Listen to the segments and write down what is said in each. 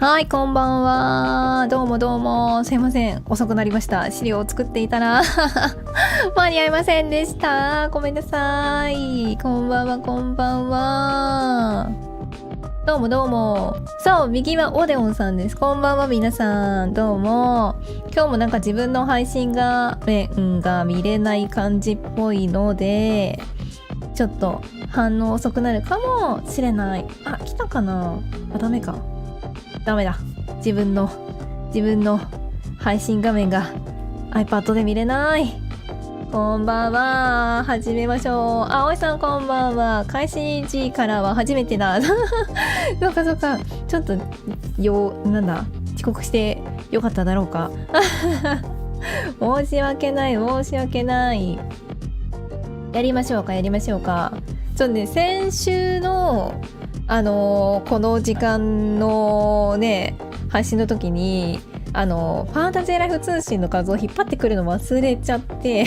はい、こんばんは。どうもどうも。すいません。遅くなりました。資料を作っていたら間に合いませんでした。ごめんなさい。こんばんは、こんばんは。どうもどうも。そう、右はオデオンさんです。こんばんは、皆さん。どうも。今日もなんか自分の配信が見れない感じっぽいので、ちょっと反応遅くなるかもしれない。あ、来たかなあ、ダメか。ダメだ。自分の配信画面が iPad で見れない。こんばんは。始めましょう。あおいさんこんばんは。開始時からは初めてだ。そうかそうか。ちょっとなんだ遅刻してよかっただろうか。申し訳ない申し訳ない。やりましょうかやりましょうか。ちょっとね、先週のこの時間のね配信の時にファンタジーライフ通信の画像を引っ張ってくるの忘れちゃって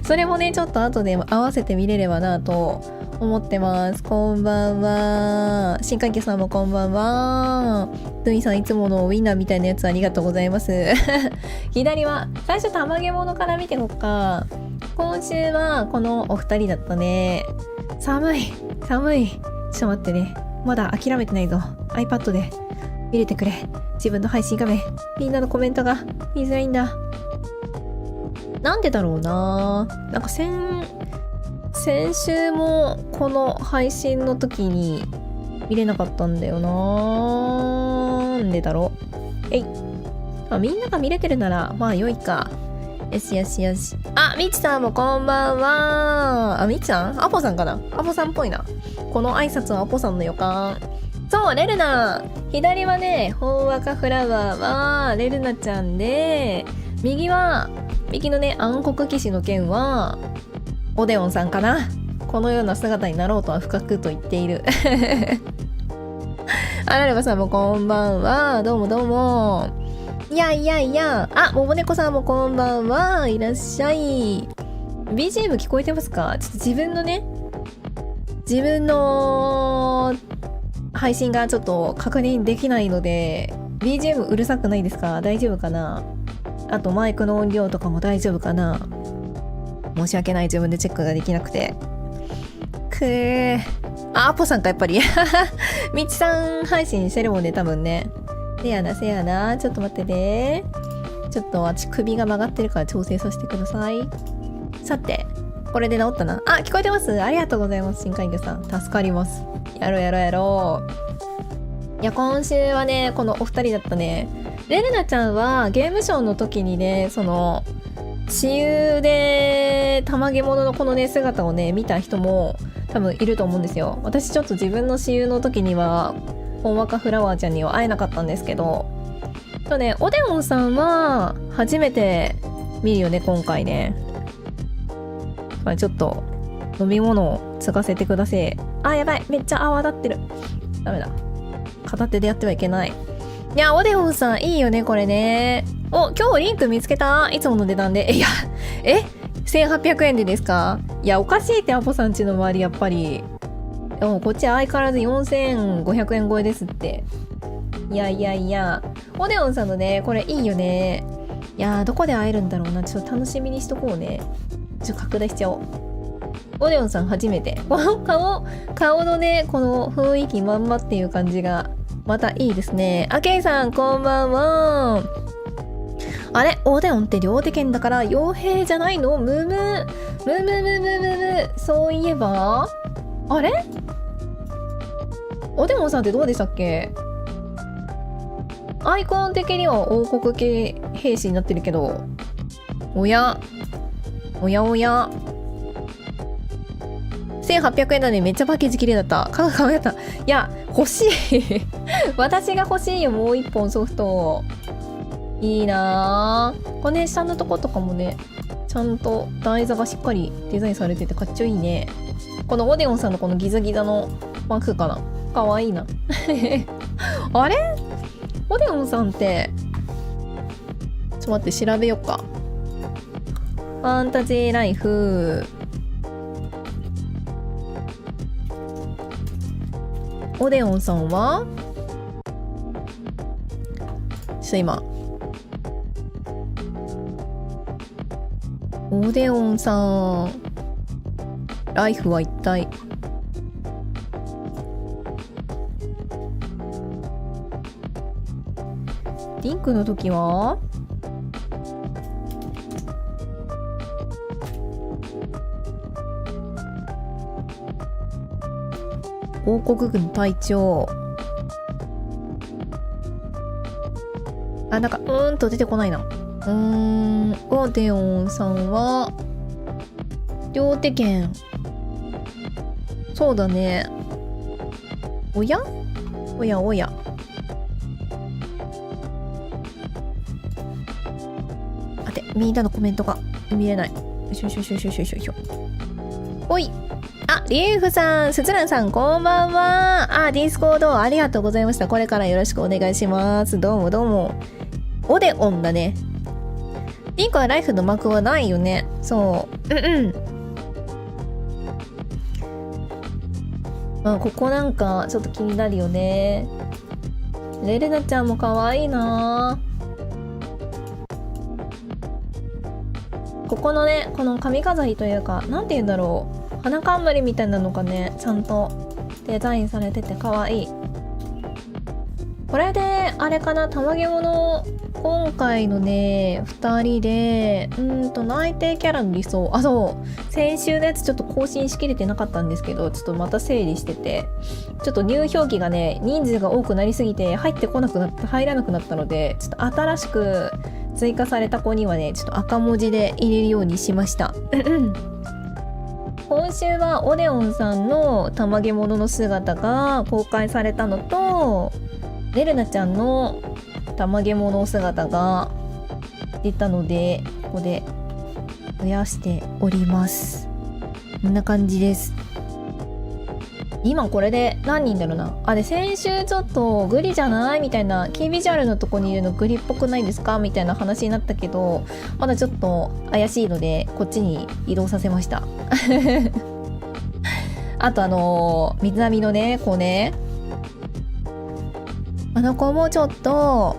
それもねちょっと後で合わせて見れればなと思ってます。こんばんは。新海家さんもこんばんは。トゥイさんいつものウィンナーみたいなやつありがとうございます。左は最初たまげ物から見てこっか。今週はこのお二人だったね。寒いちょっと待ってね、まだ諦めてないぞ。 iPad で見れてくれ。自分の配信画面、みんなのコメントが見づらいんだ。なんでだろうな。なんか先週もこの配信の時に見れなかったんだよな。なんでだろう。みんなが見れてるならまあ良いか。よしよしよし。あ、みちさんもこんばんは。あ、みちさんアポさんかな。アポさんっぽいな。この挨拶はアポさんの予感。そう、レルナ。左はね、ほんわかフラワーはレルナちゃんで、右のね、暗黒騎士の剣はオデオンさんかな。このような姿になろうとは深くと言っている。あらればさんもこんばんは。どうもどうも。いや。あ、ももねこさんもこんばんは。いらっしゃい。BGM 聞こえてますか？ちょっと自分の配信がちょっと確認できないので、BGM うるさくないですか？大丈夫かな？あとマイクの音量とかも大丈夫かな？申し訳ない、自分でチェックができなくて。あ、アポさんか、やっぱり。みちさん配信してるもんね、多分ね。せやな。ちょっと待ってね。ちょっと私首が曲がってるから調整させてください。さて、これで治ったな。あ、聞こえてます。ありがとうございます。新海魚さん。助かります。やろう。いや、今週はね、このお二人だったね。レルナちゃんはゲームショーの時にね、その、私有でたまげ物のこのね、姿をね、見た人も多分いると思うんですよ。私ちょっと自分の私有の時には、ほんわかフラワーちゃんには会えなかったんですけど、とね、オデオンさんは初めて見るよね、今回ね。まあ、ちょっと飲み物を継がせてください。あ、やばい、めっちゃ泡立ってる。ダメだ。片手でやってはいけない。いや、オデオンさんいいよね、これね。お、今日リンク見つけた。いつもの値段で。1800円でですか？いや、おかしいって、アポさんちの周り、やっぱり。でもこっち相変わらず4500円超えですって。いや。オデオンさんのね、これいいよね。いやー、どこで会えるんだろうな。ちょっと楽しみにしとこうね。拡大しちゃおう。オデオンさん初めて。この顔のね、この雰囲気まんまっていう感じが、またいいですね。あ、ケイさん、こんばんは。あれ、オデオンって両手剣だから傭兵じゃないの？むむ。そういえば、あれ？オデオンさんってどうでしたっけ？アイコン的には王国系兵士になってるけど、おや1800円だね。めっちゃパッケージ綺麗だった。かわいかった。いや、欲しい。私が欲しいよ、もう一本ソフト。いいなぁ。これね、下のとことかもね、ちゃんと台座がしっかりデザインされててかっちょいいね。このオデオンさんのこのギザギザのマークかな。かわいいな。あれオデオンさんって、ちょっと待って、調べよっか。ファンタジーライフ。オデオンさんはちょっと今。オデオンさん。ライフは一体。リンクの時は王国軍隊長。あ、なんかと出てこないな。オデオンさんは両手剣。そうだね。おやおやおや。あて、みんなのコメントが見れない。よしよしよしよしよしよしよし。おい。あ、リーフさん、スツランさん、こんばんは。あ、ディスコードありがとうございました。これからよろしくお願いします。どうもどうも。オデオンだね。リンクはライフの幕はないよね。そう。まあ、ここなんかちょっと気になるよね。レレナちゃんも可愛いな。ここのね、この髪飾りというか、なんて言うんだろう。花冠みたいなのがね、ちゃんとデザインされてて可愛い。これで、あれかな、玉毛物、今回のね、2人で、内定キャラの理想。あ、そう。先週のやつちょっと更新しきれてなかったんですけど、ちょっとまた整理してて、ちょっと入表記がね、人数が多くなりすぎて、入らなくなったので、ちょっと新しく追加された子にはね、ちょっと赤文字で入れるようにしました。今週はオデオンさんの玉毛物の姿が公開されたのと、レルナちゃんの玉毛物姿が出たので、ここで増やしております。こんな感じです。今これで何人だろうな。あ、で先週ちょっとグリじゃないみたいな、キービジュアルのとこにいるのグリっぽくないですかみたいな話になったけど、まだちょっと怪しいのでこっちに移動させました。あと水波のね子ね、あの子もちょっと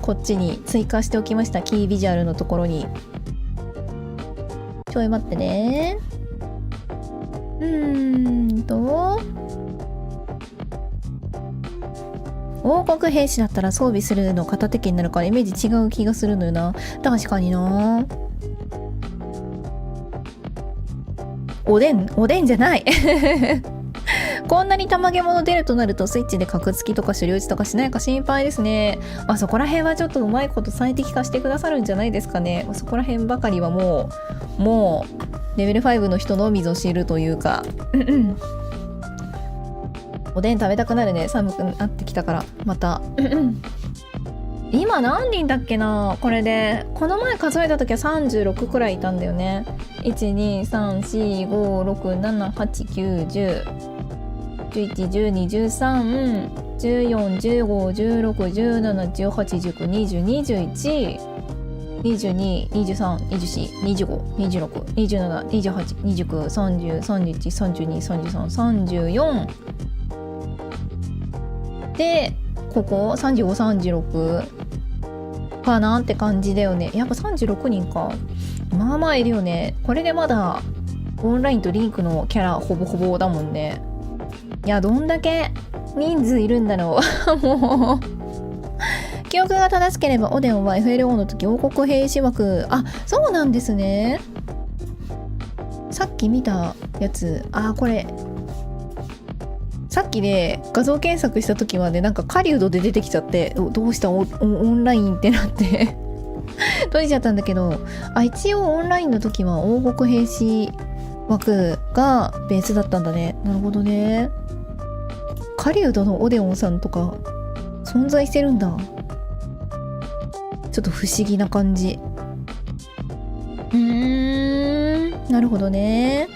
こっちに追加しておきました。キービジュアルのところに。ちょい待ってね。王国兵士だったら装備するの片手剣になるからイメージ違う気がするのよな。確かにな。おでんじゃない。こんなに玉毛物出るとなるとスイッチで格付きとか手榴弾とかしないか心配ですね。まあそこら辺はちょっとうまいこと最適化してくださるんじゃないですかね。そこら辺ばかりはもうレベル5の人のみぞ知るというか。おでん食べたくなるね。寒くなってきたからまた。今何人だっけな。これでこの前数えた時は36くらいいたんだよね。123456789101112131415161718192021222324でここ3536かなって感じだよね。やっぱ36人か。まあまあいるよね。これでまだオンラインとリンクのキャラほぼほぼだもんね。いや、どんだけ人数いるんだろう。もう記憶が正しければオデオンは FLO の時王国兵士枠。あ、そうなんですね。さっき見たやつ。あ、これさっきね画像検索した時はね、なんか狩人で出てきちゃって、どうしたオンラインってなって閉じちゃったんだけど、一応オンラインの時は王国兵士枠がベースだったんだね。なるほどね。狩人のオデオンさんとか存在してるんだ。ちょっと不思議な感じ。なるほどね。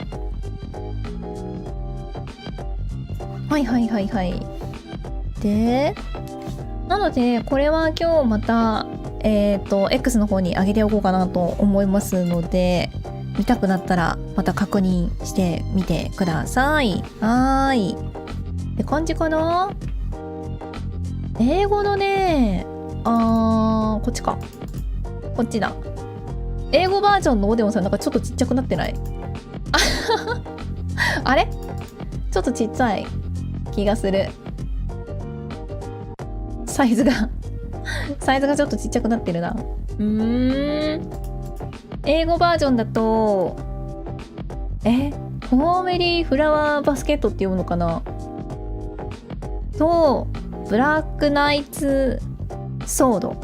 はいはいはいはい。でなのでこれは今日またX の方に上げておこうかなと思いますので、見たくなったらまた確認してみてください。はーいって感じかな。英語のね、こっちか、こっちだ。英語バージョンのオデオンさんなんかちょっとちっちゃくなってない？あれちょっとちっちゃい気がする。サイズがちょっとちっちゃくなってるな。英語バージョンだとホーメリーフラワーバスケットって読むのかなと、ブラックナイツソード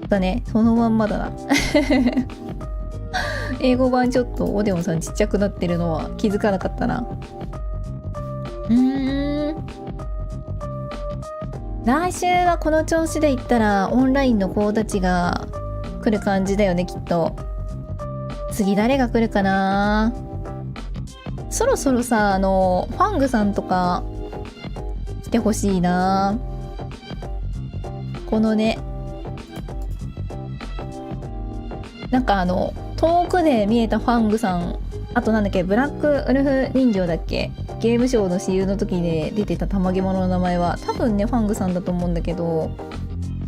だね。そのまんまだな。英語版ちょっとオデオンさんちっちゃくなってるのは気づかなかったな。来週はこの調子でいったらオンラインの子たちが来る感じだよね、きっと。次誰が来るかな。そろそろさ、ファングさんとか来てほしいな。このね、なんか遠くで見えたファングさん、あとなんだっけ、ブラックウルフ人形だっけ、ゲームショーの私有の時で出てた玉毛物の名前は多分ねファングさんだと思うんだけど、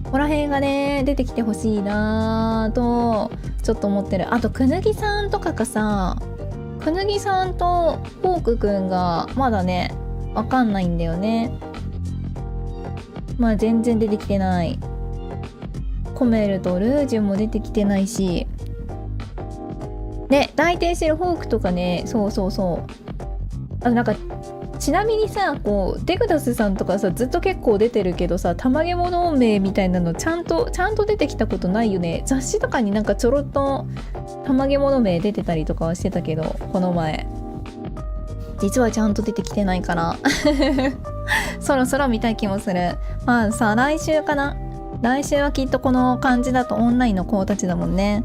ここら辺がね出てきてほしいなとちょっと思ってる。あとくぬぎさんとかがさ、くぬぎさんとフォークくんがまだねわかんないんだよね。まあ全然出てきてない。コメルとルージュも出てきてないしね、内定してるフォークとかね、そうあとなんかちなみにさ、こうデグダスさんとかさずっと結構出てるけどさ、玉毛物名みたいなのちゃんと出てきたことないよね。雑誌とかになんかちょろっと玉毛物名出てたりとかはしてたけど、この前実はちゃんと出てきてないからそろそろ見たい気もする。まあさ、来週かな。来週はきっとこの感じだとオンラインの子たちだもんね。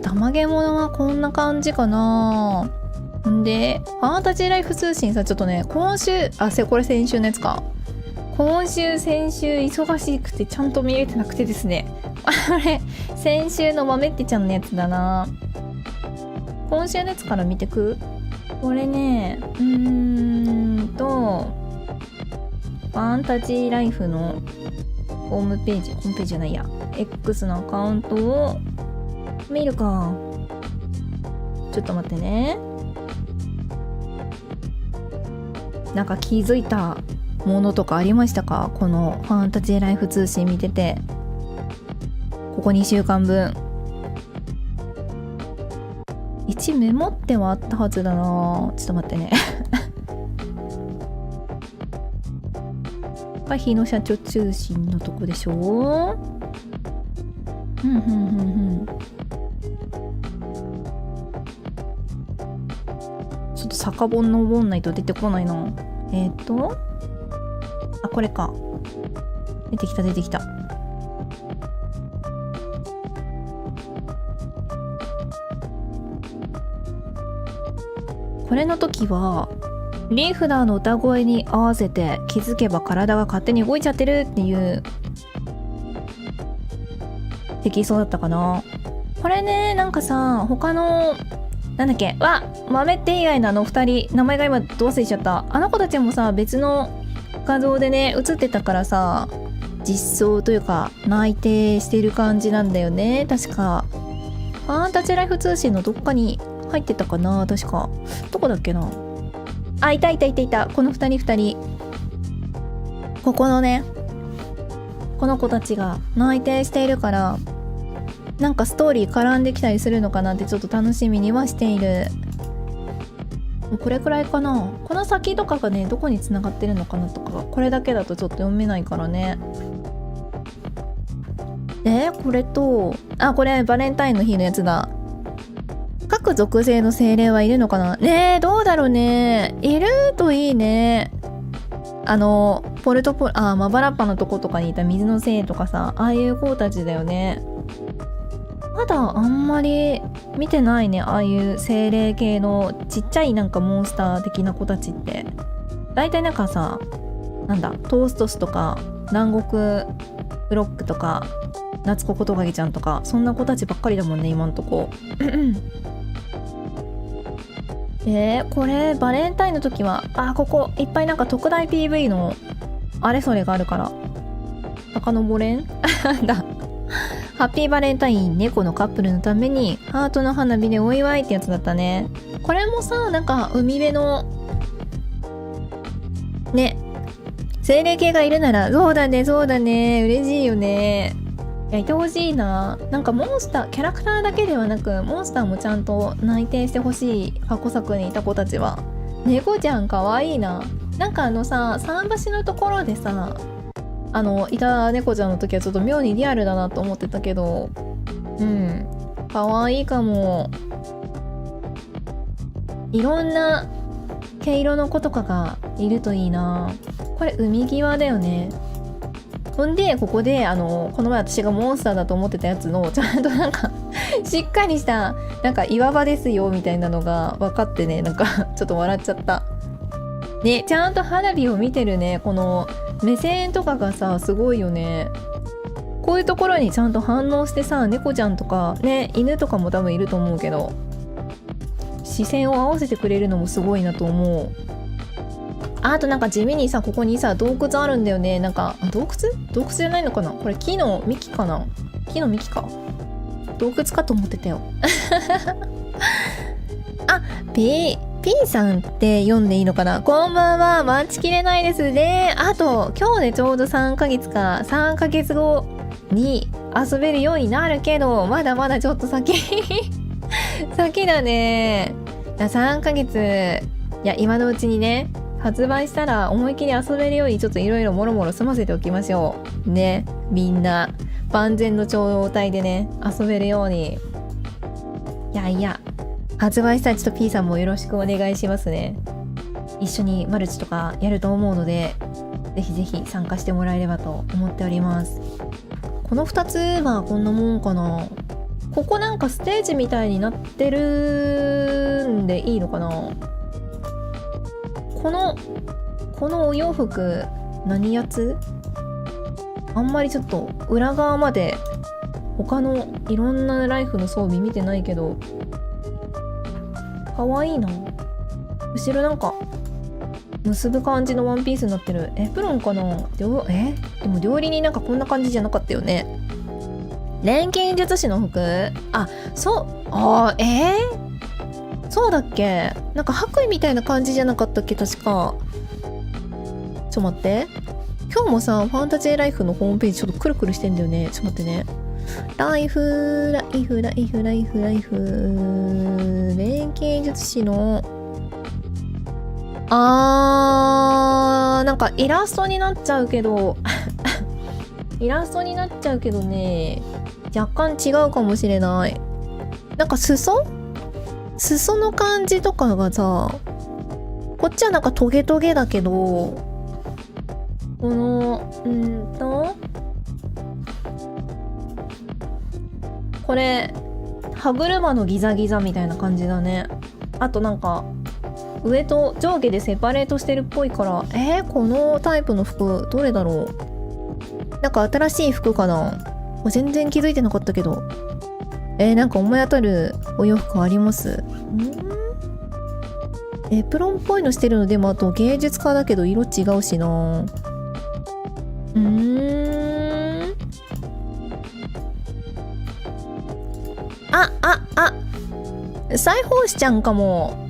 玉毛物はこんな感じかな。んでファンタジーライフ通信さ、ちょっとね今週これ先週のやつか。先週忙しくてちゃんと見れてなくてですねあれ先週の豆ってちゃんのやつだな。今週のやつから見てく。これね、ファンタジーライフのホームページじゃないや、 X のアカウントを見るか。ちょっと待ってね。なんか気づいたものとかありましたか？このファンタジーライフ通信見てて。ここ2週間分1メモってはあったはずだな。ちょっと待ってねが日野社長通信のとこでしょ。ちょっと酒本の覚んないと出てこないな。これか。出てきた。これの時はリーフダーの歌声に合わせて気づけば体が勝手に動いちゃってるっていうテキストだったかな。これね、なんかさ、他のなんだっけ、豆って以外の2人名前が今ど忘れちゃった。あの子たちもさ別の画像でね映ってたからさ、実装というか内定してる感じなんだよね。確かファンタジーライフ通信のどっかに入ってたかな。確かどこだっけな。いたこの2人ここのね、この子たちが内定しているから、なんかストーリー絡んできたりするのかなってちょっと楽しみにはしている。これくらいかな。この先とかがねどこに繋がってるのかなとか、これだけだとちょっと読めないからね。でこれとこれバレンタインの日のやつだ。各属性の精霊はいるのかなね。どうだろうね。いるといいね。ポルトポマバラッパのとことかにいた水の精とかさ、ああいう子たちだよね。まだあんまり見てないね、ああいう精霊系のちっちゃいなんかモンスター的な子たちって。だいたいなんかさ、なんだトーストスとか南国ブロックとか夏子ことがげちゃんとかそんな子たちばっかりだもんね今んとこ。これバレンタインの時はここいっぱいなんか特大 PV のあれそれがあるから遡れんだハッピーバレンタイン猫のカップルのためにハートの花火でお祝いってやつだったね。これもさなんか海辺のね精霊系がいるならそうだね嬉しいよね。いてほしいな。なんかモンスターキャラクターだけではなくモンスターもちゃんと内定してほしい。過去作にいた子たちは猫ちゃんかわいいな。なんかさ桟橋のところでさいた猫ちゃんの時はちょっと妙にリアルだなと思ってたけどかわいいかも。いろんな毛色の子とかがいるといいな。これ海際だよね。ほんでここでこの前私がモンスターだと思ってたやつのちゃんとなんかしっかりしたなんか岩場ですよみたいなのが分かってねなんかちょっと笑っちゃったね。ちゃんと花火を見てるね。この目線とかがさすごいよね。こういうところにちゃんと反応してさ猫ちゃんとかね犬とかも多分いると思うけど視線を合わせてくれるのもすごいなと思う。あとなんか地味にさここにさ洞窟あるんだよね。なんか洞窟じゃないのかな。これ木の幹かな。木の幹か洞窟かと思ってたよP さんって読んでいいのかな。こんばんは。待ちきれないですね。あと今日でちょうど3ヶ月か3ヶ月後に遊べるようになるけどまだまだちょっと先だね。3ヶ月いや今のうちにね発売したら思いっきり遊べるようにちょっといろいろもろもろ済ませておきましょうね。みんな万全の状態でね遊べるように。いや発売したらちょっと P さんもよろしくお願いしますね。一緒にマルチとかやると思うのでぜひぜひ参加してもらえればと思っております。この2つはこんなもんかな。ここなんかステージみたいになってるんでいいのかな。このお洋服何やつ。あんまりちょっと裏側まで他のいろんなライフの装備見てないけどかわいいな。後ろなんか結ぶ感じのワンピースになってる。エプロンかな。でも料理人なんかこんな感じじゃなかったよね。錬金術師の服そうだっけ。なんか白衣みたいな感じじゃなかったっけ確か。ちょっと待って。今日もさファンタジーライフのホームページちょっとくるくるしてんだよね。ちょっと待ってね。錬金術師のなんかイラストになっちゃうけどね若干違うかもしれない。なんか裾の感じとかがさこっちはなんかトゲトゲだけどこのこれ歯車のギザギザみたいな感じだね。あとなんか上と上下でセパレートしてるっぽいからこのタイプの服どれだろう。なんか新しい服かな。全然気づいてなかったけどなんか思い当たるお洋服あります？エプロンっぽいのしてるのでもあと芸術家だけど色違うしな。裁縫師ちゃんかも。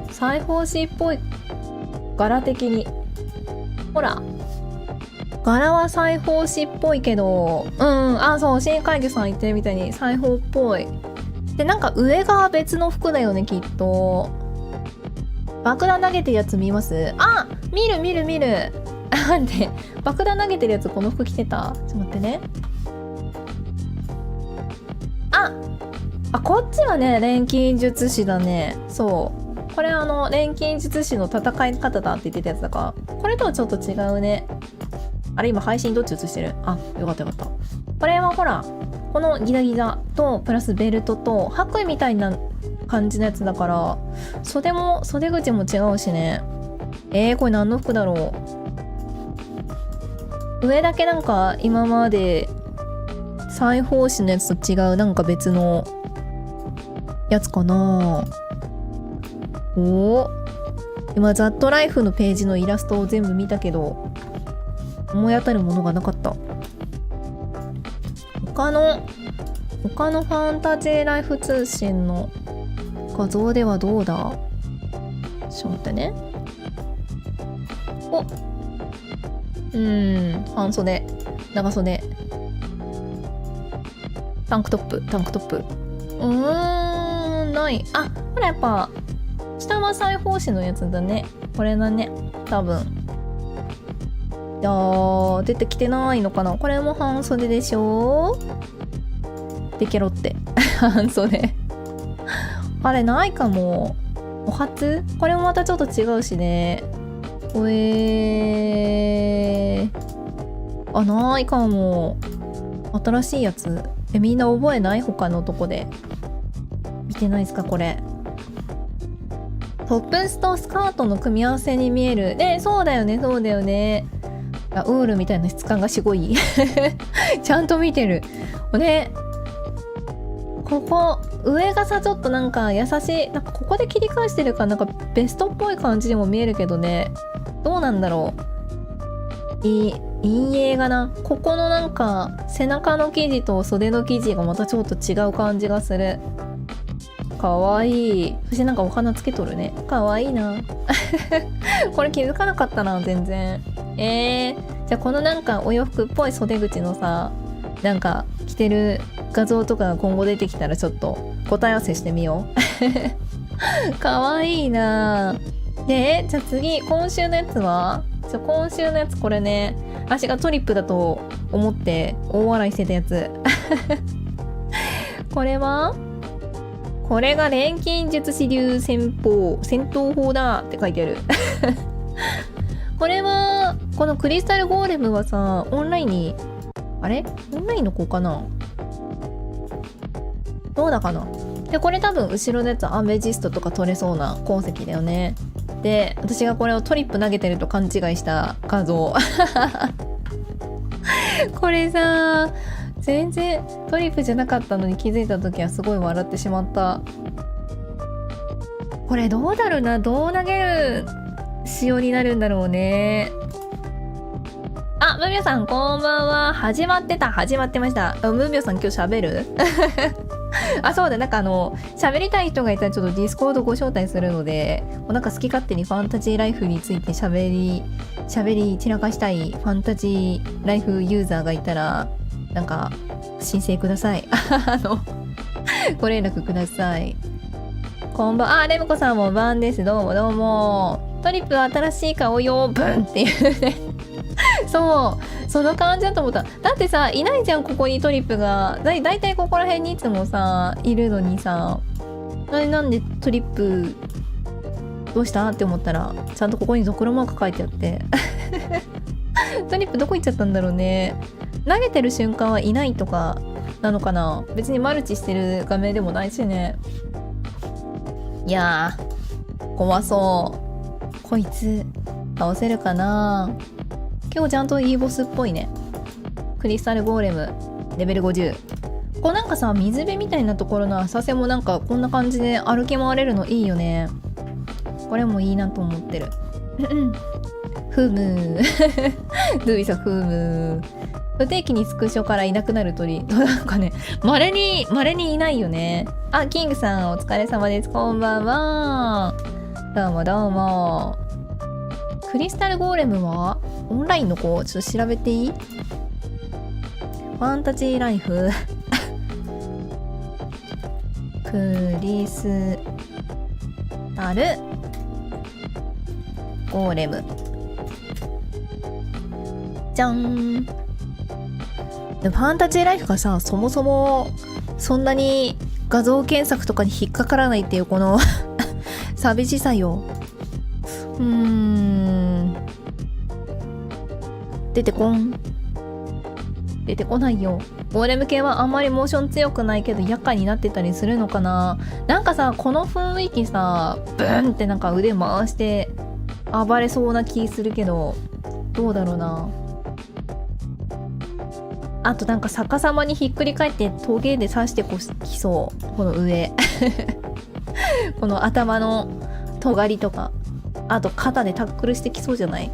裁縫師っぽい柄的にほら柄は裁縫師っぽいけどそう深海魚さん言ってるみたいに裁縫っぽいでなんか上が別の服だよねきっと。爆弾投げてるやつ見ます？見るなんで爆弾投げてるやつこの服着てた？ちょっと待ってね。こっちはね錬金術師だね。そうこれ錬金術師の戦い方だって言ってたやつだからこれとはちょっと違うね。あれ今配信どっち映してる？よかった。これはほらこのギザギザとプラスベルトと白衣みたいな感じのやつだから、袖口も違うしね。これ何の服だろう。上だけなんか今まで裁縫師のやつと違う、なんか別のやつかな。今ザットライフのページのイラストを全部見たけど思い当たるものがなかった。他のファンタジーライフ通信の画像ではどうだ。ちょっと待ってね。半袖、長袖、タンクトップ。ない。あ、ほらやっぱ下は裁縫師のやつだね。これだね、多分。いやー、出てきてないのかな。これも半袖でしょ。でケロって半袖あれないかも。お初これもまたちょっと違うしね。ないかも。新しいやつ。みんな覚えない？他のとこで見てないですかこれ。トップスとスカートの組み合わせに見える。そうだよね。ウールみたいな質感がすごいちゃんと見てるここ上がさ、ちょっとなんか優しい、なんかここで切り返してるからなんかベストっぽい感じにも見えるけどね。どうなんだろう。陰影がな、ここのなんか背中の生地と袖の生地がまたちょっと違う感じがする。かわいい。そしてなんかお花つけとるね。かわいいなこれ気づかなかったな全然。じゃあこのなんかお洋服っぽい袖口のさ、なんか着てる画像とかが今後出てきたらちょっと答え合わせしてみようかわいいな。で、じゃあ次、今週のやつは？今週のやつこれね、私がトリップだと思って大笑いしてたやつこれが錬金術師流戦闘法だって書いてあるこれはこのクリスタルゴーレムはさ、オンラインにオンラインの子かな。どうだかな。でこれ多分後ろのやつアメジストとか取れそうな鉱石だよね。で私がこれをトリップ投げてると勘違いした画像これさ、全然トリップじゃなかったのに気づいた時はすごい笑ってしまった。これどうだろうな。どう投げる仕様になるんだろうね。ムーミョさんこんばんは。始まってました。ムーミョさん今日喋るそうだ、なんか喋りたい人がいたらちょっとディスコードご招待するので、なんか好き勝手にファンタジーライフについて喋り散らかしたいファンタジーライフユーザーがいたらなんか申請くださいご連絡ください。こんばんレムコさんも晩です。どうもトリップ新しい顔よブンっていうねその感じだと思った。だってさ、いないじゃんここにトリップが。だいたいここら辺にいつもさいるのにさ、なんでトリップどうしたって思ったらちゃんとここにゾクロマーク書いてあってトリップどこ行っちゃったんだろうね。投げてる瞬間はいないとかなのかな。別にマルチしてる画面でもないしね。いやー怖そう。こいつ倒せるかな。結構ちゃんといいボスっぽいね。クリスタルゴーレムレベル50。こうなんかさ、水辺みたいなところの浅瀬もなんかこんな感じで歩き回れるのいいよね。これもいいなと思ってるふむドゥイさふむ。不定期にスクショからいなくなる鳥なんかね、稀にいないよね。キングさんお疲れ様です。こんばんは。どうも。クリスタルゴーレムはオンラインの子ちょっと調べていい？ファンタジーライフクリスタルゴーレムじゃん。ファンタジーライフがさ、そもそもそんなに画像検索とかに引っかからないっていうこの寂しさよ。出てこん。出てこないよ。ゴーレム系はあんまりモーション強くないけど厄介になってたりするのかな。なんかさ、この雰囲気さ、ブーンってなんか腕回して暴れそうな気するけど、どうだろうな。あとなんか逆さまにひっくり返ってトゲで刺してきそう。この上この頭の尖りとか、あと肩でタックルしてきそうじゃない？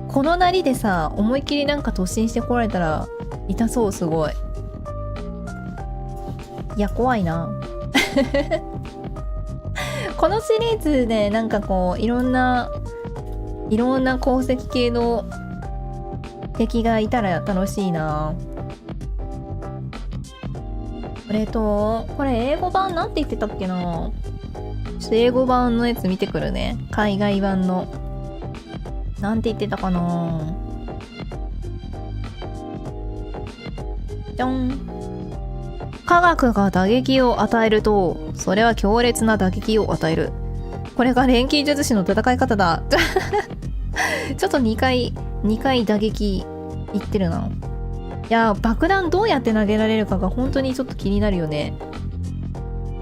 このなりでさ、思いっきりなんか突進してこられたら痛そう。すごい。いや怖いなこのシリーズでなんかこういろんな鉱石系の敵がいたら楽しいな。これ英語版なんて言ってたっけな。ちょっと英語版のやつ見てくるね。海外版のなんて言ってたかな。じゃん。科学が打撃を与えると、それは強烈な打撃を与える。これが錬金術師の戦い方だちょっと2回打撃いってるな。いや、爆弾どうやって投げられるかが本当にちょっと気になるよね。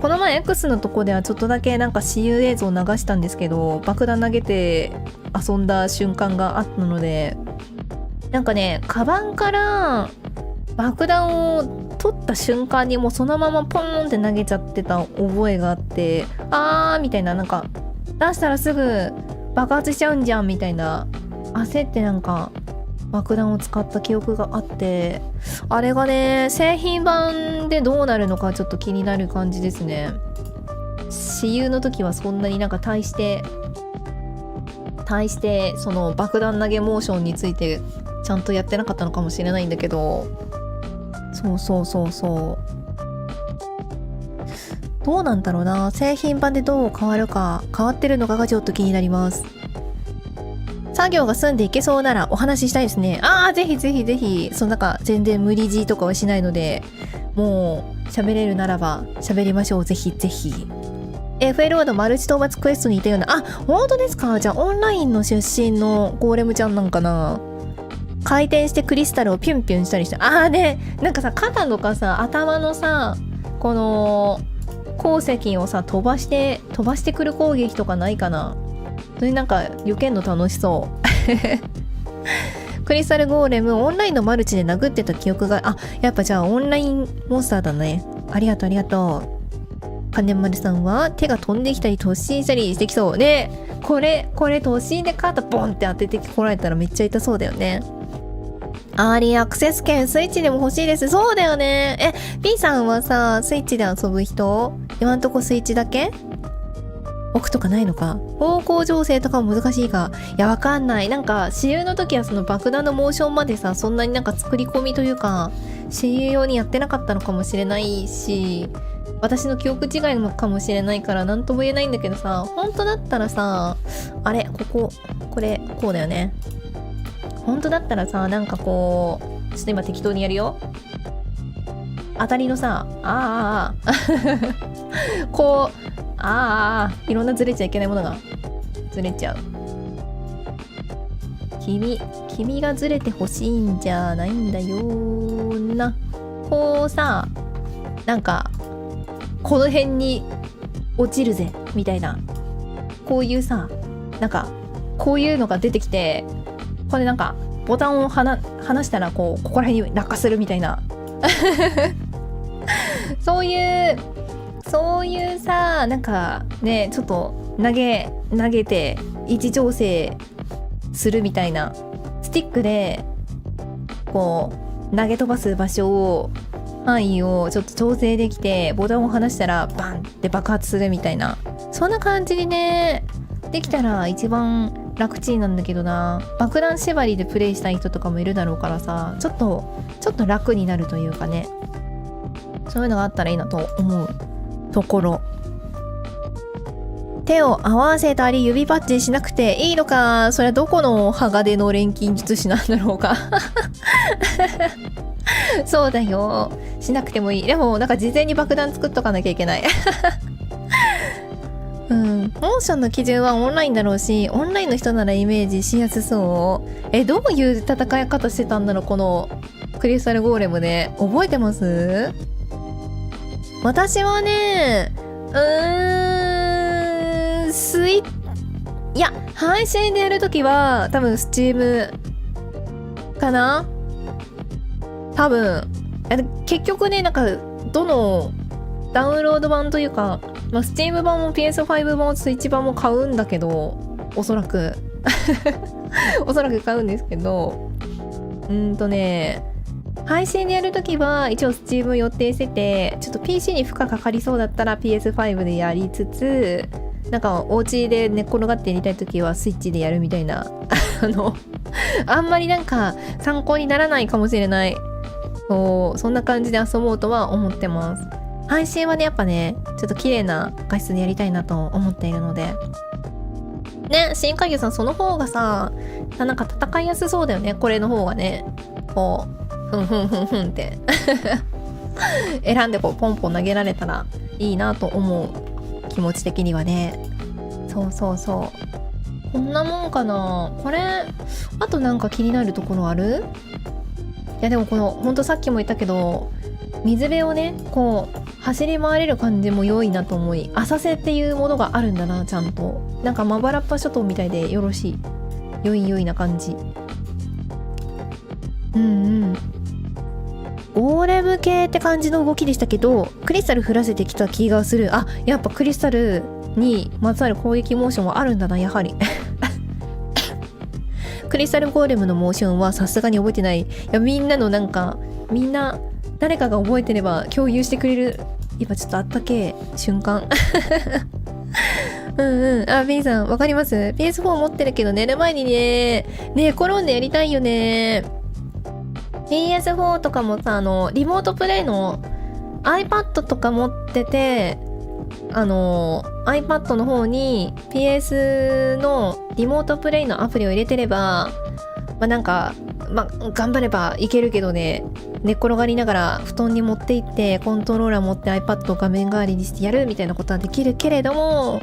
この前 X のとこではちょっとだけなんか私有映像流したんですけど、爆弾投げて遊んだ瞬間があったので、なんかね、カバンから爆弾を取った瞬間にもうそのままポーンって投げちゃってた覚えがあって、みたいな、なんか出したらすぐ爆発しちゃうんじゃんみたいな、焦ってなんか爆弾を使った記憶があって、あれがね、製品版でどうなるのかちょっと気になる感じですね。私有の時はそんなになんか対してその爆弾投げモーションについてちゃんとやってなかったのかもしれないんだけど、そうどうなんだろうな。製品版でどう変わってるのかがちょっと気になります。作業が済んでいけそうならお話ししたいですね。ぜひぜひ。そのなんか全然無理強いとかはしないので、もう喋れるならば喋りましょう。ぜひぜひ。FLO のマルチ討伐クエストにいたような、本当ですか？じゃあオンラインの出身のゴーレムちゃんなんかな。回転してクリスタルをピュンピュンしたりして、ね、なんかさ、肩とかさ、頭のさ、この鉱石をさ飛ばしてくる攻撃とかないかな。それなんか避けんの楽しそうクリスタルゴーレムオンラインのマルチで殴ってた記憶が、やっぱじゃあオンラインモンスターだね。ありがとう。金丸さんは手が飛んできたり突進したりしてきそうね。これ突進で肩ボンって当ててこられたらめっちゃ痛そうだよね。アーリーアクセス券スイッチでも欲しいです。そうだよね。B さんはさ、スイッチで遊ぶ人？今んとこスイッチだけ？置くとかないのか？方向調整とかも難しいか。いや、わかんない。なんか私有の時はその爆弾のモーションまでさ、そんなになんか作り込みというか私有用にやってなかったのかもしれないし、私の記憶違いかもしれないから何とも言えないんだけどさ、本当だったらさ、これこうだよね。本当だったらさ、なんかこうちょっと今適当にやるよ。当たりのさ、こういろんなずれちゃいけないものがずれちゃう。君がずれてほしいんじゃないんだよな。こうさ、なんかこの辺に落ちるぜみたいな、こういうさ、なんかこういうのが出てきて、これなんかボタンを離したらここら辺に落下するみたいなそういうさ、なんかね、ちょっと投げて位置調整するみたいな、スティックでこう投げ飛ばす場所を範囲をちょっと調整できて、ボタンを離したらバンって爆発するみたいな、そんな感じにねできたら一番楽ちんなんだけどな。爆弾縛りでプレイしたい人とかもいるだろうからさ、ちょっと楽になるというかね、そういうのがあったらいいなと思うところ。手を合わせたり指パッチンしなくていいのか。それはどこの鋼の錬金術師なんだろうかそうだよ、しなくてもいい。でもなんか事前に爆弾作っとかなきゃいけないモーションの基準はオンラインだろうし、オンラインの人ならイメージしやすそう。どういう戦い方してたんだろう、このクリスタルゴーレムで。覚えてます？私はね、いや、配信でやるときは、多分スチームかな？多分。結局ね、なんか、どのダウンロード版というか、まあ、スチーム版も PS5 版もスイッチ版も買うんだけど、おそらく。おそらく買うんですけど、配信でやるときは一応 Steam 予定してて、ちょっと PC に負荷かかりそうだったら PS5 でやりつつ、なんかお家で寝っ転がってやりたいときはスイッチでやるみたいなあんまりなんか参考にならないかもしれない。そんな感じで遊ぼうとは思ってます。配信はね、やっぱね、ちょっと綺麗な画質でやりたいなと思っているのでね、新海魚さん、その方がさ、なんか戦いやすそうだよね。これの方がね、こうふんって選んでこうポンポン投げられたらいいなと思う、気持ち的にはね。そうこんなもんかな。これあとなんか気になるところある？いやでもこのほんとさっきも言ったけど、水辺をねこう走り回れる感じも良いなと思い、浅瀬っていうものがあるんだな、ちゃんと。なんかまばらっぱ諸島みたいでよろしい。良いな感じ。ゴーレム系って感じの動きでしたけど、クリスタル降らせてきた気がする。あ、やっぱクリスタルにまつわる攻撃モーションはあるんだな、やはり。クリスタルゴーレムのモーションはさすがに覚えてない。いや、みんな誰かが覚えてれば共有してくれる。今ちょっとあったけえ瞬間。あ、B さんわかります？ PS4 持ってるけど寝る前にね寝転んでやりたいよね。 PS4 とかもさ、リモートプレイの iPad とか持ってて、iPad の方に PS のリモートプレイのアプリを入れてれば、頑張ればいけるけどね、寝っ転がりながら布団に持って行ってコントローラー持って iPad を画面代わりにしてやるみたいなことはできるけれども、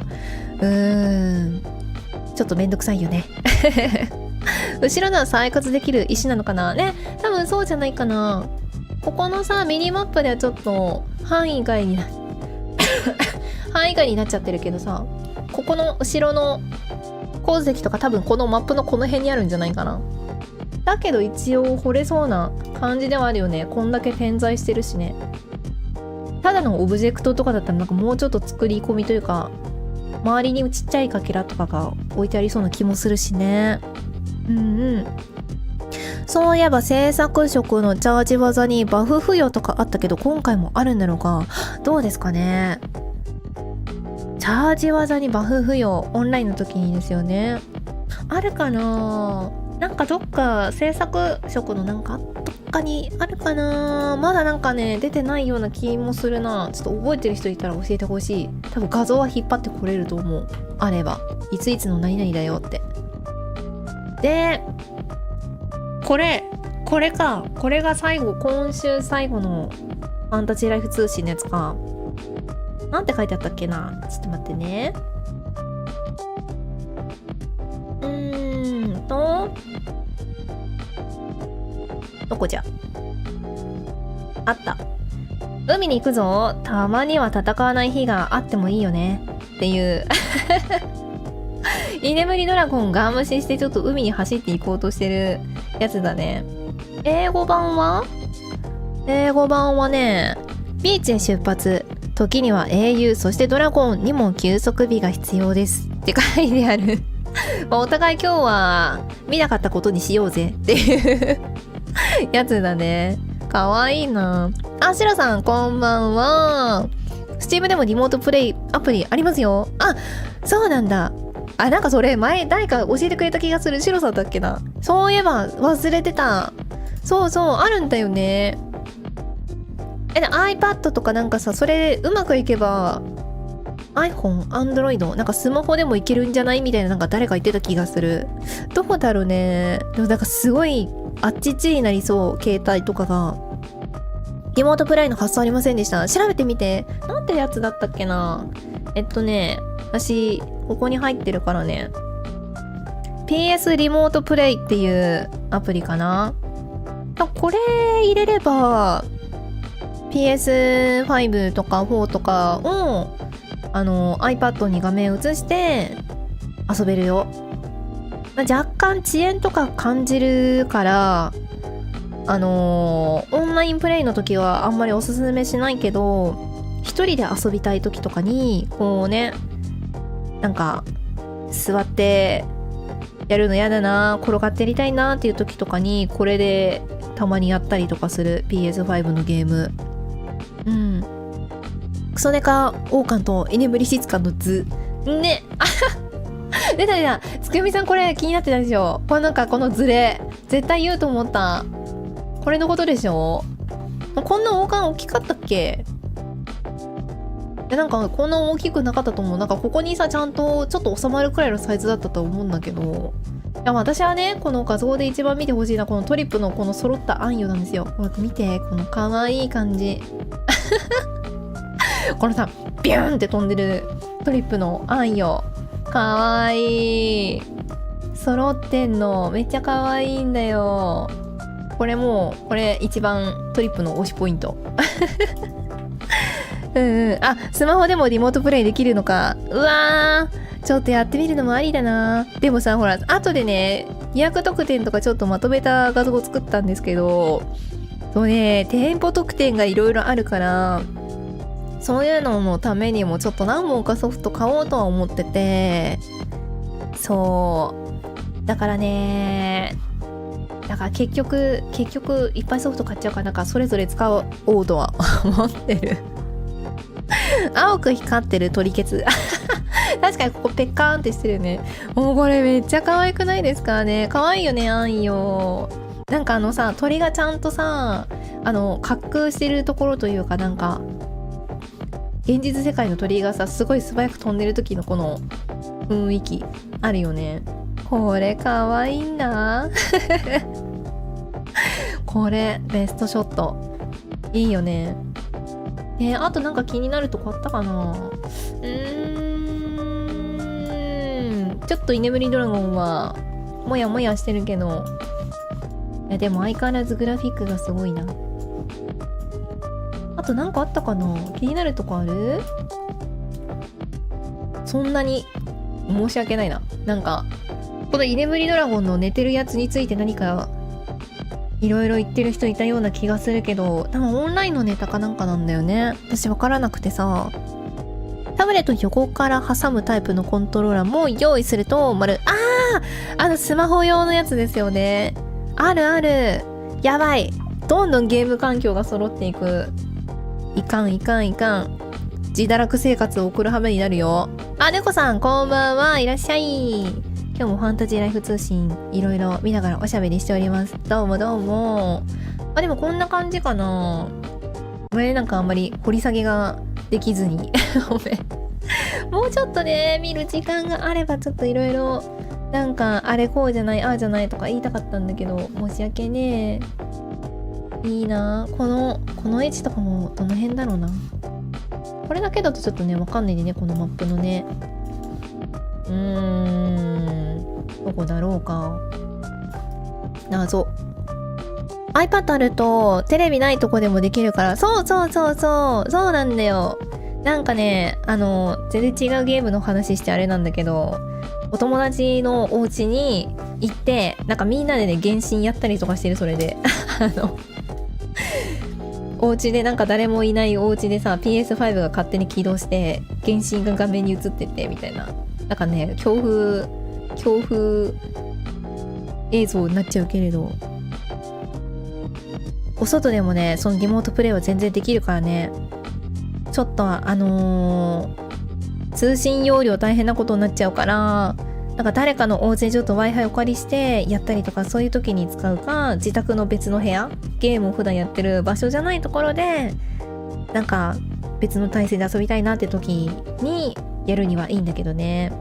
ちょっとめんどくさいよね。後ろのは再活できる石なのかなね、多分そうじゃないかな。ここのさミニマップではちょっと範囲外になっちゃってるけどさ、ここの後ろの鉱石とか多分このマップのこの辺にあるんじゃないかな。だけど一応掘れそうな感じではあるよね。こんだけ点在してるしね。ただのオブジェクトとかだったらなんかもうちょっと作り込みというか、周りにちっちゃいかけらとかが置いてありそうな気もするしね。そういえば制作職のチャージ技にバフ付与とかあったけど、今回もあるんだろうか。どうですかね。チャージ技にバフ付与、オンラインの時にですよね。あるかな。なんかどっか制作職のなんかどっかにあるかな。まだなんかね出てないような気もするな。ちょっと覚えてる人いたら教えてほしい。多分画像は引っ張ってこれると思う。あればいついつの何々だよって。でこれか。これが今週最後のファンタジーライフ通信のやつか。なんて書いてあったっけな。ちょっと待ってね。どこじゃ。あった。海に行くぞ。たまには戦わない日があってもいいよねっていう居眠りドラゴンガン無視してちょっと海に走っていこうとしてるやつだね。英語版はね、ビーチへ出発。時には英雄、そしてドラゴンにも休息日が必要ですって書いてある。お互い今日は見なかったことにしようぜっていうやつだね。かわいいな。あ、シロさんこんばんは。スチームでもリモートプレイアプリありますよ。あ、そうなんだ。あ、なんかそれ前誰か教えてくれた気がする。シロさんだっけな。そういえば忘れてた。そうあるんだよね。iPad とかなんかさ、それうまくいけば iPhone、Android なんかスマホでもいけるんじゃないみたいな、なんか誰か言ってた気がする。どこだろうね。でもなんかすごいあっちっちになりそう。携帯とかがリモートプレイの発想ありませんでした。調べてみて。なんてやつだったっけな。私ここに入ってるからね。 PS リモートプレイっていうアプリかな。これ入れれば PS5 とか4とかをiPad に画面映して遊べるよ。若干遅延とか感じるからオンラインプレイの時はあんまりおすすめしないけど、一人で遊びたい時とかにこうね、なんか座ってやるのやだな、転がってやりたいなっていう時とかにこれでたまにやったりとかする PS5 のゲーム。クソデカ王冠と居眠り質感の図ね。出た出た。つくよみさんこれ気になってたでしょ。これなんかこのズレ絶対言うと思った。これのことでしょ。こんな王冠大きかったっけ。なんかこんな大きくなかったと思う。なんかここにさちゃんとちょっと収まるくらいのサイズだったと思うんだけど、いや私はねこの画像で一番見てほしいのはこのトリップのこの揃ったあんよなんですよ。これ見て、この可愛い感じ。このさビューンって飛んでるトリップのあんよ、かわいい。揃ってんのめっちゃかわいいんだよ。これもうこれ一番トリップの推しポイント。あ、スマホでもリモートプレイできるのか。うわー、ちょっとやってみるのもありだな。でもさほら後でね200得点とかちょっとまとめた画像を作ったんですけど、そうね、店舗特典がいろいろあるからそういうののためにもちょっと何本かソフト買おうとは思ってて、そうだからね、だから結局いっぱいソフト買っちゃうから、なんかそれぞれ使おうとは思ってる。青く光ってる鳥ケツ。確かにここペッカーンってしてるよね。もうこれめっちゃ可愛くないですかね。可愛いよね、あんよ。なんかさ鳥がちゃんとさ滑空してるところというか、なんか現実世界の鳥がさすごい素早く飛んでる時のこの雰囲気あるよね。これ可愛いんだ。これベストショットいいよね。あとなんか気になるとこあったかな。ちょっと居眠りドラゴンはもやもやしてるけど、いやでも相変わらずグラフィックがすごいな。あとなんかあったかな。気になるとこある？そんなに申し訳ないな。なんかこの居眠りドラゴンの寝てるやつについて何かいろいろ言ってる人いたような気がするけど、多分オンラインのネタかなんかなんだよね。私わからなくてさ。タブレット横から挟むタイプのコントローラーも用意するとスマホ用のやつですよね。あるある。やばい。どんどんゲーム環境が揃っていく。いかん。自堕落生活を送る羽目になるよ。あ、猫さんこんばんは。いらっしゃい。今日もファンタジーライフ通信いろいろ見ながらおしゃべりしております。どうもどうも。でもこんな感じかな。なんかあんまり掘り下げができずにごめん。もうちょっとね見る時間があればちょっといろいろなんかあれこうじゃないああじゃないとか言いたかったんだけど、申し訳ねえ。いいなこの位置とかもどの辺だろうな。これだけだとちょっとねわかんないでね、このマップのね。どこだろうか。謎。iPad あるとテレビないとこでもできるから、そうなんだよ。なんかね全然違うゲームの話してあれなんだけど、お友達のお家に行ってなんかみんなでね原神やったりとかしてる。それでお家でなんか誰もいないお家でさ PS5 が勝手に起動して原神が画面に映っててみたいな、なんかね恐怖映像になっちゃうけれど、お外でもねそのリモートプレイは全然できるからね。ちょっと通信容量大変なことになっちゃうから、なんか誰かのお家でちょっと Wi-Fi お借りしてやったりとか、そういう時に使うか、自宅の別の部屋、ゲームを普段やってる場所じゃないところでなんか別の体勢で遊びたいなって時にやるにはいいんだけどね。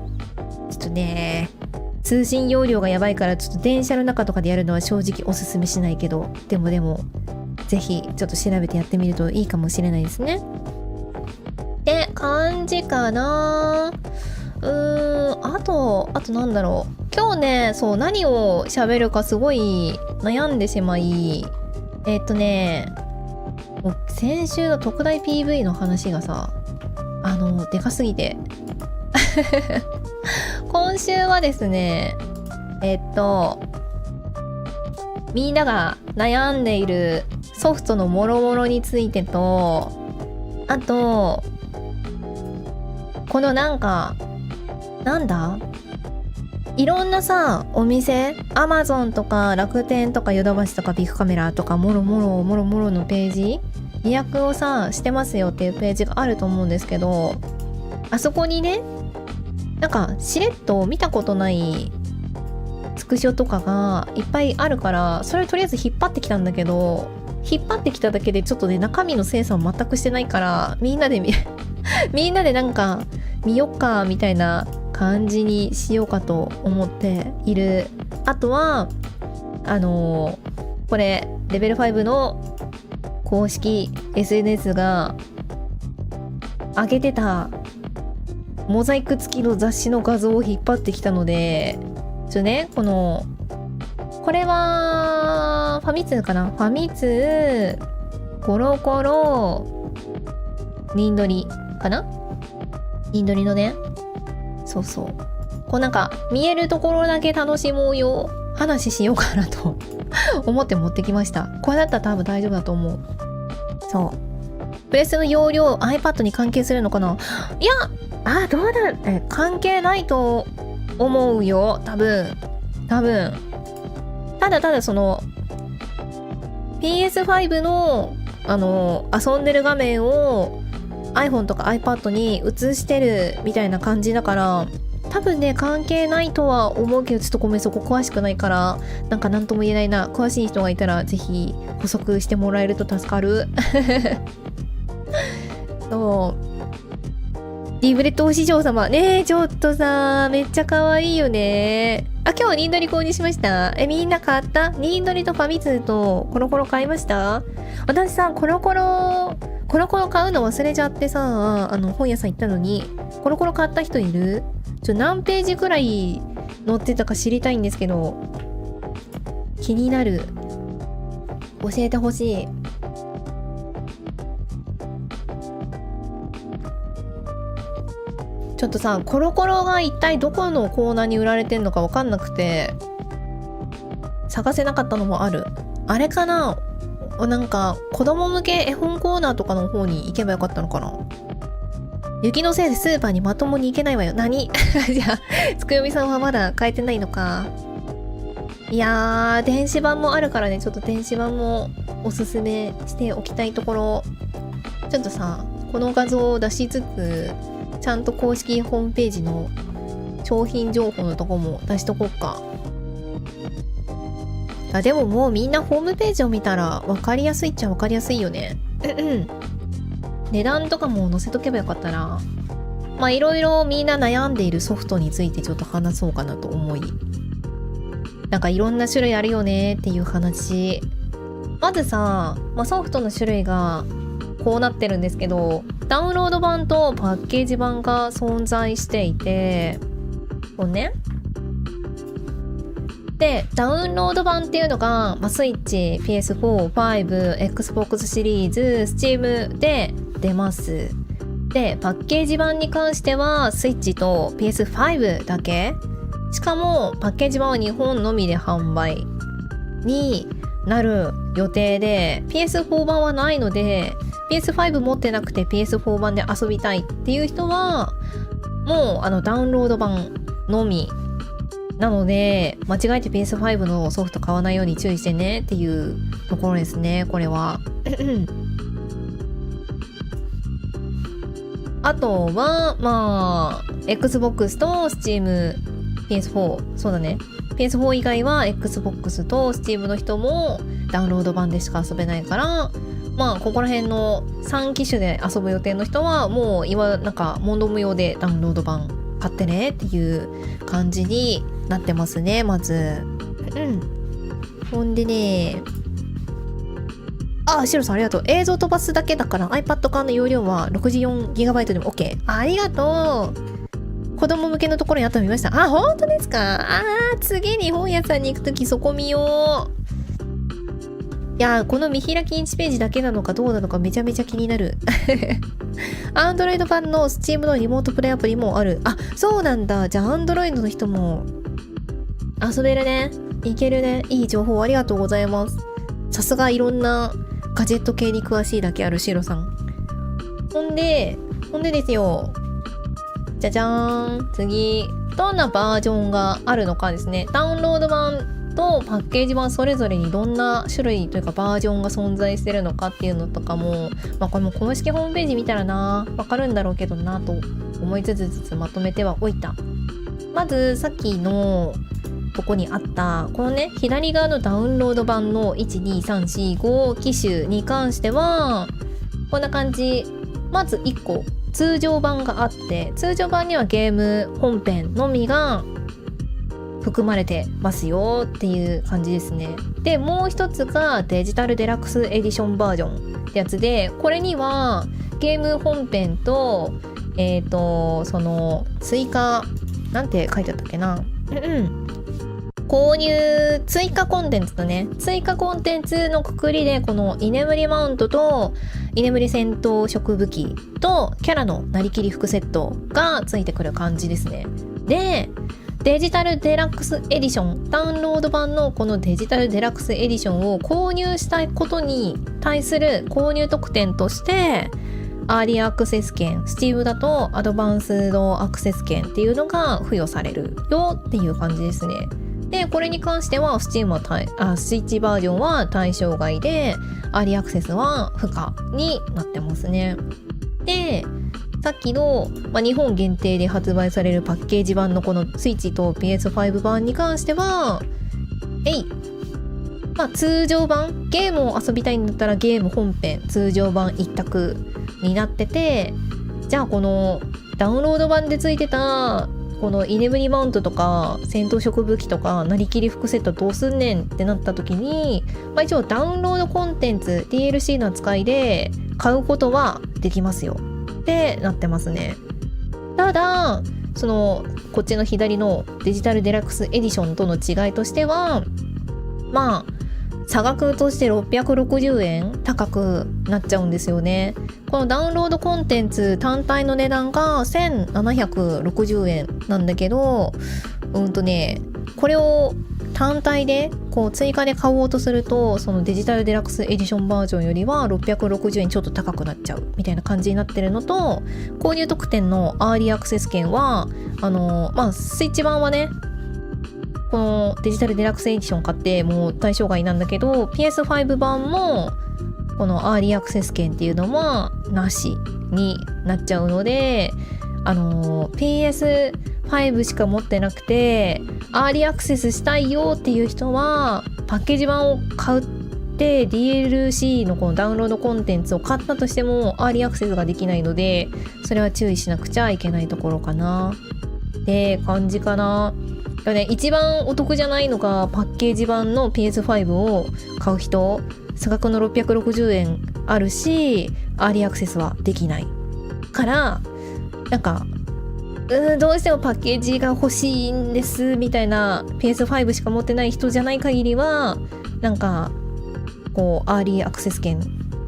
ちょっとね通信容量がやばいからちょっと電車の中とかでやるのは正直おすすめしないけど、でもぜひちょっと調べてやってみるといいかもしれないですねって感じかな。あとなんだろう。今日ねそう何を喋るかすごい悩んでしまい、もう先週の特大 PV の話がさ、でかすぎて。今週はですね、みんなが悩んでいるソフトのもろもろについてと、あと、このなんだいろんなさ、お店、アマゾンとか楽天とかヨドバシとかビッグカメラとかもろもろのページ、予約をさ、してますよっていうページがあると思うんですけど、あそこにね、なんかしれっと見たことないスクショとかがいっぱいあるから、それとりあえず引っ張ってきたんだけど、引っ張ってきただけでちょっとね、中身の精査を全くしてないから、みんなでなんか見よっかみたいな感じにしようかと思っている。あとはこれレベル5の公式 SNS が上げてたモザイク付きの雑誌の画像を引っ張ってきたので、これはファミ通かな、ファミ通コロコロニンドリかな、ニンドリのね、そうそう、こうなんか見えるところだけ楽しもうよ話しようかなと思って持ってきました。これだったら多分大丈夫だと思う。そう、プレスの容量 iPad に関係するのかな。いや、どうだ、関係ないと思うよ、多分ただその PS5 の遊んでる画面を iPhone とか iPad に映してるみたいな感じだから、多分ね関係ないとは思うけど、ちょっとごめん、そこ詳しくないからなんとも言えないな。詳しい人がいたらぜひ補足してもらえると助かる。そうリブレットお師匠様ねえ、ちょっとさめっちゃ可愛いよね。今日ニンドリ購入しました。みんな買った？ニンドリとファミ通とコロコロ買いました？私さコロコロ買うの忘れちゃってさ、本屋さん行ったのに。コロコロ買った人いる？何ページくらい載ってたか知りたいんですけど、気になる。教えてほしい。ちょっとさ、コロコロが一体どこのコーナーに売られてんのか分かんなくて探せなかったのもある。あれかな、なんか子供向け絵本コーナーとかの方に行けばよかったのかな。雪のせいでスーパーにまともに行けないわよ。何じゃあつくよみさんはまだ買えてないのか。いやー、電子版もあるからね、ちょっと電子版もおすすめしておきたいところ。ちょっとさ、この画像を出しつつちゃんと公式ホームページの商品情報のとこも出しとこうか。でももうみんなホームページを見たら分かりやすいっちゃ分かりやすいよね。値段とかも載せとけばよかったな。いろいろみんな悩んでいるソフトについてちょっと話そうかなと思い、なんかいろんな種類あるよねっていう話。まずさ、ソフトの種類がこうなってるんですけど、ダウンロード版とパッケージ版が存在していて、こうね。で、ダウンロード版っていうのが、スイッチ、PS4、5、Xbox シリーズ、Steam で出ます。で、パッケージ版に関しては、スイッチと PS5 だけ。しかも、パッケージ版は日本のみで販売になる予定で、PS4 版はないので、PS5 持ってなくて PS4 版で遊びたいっていう人はもうダウンロード版のみなので、間違えて PS5 のソフト買わないように注意してねっていうところですね、これは。あとはXbox と Steam、 PS4、 そうだね、 PS4 以外は Xbox と Steam の人もダウンロード版でしか遊べないから、ここら辺の3機種で遊ぶ予定の人はもう今なんか問答無用でダウンロード版買ってねっていう感じになってますね、まず。ほんでね、シロさんありがとう。映像飛ばすだけだから iPad 側の容量は 64GB でも OK。ありがとう。子供向けのところにあったの見ました。本当ですか。次に本屋さんに行くときそこ見よう。やー、この見開き1ページだけなのかどうなのかめちゃめちゃ気になる。Android 版の Steam のリモートプレイアプリもある。あ、そうなんだ。じゃあ Android の人も遊べるね。いけるね。いい情報ありがとうございます。さすがいろんなガジェット系に詳しいだけあるシロさん。ほんでですよ。じゃじゃーん。次。どんなバージョンがあるのかですね。ダウンロード版とパッケージ版それぞれにどんな種類というかバージョンが存在してるのかっていうのとかも、これも公式ホームページ見たらな、わかるんだろうけどなと思いつつまとめてはおいた。まずさっきのとこにあったこのね、左側のダウンロード版の12345機種に関してはこんな感じ。まず1個通常版があって、通常版にはゲーム本編のみが含まれてますよっていう感じですね。で、もう一つがデジタルデラックスエディションバージョンってやつで、これにはゲーム本編とその追加なんて書いてあったっけな、購入追加コンテンツだね。追加コンテンツのくくりで、この居眠りマウントと居眠り戦闘食武器とキャラのなりきり服セットがついてくる感じですね。で、デジタルデラックスエディション、ダウンロード版のこのデジタルデラックスエディションを購入したいことに対する購入特典として、アーリーアクセス券、Steam だとアドバンスドアクセス券っていうのが付与されるよっていう感じですね。で、これに関しては Steam はスイッチバージョンは対象外で、アーリーアクセスは不可になってますね。で、さっきの、日本限定で発売されるパッケージ版のこのスイッチと PS5 版に関しては、通常版、ゲームを遊びたいんだったらゲーム本編通常版一択になってて、じゃあこのダウンロード版でついてたこの居眠りマウントとか戦闘食武器とかなりきり服セットどうすんねんってなった時に、一応ダウンロードコンテンツ DLC の扱いで買うことはできますよってなってますね。ただこっちの左のデジタルデラックスエディションとの違いとしては、差額として660円高くなっちゃうんですよね。このダウンロードコンテンツ単体の値段が1760円なんだけど、これを単体で追加で買おうとすると、そのデジタルデラックスエディションバージョンよりは660円ちょっと高くなっちゃうみたいな感じになってるのと、購入特典のアーリーアクセス券はスイッチ版はね、このデジタルデラックスエディション買ってもう対象外なんだけど、 PS5 版もこのアーリーアクセス券っていうのはなしになっちゃうので、PS5 しか持ってなくてアーリーアクセスしたいよっていう人はパッケージ版を買って DLC のこのダウンロードコンテンツを買ったとしてもアーリーアクセスができないので、それは注意しなくちゃいけないところかなって感じかな。一番お得じゃないのがパッケージ版の PS5 を買う人、差額の660円あるしアーリーアクセスはできないから、どうしてもパッケージが欲しいんですみたいな PS5 しか持ってない人じゃない限りは、アーリーアクセス券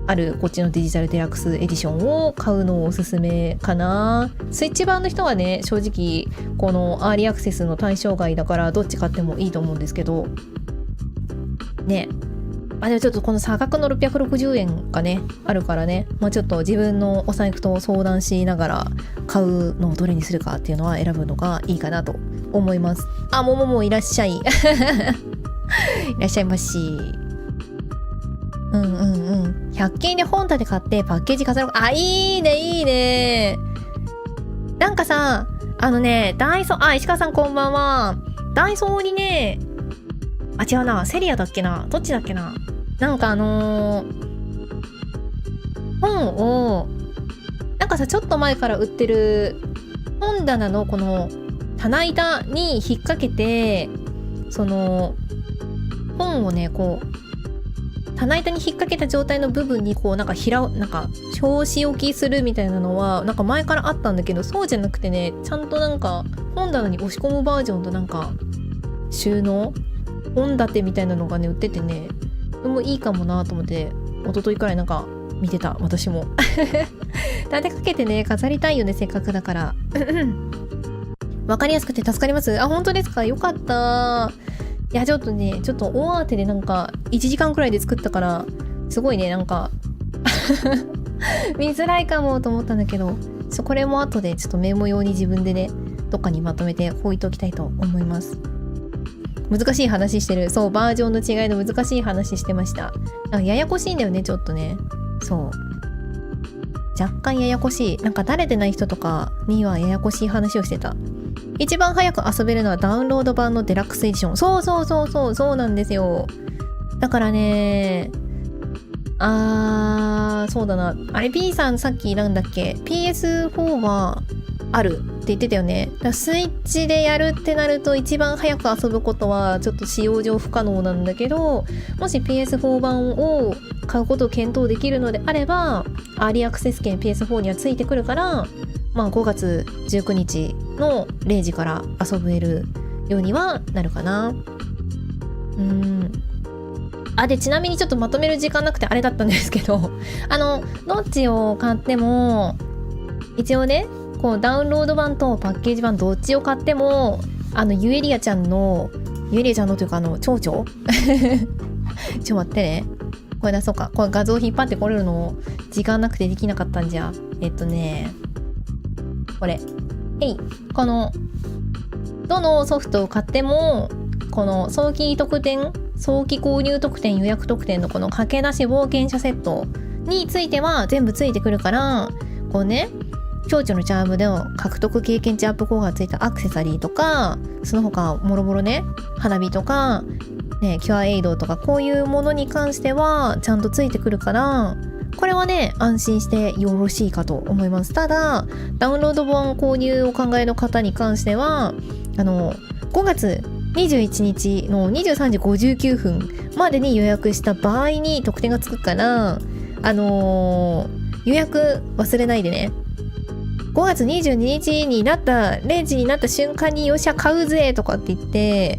あるこっちのデジタルデラックスエディションを買うのをおすすめかな。スイッチ版の人はね、正直このアーリーアクセスの対象外だからどっち買ってもいいと思うんですけどね。でもちょっとこの差額の660円がねあるからね、ちょっと自分のお財布と相談しながら買うのをどれにするかっていうのは選ぶのがいいかなと思います。もいらっしゃいいらっしゃいまし。100均で本立て買ってパッケージ飾る。いいね。さ、ダイソー、石川さんこんばんは。ダイソーにね、違うな、セリアだっけな、どっちだっけな、本をちょっと前から売ってる本棚のこの棚板に引っ掛けて、その本をね棚板に引っ掛けた状態の部分に表紙置きするみたいなのは前からあったんだけど、そうじゃなくてね、ちゃんと本棚に押し込むバージョンと収納本立てみたいなのがね売っててね、もいいかもなと思って、一昨日くらいなんか見てた、私も。立てかけてね、飾りたいよね、せっかくだから。わかりやすくて助かります。あ、本当ですか？よかった。いや、ちょっとね、ちょっと大慌てでなんか、1時間くらいで作ったから、すごいね、なんか、見づらいかもと思ったんだけど、これも後でちょっとメモ用に自分でね、どっかにまとめて置いときたいと思います。難しい話してる。そう、バージョンの違いの難しい話してました。なんかややこしいんだよね、ちょっとね。そう。若干ややこしい。なんか慣れてない人とかにはややこしい話をしてた。一番早く遊べるのはダウンロード版のデラックスエディション。そうなんですよ。だからね、そうだな。あれ B さんさっきなんだっけ ?PS4 はあるって言ってたよね。だからスイッチでやるってなると一番早く遊ぶことはちょっと使用上不可能なんだけど、もし PS4 版を買うことを検討できるのであれば、アーリーアクセス券 PS4 にはついてくるから、まあ5月19日の0時から遊べるようにはなるかな。で、ちなみにちょっとまとめる時間なくてあれだったんですけど、どっちを買っても、一応ね、こうダウンロード版とパッケージ版どっちを買っても、ユエリアちゃんのというか蝶々ちょ待ってね。これ出そうか。これ画像引っ張ってこれるの時間なくてできなかったんじゃ。これ。この、どのソフトを買っても、この早期購入特典、予約特典のこの駆け出し冒険者セットについては全部ついてくるから、こうね、蝶々のチャームでの獲得経験値アップ効果がついたアクセサリーとか、その他もろもろね、花火とか、ね、キュアエイドとかこういうものに関してはちゃんとついてくるから、これはね、安心してよろしいかと思います。ただ、ダウンロード本購入をお考えの方に関しては、5月21日の23時59分までに予約した場合に特典がつくから、予約忘れないでね。5月22日になった、0時になった瞬間によっしゃ買うぜとかって言って、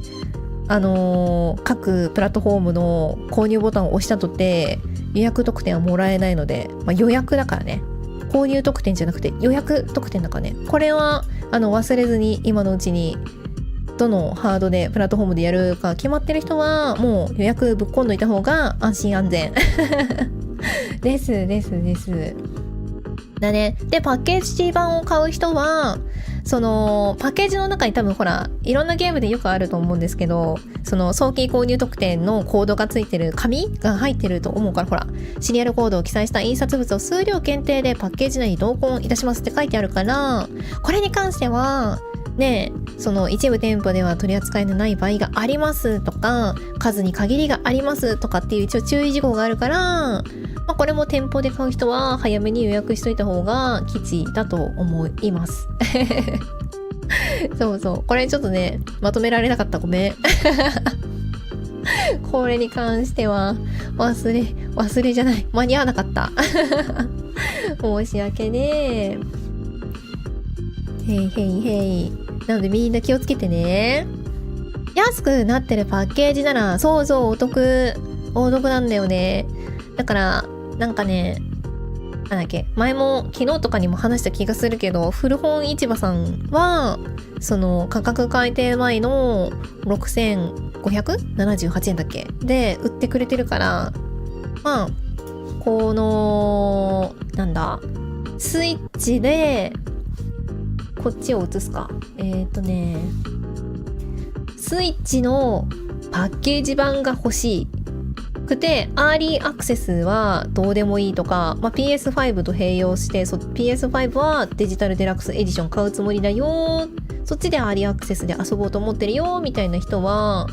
各プラットフォームの購入ボタンを押したとって予約特典はもらえないので、予約だからね。購入特典じゃなくて予約特典だからね。これは忘れずに今のうちにどのハードでプラットフォームでやるか決まってる人はもう予約ぶっ込んどいた方が安心安全ですだね。で、パッケージ版を買う人はそのパッケージの中に多分ほらいろんなゲームでよくあると思うんですけど、その早期購入特典のコードがついてる紙が入ってると思うから、ほらシリアルコードを記載した印刷物を数量限定でパッケージ内に同梱いたしますって書いてあるから、これに関してはね、その一部店舗では取り扱いのない場合がありますとか、数に限りがありますとかっていう一応注意事項があるから、これも店舗で買う人は早めに予約しといた方が吉だと思いますそうこれちょっとねまとめられなかった、ごめんこれに関しては忘れじゃない、間に合わなかった申し訳ねへいなのでみんな気をつけてね。安くなってるパッケージならそうお得なんだよね。だからなんかね、なんだっけ、前も昨日とかにも話した気がするけど、古本市場さんはその価格改定前の6578円だっけで売ってくれてるから、このなんだスイッチでこっちを映すか、スイッチのパッケージ版が欲しくて、アーリーアクセスはどうでもいいとか、PS5 と併用して、PS5 はデジタルデラックスエディション買うつもりだよ、そっちでアーリーアクセスで遊ぼうと思ってるよみたいな人は、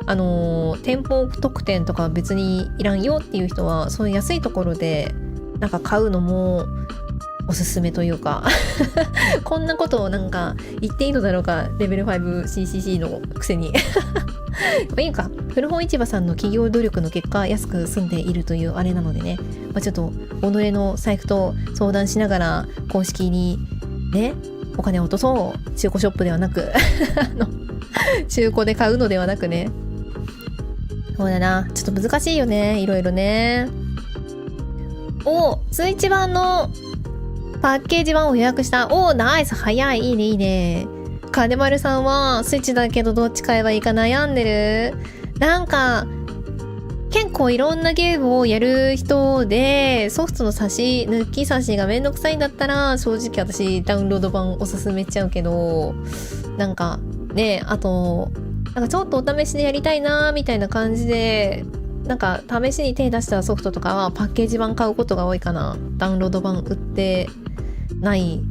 店舗特典とか別にいらんよっていう人は、そういう安いところでなんか買うのもおすすめというかこんなことをなんか言っていいのだろうか、レベル 5CCC のくせにいいか、古本市場さんの企業努力の結果安く済んでいるというあれなのでね、ちょっと己の財布と相談しながら公式にねお金を落とそう。中古ショップではなく中古で買うのではなくね、そうだな。ちょっと難しいよね。いろいろね。お、スイッチ版のパッケージ版を予約した。お、ナイス。早い。いいね、いいね。金丸さんはスイッチだけどどっち買えばいいか悩んでる。なんか、結構いろんなゲームをやる人で、ソフトの抜き差しがめんどくさいんだったら、正直私ダウンロード版おすすめしちゃうけど、なんかね、あと、なんかちょっとお試しでやりたいなーみたいな感じで、なんか試しに手出したソフトとかはパッケージ版買うことが多いかな。ダウンロード版売ってない、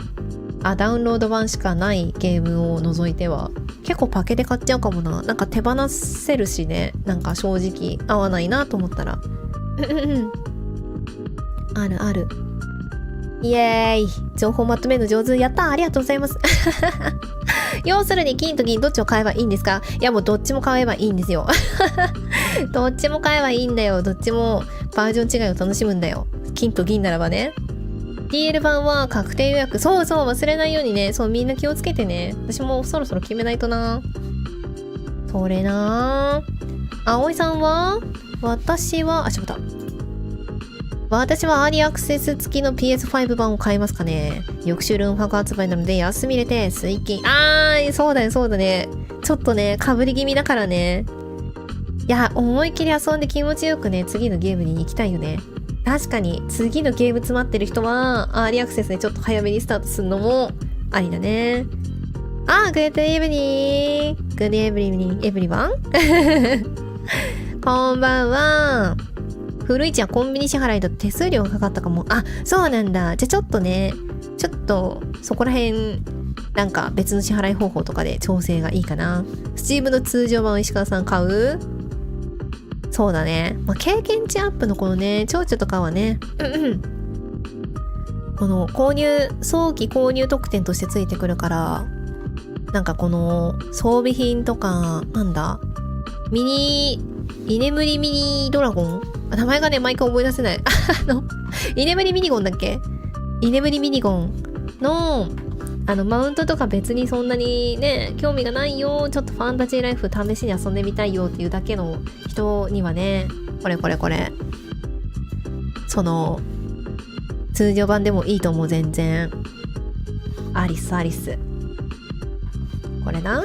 ダウンロード版しかないゲームを除いては。結構パケで買っちゃうかもな。なんか手放せるしね。なんか正直合わないなと思ったら。あるある。イエーイ。情報まとめるの上手。やったー、ありがとうございます。要するに金と銀どっちを買えばいいんですか？いやもうどっちも買えばいいんですよ。どっちも買えばいいんだよ。どっちもバージョン違いを楽しむんだよ。金と銀ならばね。DL 版は確定予約。そうそう、忘れないようにね。そう、みんな気をつけてね。私もそろそろ決めないとな。それなぁ。葵さんは私は、しまった。私はアーリーアクセス付きの PS5 版を買いますかね。翌週ルンファク発売なので安み入れて水金。そうだよ、そうだね。ちょっとね、被り気味だからね。いや、思いっきり遊んで気持ちよくね、次のゲームに行きたいよね。確かに次のゲーム詰まってる人はアーリーアクセスでちょっと早めにスタートするのもありだね。グッドイブニング。グッドイブニングエブリワン。こんばんは。古市はコンビニ支払いだと手数料がかかったかも。そうなんだ。じゃあちょっとね、ちょっとそこら辺なんか別の支払い方法とかで調整がいいかな。スチームの通常版を石川さん買う？そうだね。経験値アップのこのね、蝶々とかはね、この早期購入特典としてついてくるから、なんかこの装備品とか、なんだ、居眠りミニドラゴン？名前がね、毎回思い出せない。居眠りミニゴンだっけ？居眠りミニゴンの、マウントとか別にそんなにね、興味がないよ。ちょっとファンタジーライフ試しに遊んでみたいよっていうだけの人にはね、これ。その、通常版でもいいと思う、全然。アリス。これな。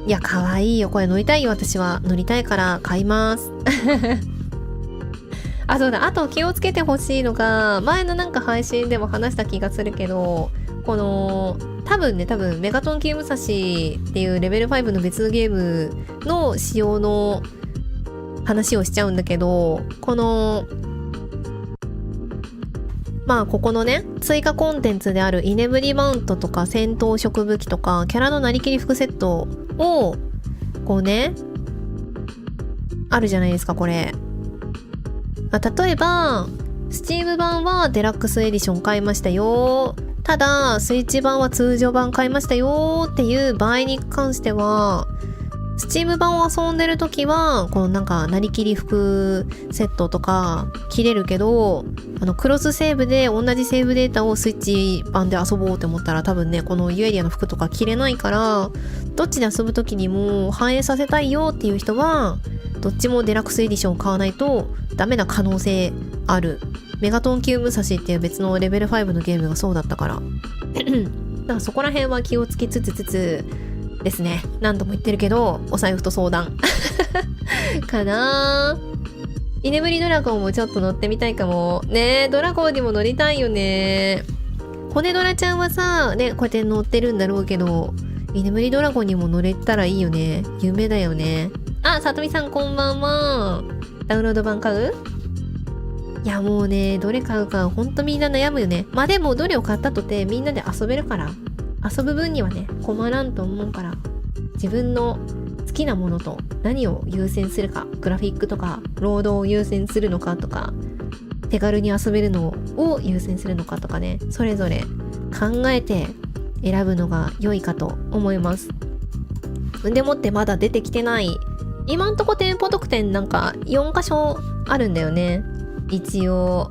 いや、かわいいよ。これ乗りたいよ、私は。乗りたいから買います。そうだ。あと気をつけてほしいのが、前のなんか配信でも話した気がするけど、この、多分メガトン級武蔵っていうレベル5の別のゲームの仕様の話をしちゃうんだけど、この、ここのね、追加コンテンツである居眠りマウントとか戦闘食武器とか、キャラのなりきり服セットを、こうね、あるじゃないですか、これ。例えば、スチーム版はデラックスエディション買いましたよ。ただ、スイッチ版は通常版買いましたよっていう場合に関しては、スチーム版を遊んでるときは、このなんか、なりきり服セットとか切れるけど、クロスセーブで同じセーブデータをスイッチ版で遊ぼうって思ったら多分ね、このユエリアの服とか着れないから、どっちで遊ぶときにも反映させたいよっていう人は、どっちもデラックスエディション買わないとダメな可能性ある。メガトン級武蔵っていう別のレベル5のゲームがそうだったから。だからそこら辺は気をつけつつですね。何度も言ってるけど、お財布と相談。かなぁ。居眠りドラゴンもちょっと乗ってみたいかも。ねえ、ドラゴンにも乗りたいよね。骨ドラちゃんはさ、ね、こうやって乗ってるんだろうけど、居眠りドラゴンにも乗れたらいいよね。夢だよね。さとみさんこんばんは。ダウンロード版買う？いやもうね、どれ買うかほんとみんな悩むよね。でもどれを買ったとてみんなで遊べるから、遊ぶ分にはね、困らんと思うから、自分の好きなものと何を優先するか、グラフィックとか、ロードを優先するのかとか、手軽に遊べるのを優先するのかとかね、それぞれ考えて選ぶのが良いかと思います。でもってまだ出てきてない、今んとこ店舗特典なんか4箇所あるんだよね。一応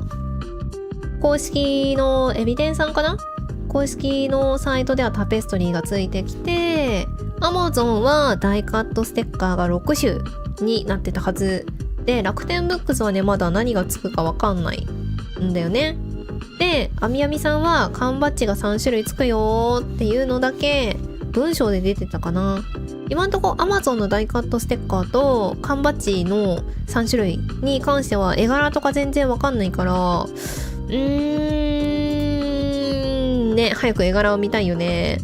公式のエビデンさんかな、公式のサイトではタペストリーがついてきて、Amazon はダイカットステッカーが6種になってたはずで、楽天ブックスはねまだ何がつくかわかんないんだよね。であみやみさんは缶バッジが3種類つくよっていうのだけ文章で出てたかな。今んとこ Amazon のダイカットステッカーと缶バッジの3種類に関しては絵柄とか全然わかんないからね、早く絵柄を見たいよね。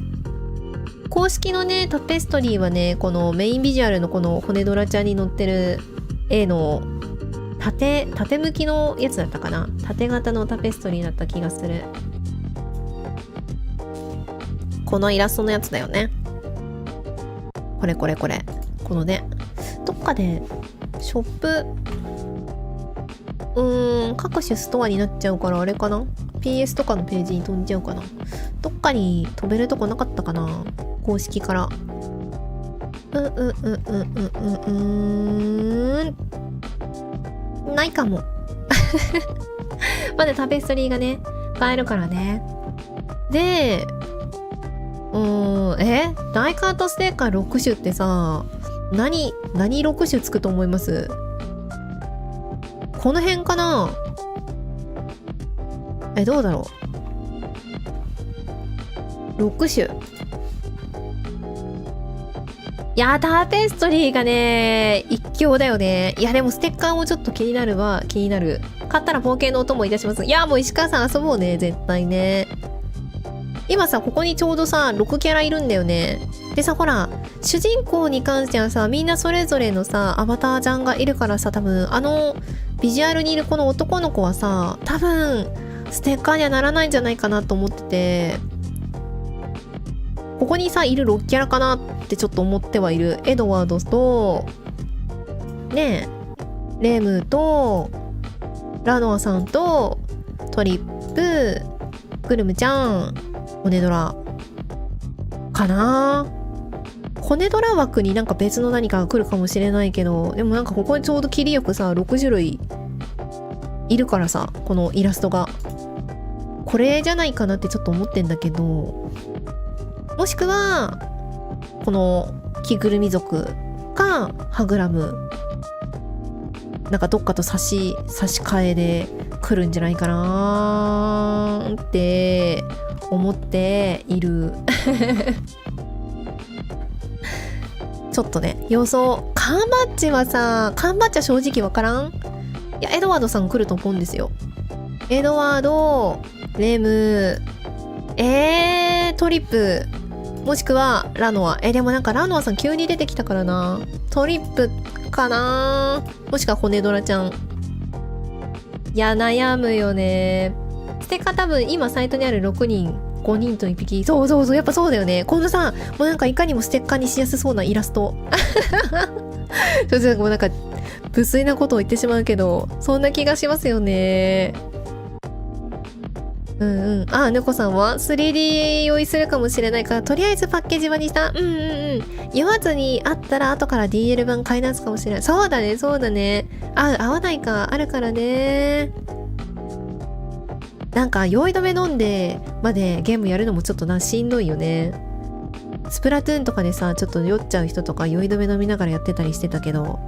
公式のねタペストリーはね、このメインビジュアルのこの骨ドラちゃんに載ってる絵の縦向きのやつだったかな。縦型のタペストリーだった気がする。このイラストのやつだよね。これこのね、どっかでショップ各種ストアになっちゃうからあれかな、 PS とかのページに飛んじゃうかな。どっかに飛べるとこなかったかな、公式から。ないかもまだタペストリーがね買えるからね。でダイカートステッカー6種ってさ、何6種つくと思います？この辺かな。どうだろう。6種。いやタペストリーがね一強だよね。いやでもステッカーもちょっと気になるわ。気になる。買ったら冒険のお供いたします。いやもう石川さん遊ぼうね絶対ね。今さここにちょうどさ6キャラいるんだよね。でさほら主人公に関してはさみんなそれぞれのさアバターちゃんがいるからさ、多分ビジュアルにいるこの男の子はさ多分ステッカーにはならないんじゃないかなと思ってて、ここにさいる6キャラかなってちょっと思ってはいる。エドワードとねえレムとラノアさんとトリップグルムちゃん骨ドラかな。骨ドラ枠になんか別の何かが来るかもしれないけど、でもなんかここにちょうど切りよくさ6種類いるからさ、このイラストがこれじゃないかなってちょっと思ってんだけど、もしくはこの着ぐるみ族かハグラムなんかどっかと差し替えで来るんじゃないかなって思っているちょっとね予想。缶バッジはさ、缶バッジは正直わからん。いやエドワードさん来ると思うんですよ。エドワード、レム、トリップ、もしくはラノア。でもなんかラノアさん急に出てきたからな。トリップかな、もしくは骨ドラちゃん。いや悩むよね。ステッカー多分今サイトにある6人5人と1匹。そうやっぱそうだよね。このさもうなんかいかにもステッカーにしやすそうなイラストちょっともうなんか無粋なことを言ってしまうけどそんな気がしますよね。猫さんは 3D 用意するかもしれないからとりあえずパッケージ版にした。言わずにあったら後から DL 版買い出すかもしれない。そうだね。合わないかあるからね。なんか酔い止め飲んでまでゲームやるのもちょっとしんどいよね。スプラトゥーンとかでさちょっと酔っちゃう人とか酔い止め飲みながらやってたりしてたけど、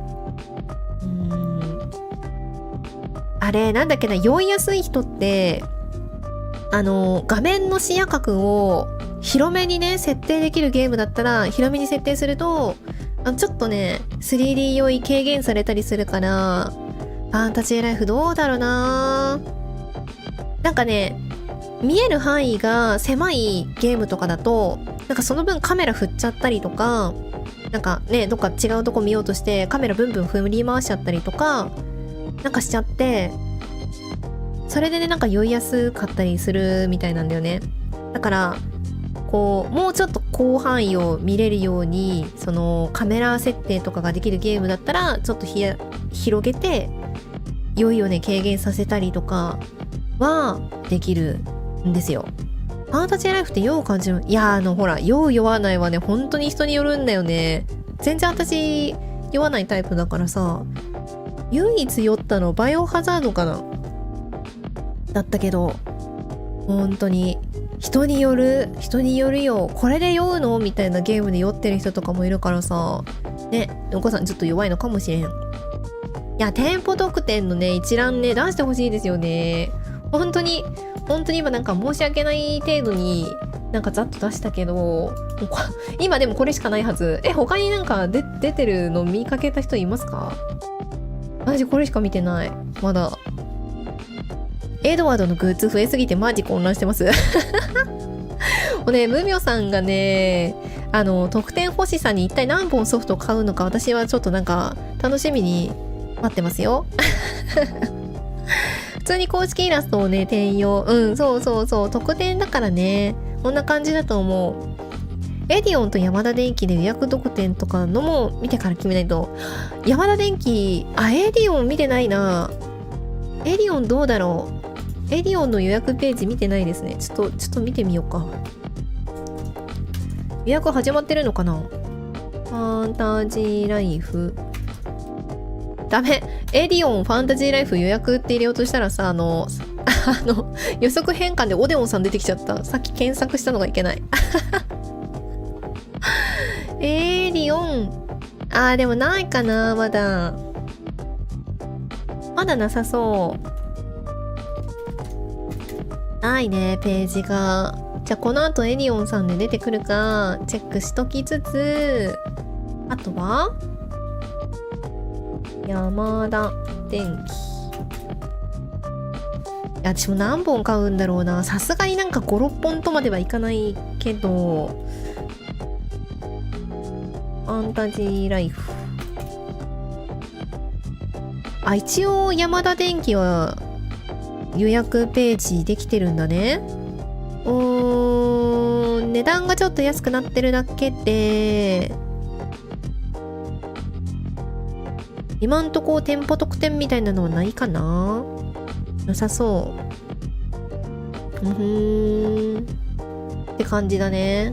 あれなんだっけな、酔いやすい人って画面の視野角を広めにね設定できるゲームだったら広めに設定するとちょっとね 3D 酔い軽減されたりするから、ファンタジーライフどうだろうな。なんかね見える範囲が狭いゲームとかだとなんかその分カメラ振っちゃったりとか、なんかねどっか違うとこ見ようとしてカメラブンブン振り回しちゃったりとかなんかしちゃって、それでねなんか酔いやすかったりするみたいなんだよね。だからこうもうちょっと広範囲を見れるようにそのカメラ設定とかができるゲームだったらちょっと広げて酔いをね軽減させたりとかはできるんですよ。ファンタジーライフって酔う感じの、いやほら酔う酔わないはね本当に人によるんだよね。全然私酔わないタイプだからさ、唯一酔ったのバイオハザードかなだったけど、本当に人によるよ。これで酔うのみたいなゲームで酔ってる人とかもいるからさ、ね、お母さんちょっと弱いのかもしれん。いや、店舗特典のね、一覧ね、出してほしいですよね。本当に今なんか申し訳ない程度に、なんかざっと出したけど、今でもこれしかないはず。他になんか出てるの見かけた人いますか？私これしか見てない。まだ。エドワードのグッズ増えすぎてマジ混乱してます。もうね、ムミョさんがね、特典欲しさに一体何本ソフトを買うのか私はちょっとなんか楽しみに待ってますよ。普通に公式イラストをね、転用。そう。特典だからね。こんな感じだと思う。エディオンとヤマダ電機で予約特典とかのも見てから決めないと。ヤマダ電機、エディオン見てないな。エディオンどうだろう。エディオンの予約ページ見てないですね。ちょっと見てみようか。予約始まってるのかな？ファンタジーライフ。ダメ。エディオンファンタジーライフ予約って入れようとしたらさ、予測変換でオデオンさん出てきちゃった。さっき検索したのがいけない。エディオン。でもないかな、まだ。まだなさそう。ないね、ページが。じゃあこの後エディオンさんで出てくるか、チェックしときつつ、あとは山田電機。いや、私も何本買うんだろうな。さすがになんか5、6本とまではいかないけど、ファンタジーライフ。一応山田電機は予約ページできてるんだね。値段がちょっと安くなってるだけで、今んとこ店舗特典みたいなのはないかな？なさそう。って感じだね。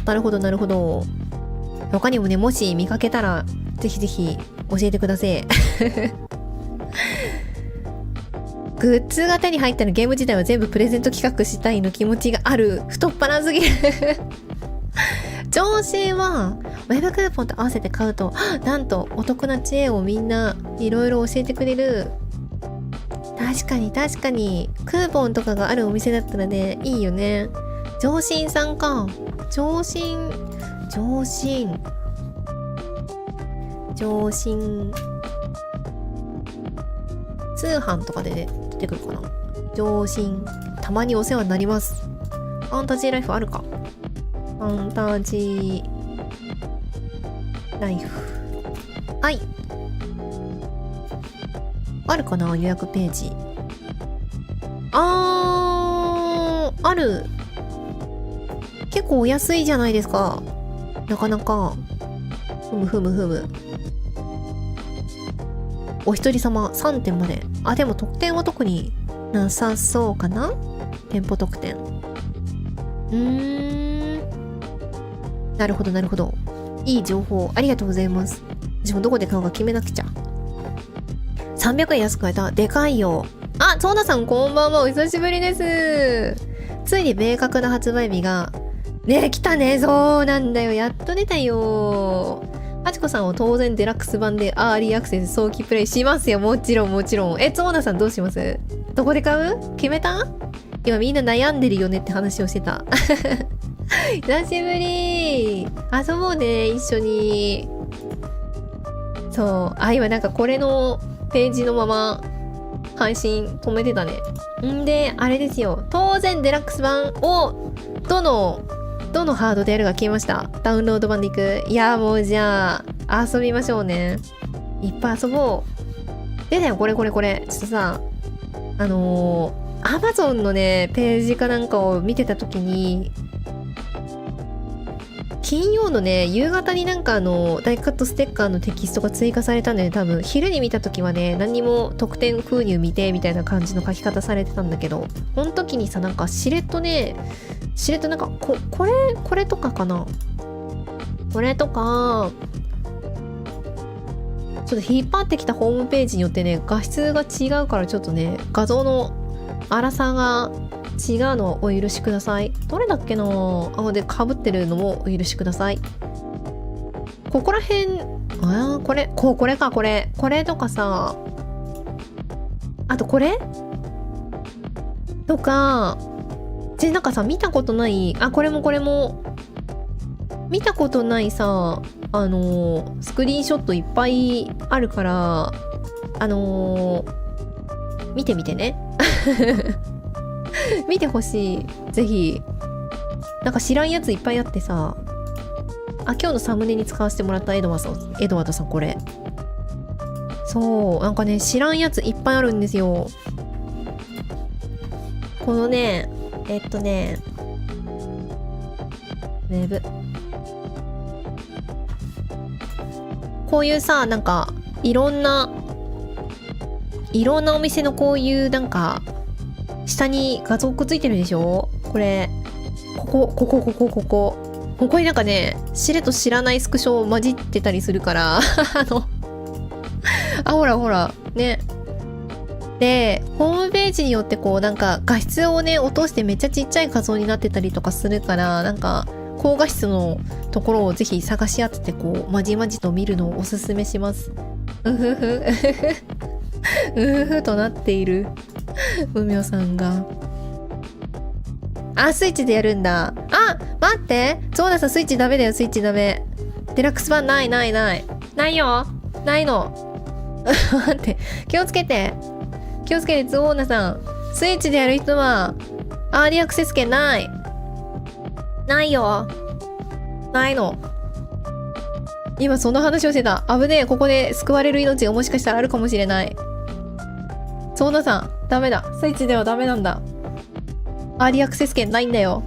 なるほど。他にもね、もし見かけたら、ぜひぜひ教えてください。グッズが手に入ったらゲーム自体は全部プレゼント企画したいの気持ちがある。太っ腹すぎる。上司はウェブクーポンと合わせて買うと、なんとお得な知恵をみんないろいろ教えてくれる。確かにクーポンとかがあるお店だったらね、いいよね。上信さんか。上信通販とかで、ね、出てくるかな。上信、たまにお世話になります。ファンタジーライフあるか。ファンタジーライフ。はい。あるかな、予約ページ。ある。結構お安いじゃないですか。なかなか。ふむ。お一人様3点まで。でも特典は特になさそうかな。店舗特典。なるほど。いい情報ありがとうございます。私もどこで買うか決めなくちゃ。300円安く買えた。でかいよ。ソーダさんこんばんは。お久しぶりです。ついに明確な発売日がね、来たね。そうなんだよ。やっと出たよ。ハチコさんは当然デラックス版でアーリーアクセス早期プレイしますよ。もちろん。ソーダさんどうします？どこで買う？決めた？今みんな悩んでるよねって話をしてた。久しぶり。遊ぼうね、一緒に。そう。今なんかこれのページのまま配信止めてたね。んで、あれですよ。当然デラックス版をどのハードでやるか決めました。ダウンロード版でいく。いや、もうじゃあ遊びましょうね。いっぱい遊ぼう。でだよ、これ。ちょっとさ、Amazon のね、ページかなんかを見てたときに、金曜のね、夕方になんか大カットステッカーのテキストが追加されたんで、多分昼に見たときはね、何にも特典封入見てみたいな感じの書き方されてたんだけど、この時にさ、なんかしれっとなんかこれとかかな、これとかちょっと引っ張ってきたホームページによってね、画質が違うからちょっとね、画像の粗さが違うのをお許しください。どれだっけなで、被ってるのもお許しください。ここら辺、これか、これとかさ、あとこれとか、なんかさ、見たことない、これも、見たことないさ、スクリーンショットいっぱいあるから、見てみてね。見てほしい。ぜひ。なんか知らんやついっぱいあってさ、今日のサムネに使わせてもらったエドワードさん、これ。そう、なんかね、知らんやついっぱいあるんですよ。このね、ウェブ。こういうさ、なんか、いろんなお店のこういう、なんか、下に画像くっついてるでしょ？これ、ここになんかね、しれと知らないスクショ混じってたりするから、ほら、ね。で、ホームページによってこう、なんか画質をね、落としてめっちゃちっちゃい画像になってたりとかするから、なんか、高画質のところをぜひ探し当てて、こう、まじまじと見るのをおすすめします。うふふ。うふふとなっている。うみょさんが。スイッチでやるんだ。待ってそうださ、スイッチダメだよ、スイッチダメ。デラックス版ないよ。ないの。待って、気をつけて、ズオーナさん。スイッチでやる人は、アーリーアクセス権ない。ないよ。ないの。今その話をしてた。危ねえ、ここで救われる命がもしかしたらあるかもしれない。ゾーナさん、ダメだ。スイッチではダメなんだ。アーリーアクセス権ないんだよ。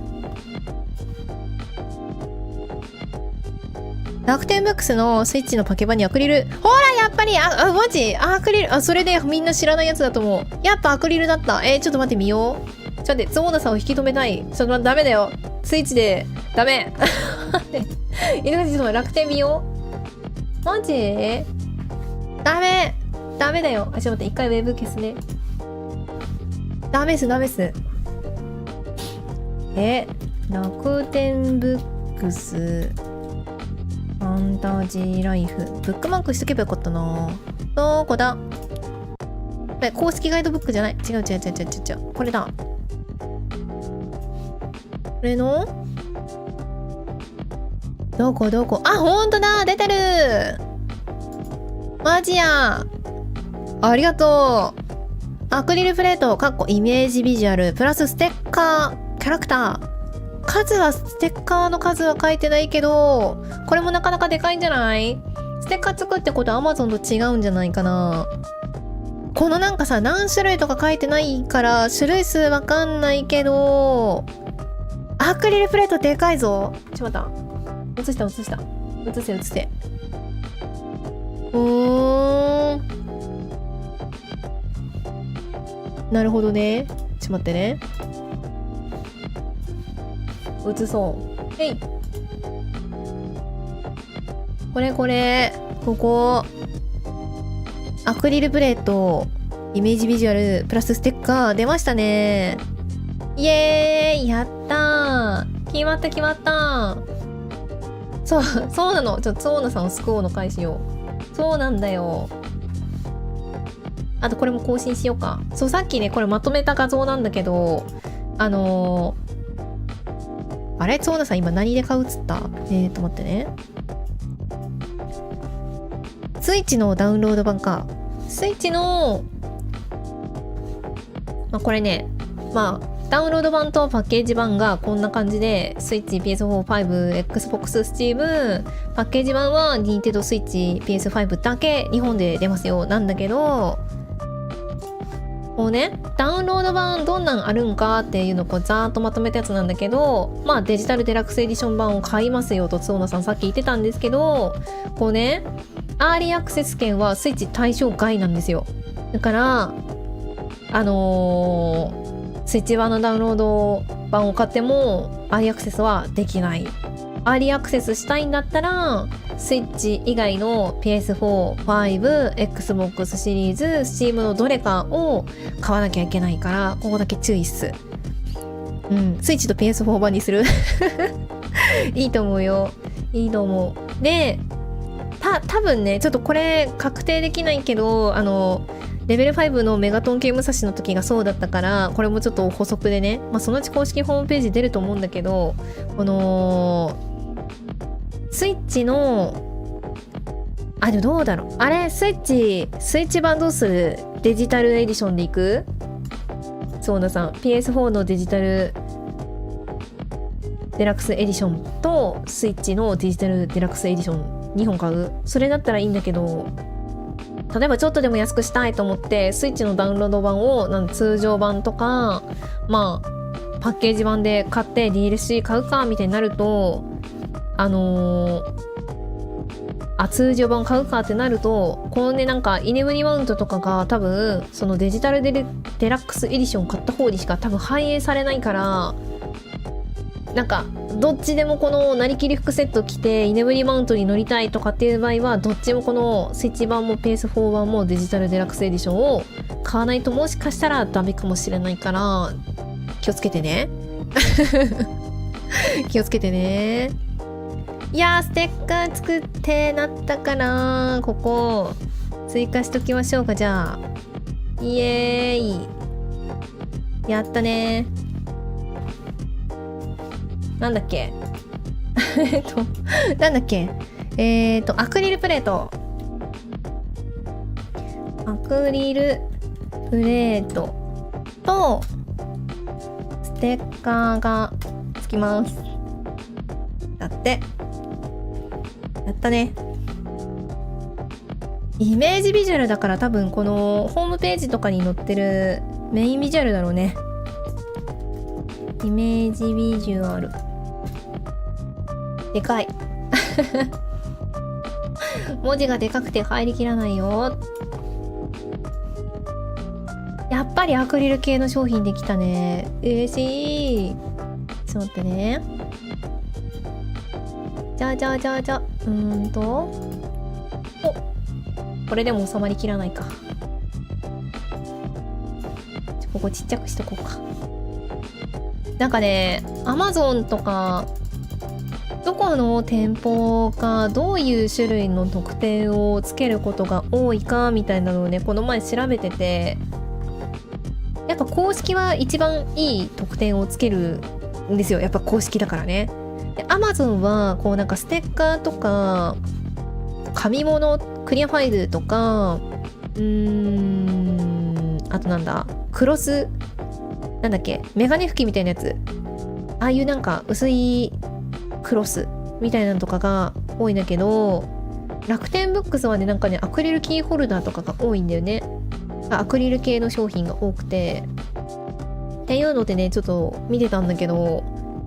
楽天ブックスのスイッチのパケバにアクリル。ほら、やっぱり、マジアクリル。それでみんな知らないやつだと思う。やっぱアクリルだった。ちょっと待ってみよう。ちょっと待って、ゾーナさんを引き止めたい。ダメだよ。スイッチで、ダメ。待って。犬たち、ちょっと楽天見よう。マジダメだよ。ちょっと待って、一回ウェブ消すね。ダメっす。楽天ブックス。ファンタジーライフ。ブックマークしとけばよかったな。どこだ？公式ガイドブックじゃない。違う。これだ。これのどこほんとだ！出てる！マジや！ありがとう！アクリルプレート、イメージビジュアル、プラスステッカー、キャラクター。ステッカーの数は書いてないけど、これもなかなかでかいんじゃない？ステッカー作ってことは Amazon と違うんじゃないかな。このなんかさ、何種類とか書いてないから、種類数わかんないけど、アクリルプレートでかいぞ。ちょっと待った。映して。なるほどね。ちょっと待ってね。映そう。へい。ここ。アクリルプレート、イメージビジュアル、プラスステッカー、出ましたね。イエーイ！やったー！決まった。そうなの。ちょっと、ゾーナさんを救おうの回しよう。そうなんだよ。あと、これも更新しようか。そう、さっきね、これまとめた画像なんだけど、あれ？ゾーナさん今何で顔映った？待ってね。スイッチのダウンロード版か。スイッチの、これね、ダウンロード版とパッケージ版がこんな感じで、スイッチ、PS4、5、Xbox、Steam、パッケージ版は Nintendo Switch、PS5 だけ日本で出ますよ。なんだけど、こうね、ダウンロード版どんなんあるんかっていうのをこうざーっとまとめたやつなんだけど、デジタルデラックスエディション版を買いますよとつおなさんさっき言ってたんですけど、こうね、アーリーアクセス券はスイッチ対象外なんですよ。だから、スイッチ版のダウンロード版を買ってもアーリーアクセスはできない。アーリーアクセスしたいんだったら、スイッチ以外の PS4、5、Xbox シリーズ、Steam のどれかを買わなきゃいけないから、ここだけ注意っす。スイッチと PS4 版にするいいと思うよ。で、や、多分ね、ちょっとこれ確定できないけど、レベル5のメガトン系武蔵の時がそうだったから、これもちょっと補足でね、そのうち公式ホームページ出ると思うんだけど、この、スイッチの、でもどうだろう。あれ、スイッチ版どうする？デジタルエディションでいく？そうださん、PS4 のデジタルデラックスエディションと、スイッチのデジタルデラックスエディション2本買う？それだったらいいんだけど、例えばちょっとでも安くしたいと思って、スイッチのダウンロード版を通常版とか、パッケージ版で買って DLC 買うかみたいになると、通常版買うかってなると、このね、居眠りマウントとかが多分、そのデジタルデラックスエディション買った方にしか多分反映されないから、どっちでもこのなりきり服セット着て居眠りマウントに乗りたいとかっていう場合は、どっちもこのスイッチ版も PS4 版もデジタルデラックスエディションを買わないともしかしたらダメかもしれないから、気をつけてね。気をつけてね。いやー、ステッカー作ってなったから、ここ追加しときましょうか。じゃあイエーイ、やったね。なんだっけなんだっけ、アクリルプレート、アクリルプレートとステッカーがつきます。だってやったね。イメージビジュアルだから、多分このホームページとかに載ってるメインビジュアルだろうね。イメージビジュアルでかい。文字がでかくて入りきらないよ。やっぱりアクリル系の商品できたね。嬉しい。ちょっと待ってね。じゃあこれでも収まりきらないか。ここちっちゃくしとこうか。Amazon とかどこの店舗かどういう種類の特典をつけることが多いかみたいなのをね、この前調べてて、やっぱ公式は一番いい特典をつけるんですよ。やっぱ公式だからね。で Amazon はこうステッカーとか紙物クリアファイルとか、あとクロス、メガネ拭きみたいなやつ、ああいう薄いクロスみたいなのとかが多いんだけど、楽天ブックスはね、アクリルキーホルダーとかが多いんだよね。アクリル系の商品が多くてっていうのでね、ちょっと見てたんだけど、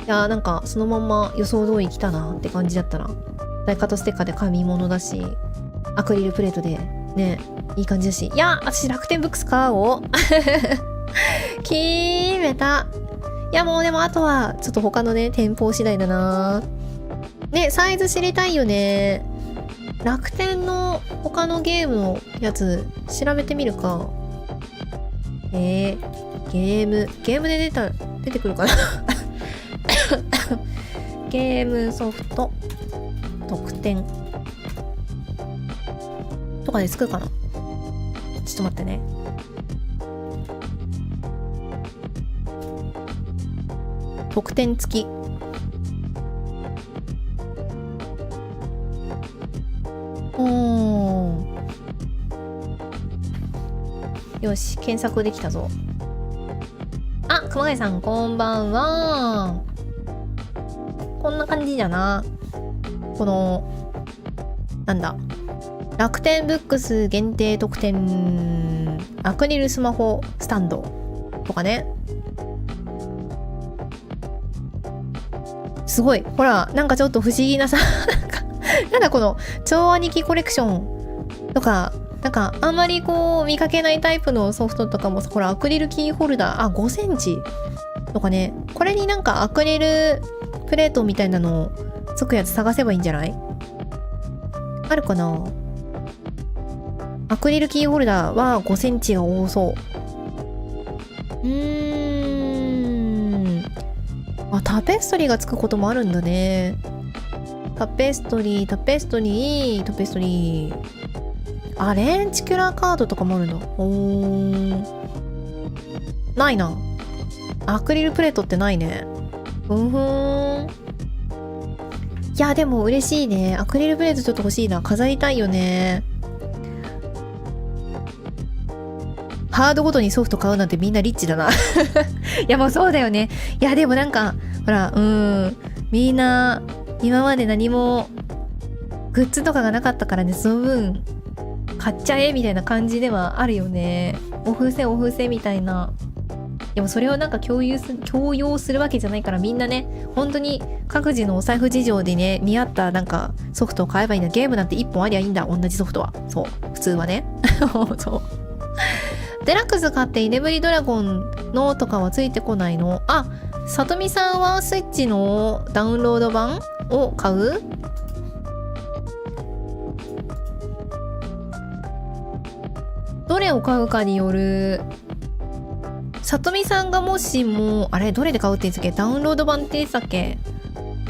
いやそのまんま予想通り来たなって感じだったな。カットステッカーで紙物だし、アクリルプレートでね、いい感じだし。いや、私楽天ブックス買おう。決めた。いや、もうでもあとはちょっと他のね、店舗次第だな。ね、サイズ知りたいよね。楽天の他のゲームのやつ調べてみるか。ゲームで出てくるかな。ゲームソフト特典とかで作るかな。ちょっと待ってね。特典付き。よし、検索できたぞ。あ、熊谷さんこんばんは。こんな感じだな。この楽天ブックス限定特典アクリルスマホスタンドとかね。すごい、ほら、ちょっと不思議なさこの超兄貴コレクションとか、あんまりこう見かけないタイプのソフトとかも、ほら、アクリルキーホルダー、5センチとかね。これにアクリルプレートみたいなのつくやつ探せばいいんじゃない？あるかな？アクリルキーホルダーは5センチが多そう。タペストリーがつくこともあるんだね。タペストリー。あ、レンチキュラーカードとかもあるんだ。ないな。アクリルプレートってないね。いや、でも嬉しいね。アクリルプレートちょっと欲しいな。飾りたいよね。ハードごとにソフト買うなんてみんなリッチだな。いや、もうそうだよね。いや、でもなんか、ほら、みんな、今まで何も、グッズとかがなかったからね、その分、買っちゃえみたいな感じではあるよね。お布施みたいな。でもそれをなんか強要するわけじゃないから、みんなね、本当に各自のお財布事情でね、見合ったなんかソフトを買えばいいんだ。ゲームなんて1本ありゃいいんだ。同じソフトは。そう。普通はね。そう。デラックス買ってイネブリドラゴンのとかはついてこないの？あ、さとみさんはスイッチのダウンロード版を買う？どれを買うかによる。さとみさんがもしも、あれどれで買うって言ってたっけ？ダウンロード版って言ってたっけ？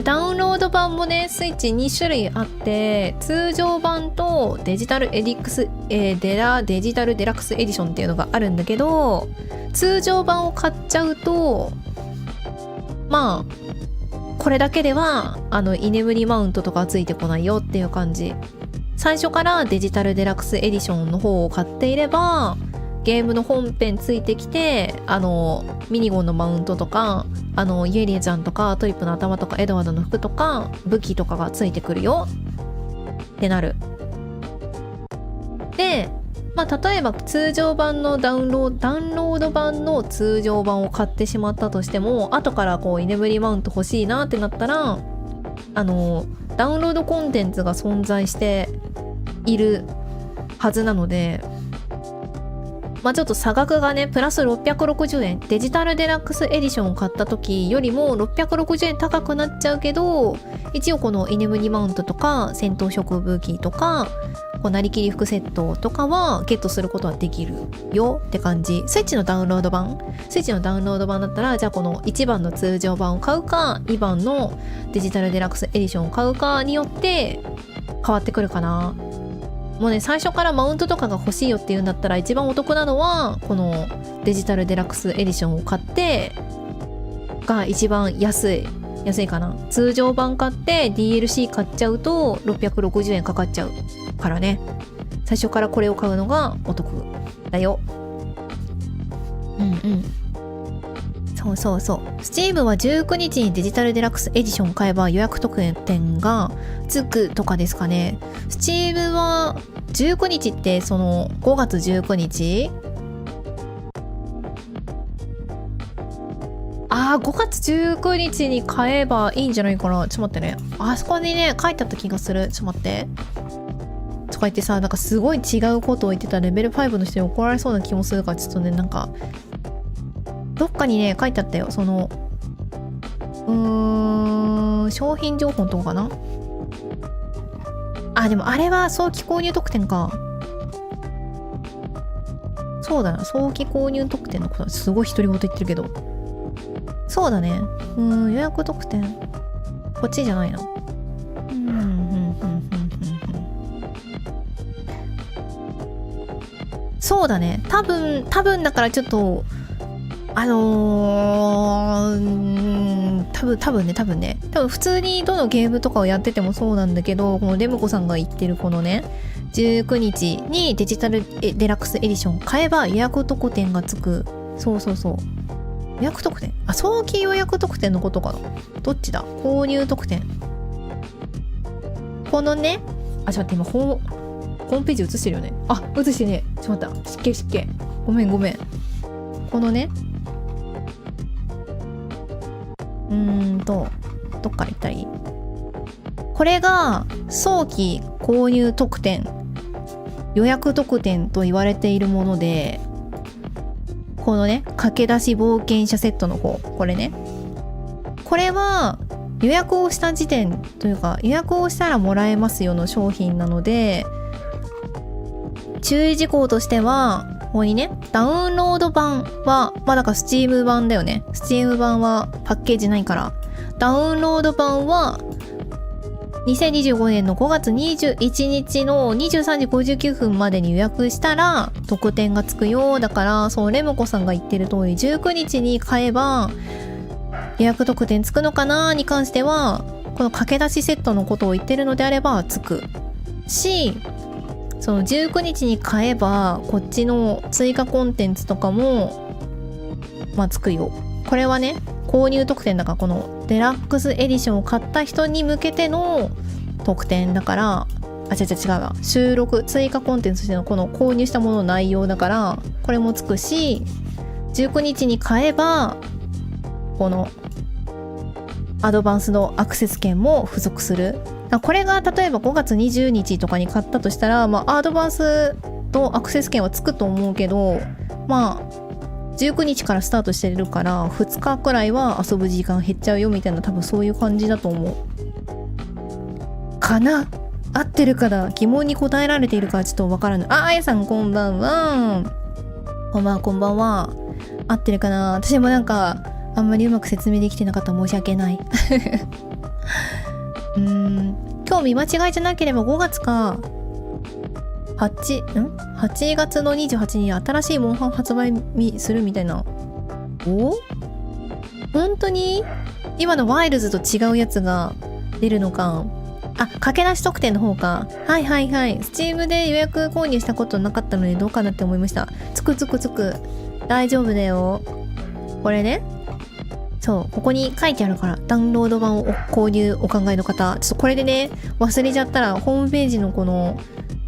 ダウンロード版もね、スイッチ2種類あって、通常版とデジタルデジタルデラックスエディションっていうのがあるんだけど、通常版を買っちゃうと、まあ、これだけでは、居眠りマウントとかついてこないよっていう感じ。最初からデジタルデラックスエディションの方を買っていれば、ゲームの本編ついてきて、ミニゴンのマウントとか、ユエリエちゃんとか、トリップの頭とか、エドワードの服とか、武器とかがついてくるよってなる。で、まあ、例えば通常版のダウンロード版の通常版を買ってしまったとしても、後からこう、居眠りマウント欲しいなってなったら、ダウンロードコンテンツが存在しているはずなので、まあちょっと差額がね、プラス660円。デジタルデラックスエディションを買った時よりも660円高くなっちゃうけど、一応この居眠りマウントとか、戦闘食武器とか、こうなりきり服セットとかはゲットすることはできるよって感じ。スイッチのダウンロード版だったら、じゃあこの1番の通常版を買うか、2番のデジタルデラックスエディションを買うかによって変わってくるかな。もうね、最初からマウントとかが欲しいよっていうんだったら、一番お得なのはこのデジタルデラックスエディションを買ってが一番安いかな。通常版買って DLC 買っちゃうと660円かかっちゃうからね、最初からこれを買うのがお得だよ。そう。Steam は19日にデジタルデラックスエディションを買えば予約特典がつくとかですかね。Steam は19日ってその5月19日5月19日に買えばいいんじゃないかな。ちょっと待ってね。あそこにね、書いてあった気がする。ちょっと待って。とか言ってさ、なんかすごい違うことを言ってたレベル5の人に怒られそうな気もするから、ちょっとね、なんか、どっかにね、書いてあったよ。その、商品情報のとこかな。でもあれは早期購入特典か。そうだな。早期購入特典のことはすごい独り言言ってるけど。そうだね。予約特典。こっちじゃないな。そうだね。多分だからちょっと、多分普通にどのゲームとかをやっててもそうなんだけど、このレムコさんが言ってるこのね、19日にデジタルデラックスエディション買えば予約特典がつく。そう。予約特典？早期予約特典のことかな？どっちだ？購入特典。このね、ちょっと待って、今ホームページ映してるよね。映してね。ちょっと待った。湿気。ごめん。このね、どっから行ったらいい？これが早期購入特典、予約特典と言われているもので、このね、駆け出し冒険者セットの方、これね。これは予約をした時点というか、予約をしたらもらえますよの商品なので、注意事項としては、ここにね、ダウンロード版は、だから Steam 版だよね。Steam 版はパッケージないから。ダウンロード版は、2025年の5月21日の23時59分までに予約したら特典がつくよ。だからそう、レムコさんが言ってる通り19日に買えば予約特典つくのかなに関しては、この駆け出しセットのことを言ってるのであればつくし、その19日に買えばこっちの追加コンテンツとかもまあつくよ。これはね、購入特典だから、このデラックスエディションを買った人に向けての特典だから、違うわ、収録追加コンテンツとしてのこの購入したものの内容だから、これもつくし、19日に買えばこのアドバンスのアクセス券も付属する。これが例えば5月20日とかに買ったとしたら、まあアドバンスとアクセス券はつくと思うけど、まあ19日からスタートしてるから2日くらいは遊ぶ時間減っちゃうよみたいな、多分そういう感じだと思うかな。合ってるかな、疑問に答えられているかちょっとわからない。あやさんこんばんは。こんばんは。合ってるかな。私もなんかあんまりうまく説明できてなかったら申し訳ない今日見間違いじゃなければ5月か8月の28日に新しいモンハン発売するみたいな。本当に今のワイルズと違うやつが出るのか。駆け出し特典の方か。はい。スチームで予約購入したことなかったのでどうかなって思いました。つく。大丈夫だよ。これね。そう、ここに書いてあるから、ダウンロード版を購入お考えの方、ちょっとこれでね、忘れちゃったらホームページのこの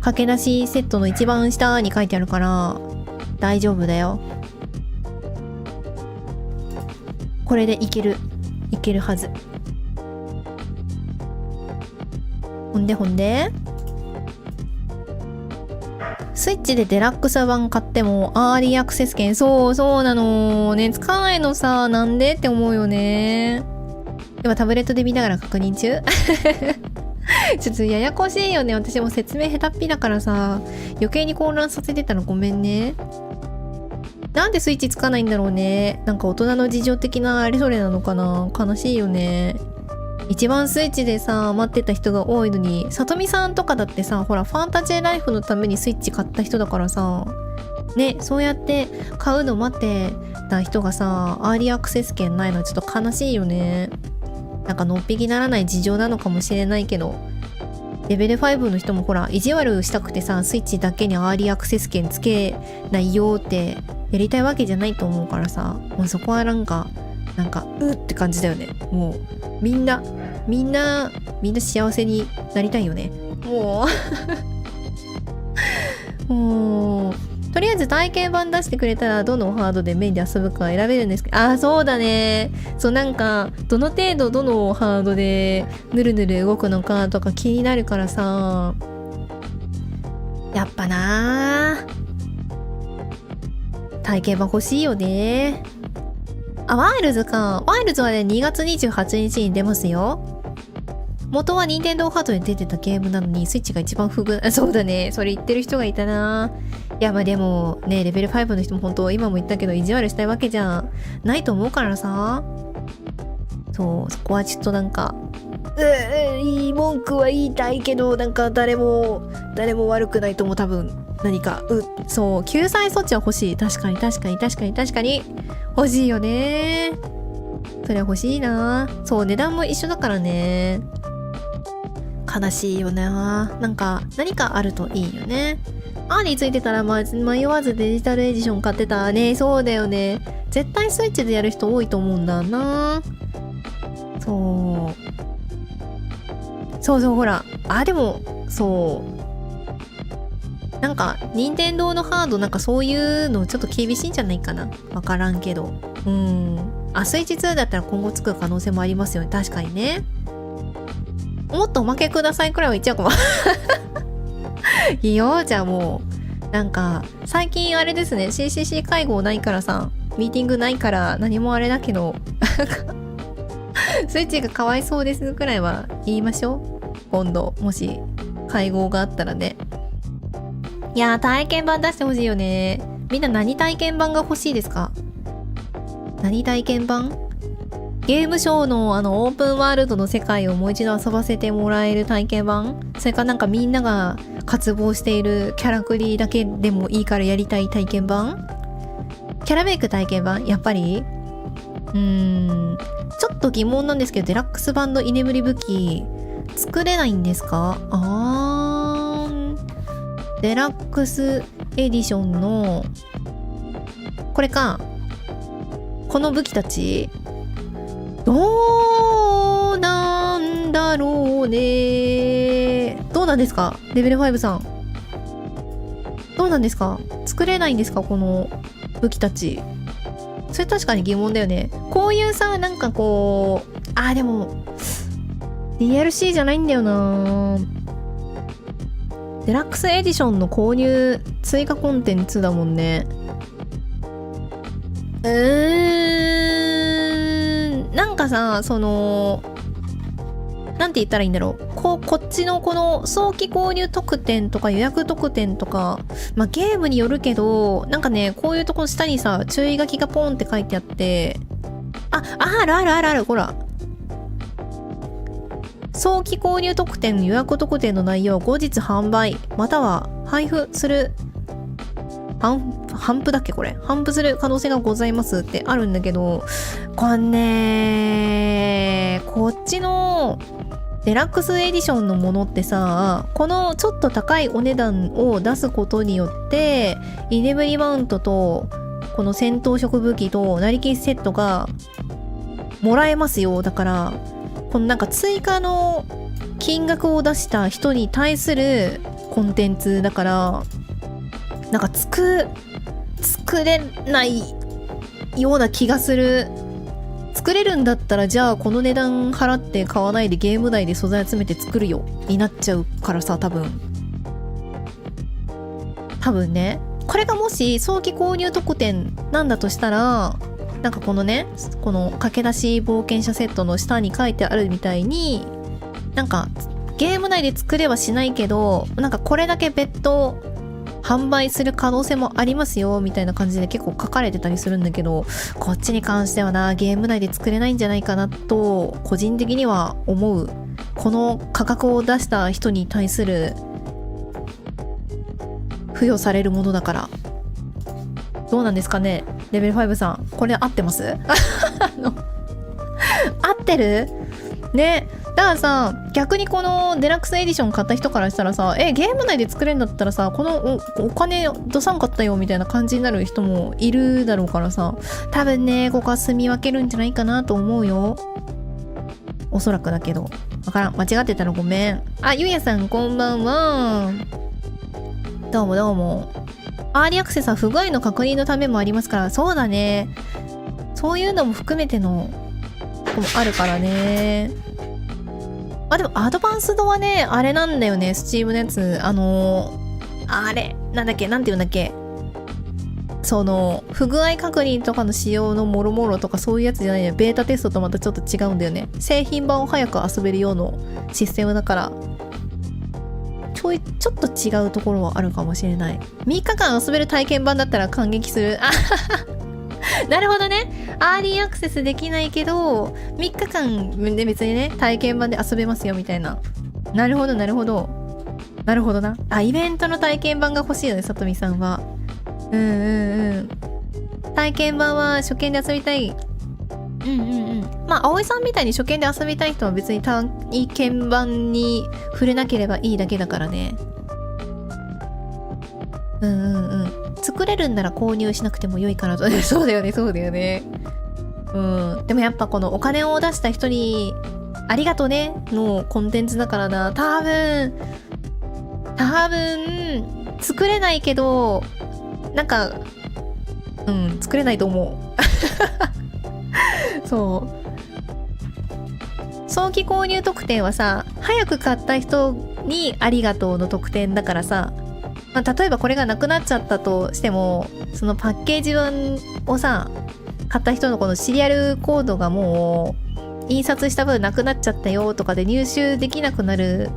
駆け出しセットの一番下に書いてあるから大丈夫だよ。これでいけるはず。ほんでスイッチでデラックス版買ってもアーリーアクセス券、そうなのね、使わないのさ、なんでって思うよね。今タブレットで見ながら確認中ちょっとややこしいよね。私も説明下手っぴだからさ、余計に混乱させてたのごめんね。なんでスイッチつかないんだろうね。なんか大人の事情的なあれそれなのかな。悲しいよね。一番スイッチでさ待ってた人が多いのに、さとみさんとかだってさ、ほらファンタジーライフのためにスイッチ買った人だからさね、そうやって買うの待ってた人がさアーリーアクセス券ないのはちょっと悲しいよね。なんかのっぴきならない事情なのかもしれないけど、レベル5の人もほら意地悪したくてさ、スイッチだけにアーリーアクセス券つけないよってやりたいわけじゃないと思うからさ、もうそこはなんかうって感じだよね。もうみんな幸せになりたいよね。もうとりあえず体験版出してくれたらどのハードでメインで遊ぶか選べるんですけど、そうだね。そう、なんかどの程度どのハードでぬるぬる動くのかとか気になるからさ、やっぱな体験版欲しいよね。ワイルズか。ワイルズはね、2月28日に出ますよ。元は任天堂ハードで出てたゲームなのに、スイッチが一番不遇。そうだね。それ言ってる人がいたな。いや、まあでも、ね、レベル5の人も本当、今も言ったけど、意地悪したいわけじゃないと思うからさ。そう、そこはちょっとなんか、いい文句は言いたいけど、なんか誰も悪くないと思う。多分、何か、そう、救済措置は欲しい。確かに。欲しいよね。それは欲しいな。そう、値段も一緒だからね。悲しいよな。なんか、何かあるといいよね。アーリーついてたら、迷わずデジタルエディション買ってたね。そうだよね。絶対スイッチでやる人多いと思うんだな。そう、ほら。でも、そう。なんか任天堂のハードなんかそういうのちょっと厳しいんじゃないかな。わからんけど。スイッチ2だったら今後つく可能性もありますよね。確かにね。もっとおまけくださいくらいは言っちゃうかも。いいよ。じゃあもうなんか最近あれですね、 CCC 会合ないからさ、ミーティングないから何もあれだけどスイッチがかわいそうですくらいは言いましょう。今度もし会合があったらね。いやー、体験版出してほしいよね。みんな何体験版が欲しいですか？何体験版？ゲームショーのオープンワールドの世界をもう一度遊ばせてもらえる体験版、それからなんかみんなが渇望しているキャラクリだけでもいいからやりたい体験版、キャラメイク体験版、やっぱりちょっと疑問なんですけど、デラックス版の居眠り武器作れないんですか？デラックスエディションのこれか、この武器たちどうなんだろうね。どうなんですかレベル5さん、どうなんですか？作れないんですかこの武器たち。それ確かに疑問だよね。こういうさ、なんかこう、でも DLC じゃないんだよな。デラックスエディションの購入追加コンテンツだもんね。なんかさ、そのなんて言ったらいいんだろう、こっちのこの早期購入特典とか予約特典とか、まあゲームによるけど、なんかね、こういうところ下にさ注意書きがポンって書いてあって、ある、ほら、早期購入特典予約特典の内容後日販売または配布する頒布だっけ、これ頒布する可能性がございますってあるんだけど、これね、こっちのデラックスエディションのものってさ、このちょっと高いお値段を出すことによって居眠りマウントとこの戦闘食武器となりきりセットがもらえますよ。だからこのなんか追加の金額を出した人に対するコンテンツだから、なんか作れないような気がする。作れるんだったらじゃあこの値段払って買わないでゲーム内で素材集めて作るよになっちゃうからさ、多分ね、これがもし早期購入特典なんだとしたら、なんかこのね、この駆け出し冒険者セットの下に書いてあるみたいに、なんかゲーム内で作れはしないけど、なんかこれだけ別途販売する可能性もありますよみたいな感じで結構書かれてたりするんだけど、こっちに関してはな、ゲーム内で作れないんじゃないかなと個人的には思う。この価格を出した人に対する付与されるものだから。どうなんですかねレベル5さん、これ合ってます合ってるね。だからさ、逆にこのデラックスエディション買った人からしたらさ、ゲーム内で作れるんだったらさ、この お金出さんかったよみたいな感じになる人もいるだろうからさ、多分ね、ここは住み分けるんじゃないかなと思うよ。おそらくだけど。わからん。間違ってたらごめん。ゆうやさんこんばんは。どうもどうも。アーリーアクセスは不具合の確認のためもありますから、そうだね。そういうのも含めてのこともあるからね。でもアドバンスドはね、あれなんだよね、スチームのやつ。あれ、なんて言うんだっけ。その、不具合確認とかの仕様のもろもろとかそういうやつじゃないね。ベータテストとまたちょっと違うんだよね。製品版を早く遊べるようなシステムだから、ちょっと違うところはあるかもしれない。3日間遊べる体験版だったら感激する。なるほどね。アーリーアクセスできないけど3日間で別にね体験版で遊べますよみたいな。なるほどなイベントの体験版が欲しいよね、さとみさんは。体験版は初見で遊びたい。まあ葵さんみたいに初見で遊びたい人は別に体験版に触れなければいいだけだからね。作れるんなら購入しなくても良いかなと。そうだよね。でもやっぱこのお金を出した人にありがとねのコンテンツだからな。多分作れないけど、なんか作れないと思う。そう早期購入特典はさ、早く買った人にありがとうの特典だからさ、例えばこれがなくなっちゃったとしても、そのパッケージ版をさ買った人のこのシリアルコードがもう印刷した分なくなっちゃったよとかで入手できなくなる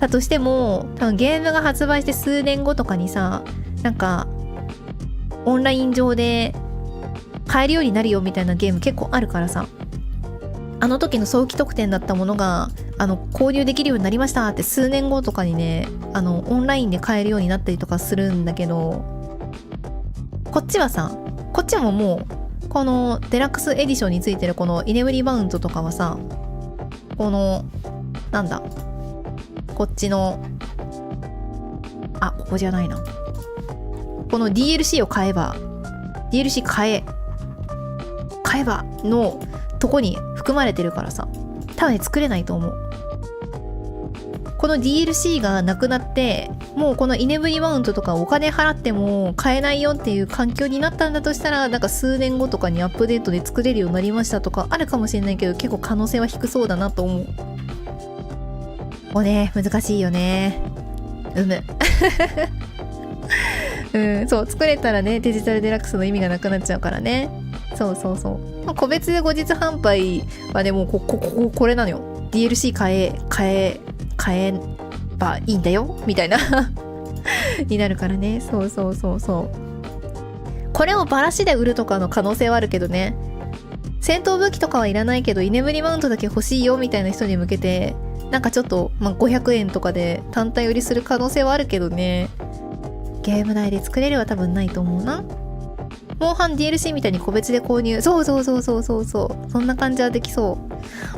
だとしても、多分ゲームが発売して数年後とかにさ、なんかオンライン上で買えるようになるよみたいなゲーム結構あるからさ、あの時の早期特典だったものが購入できるようになりましたって数年後とかにねオンラインで買えるようになったりとかするんだけど、こっちはさ、こっちももうこのデラックスエディションについてるこの居眠りマウントとかはさ、このなんだこっちのここじゃないな、この DLC を買えば DLC 買えばのとこに含まれてるからさ、多分ね作れないと思う。この DLC がなくなってもうこの居眠りマウントとかお金払っても買えないよっていう環境になったんだとしたら、なんか数年後とかにアップデートで作れるようになりましたとかあるかもしれないけど、結構可能性は低そうだなと思う。もうね難しいよね。そう作れたらねデジタルデラックスの意味がなくなっちゃうからね。そう個別で後日販売はでもこれなのよ。 DLC 買えばいいんだよみたいなになるからね。そうこれをバラシで売るとかの可能性はあるけどね。戦闘武器とかはいらないけど居眠りマウントだけ欲しいよみたいな人に向けてなんかちょっと、500円とかで単体売りする可能性はあるけどね。ゲーム内で作れるは多分ないと思うな。モンハン DLC みたいに個別で購入。そうそんな感じはできそ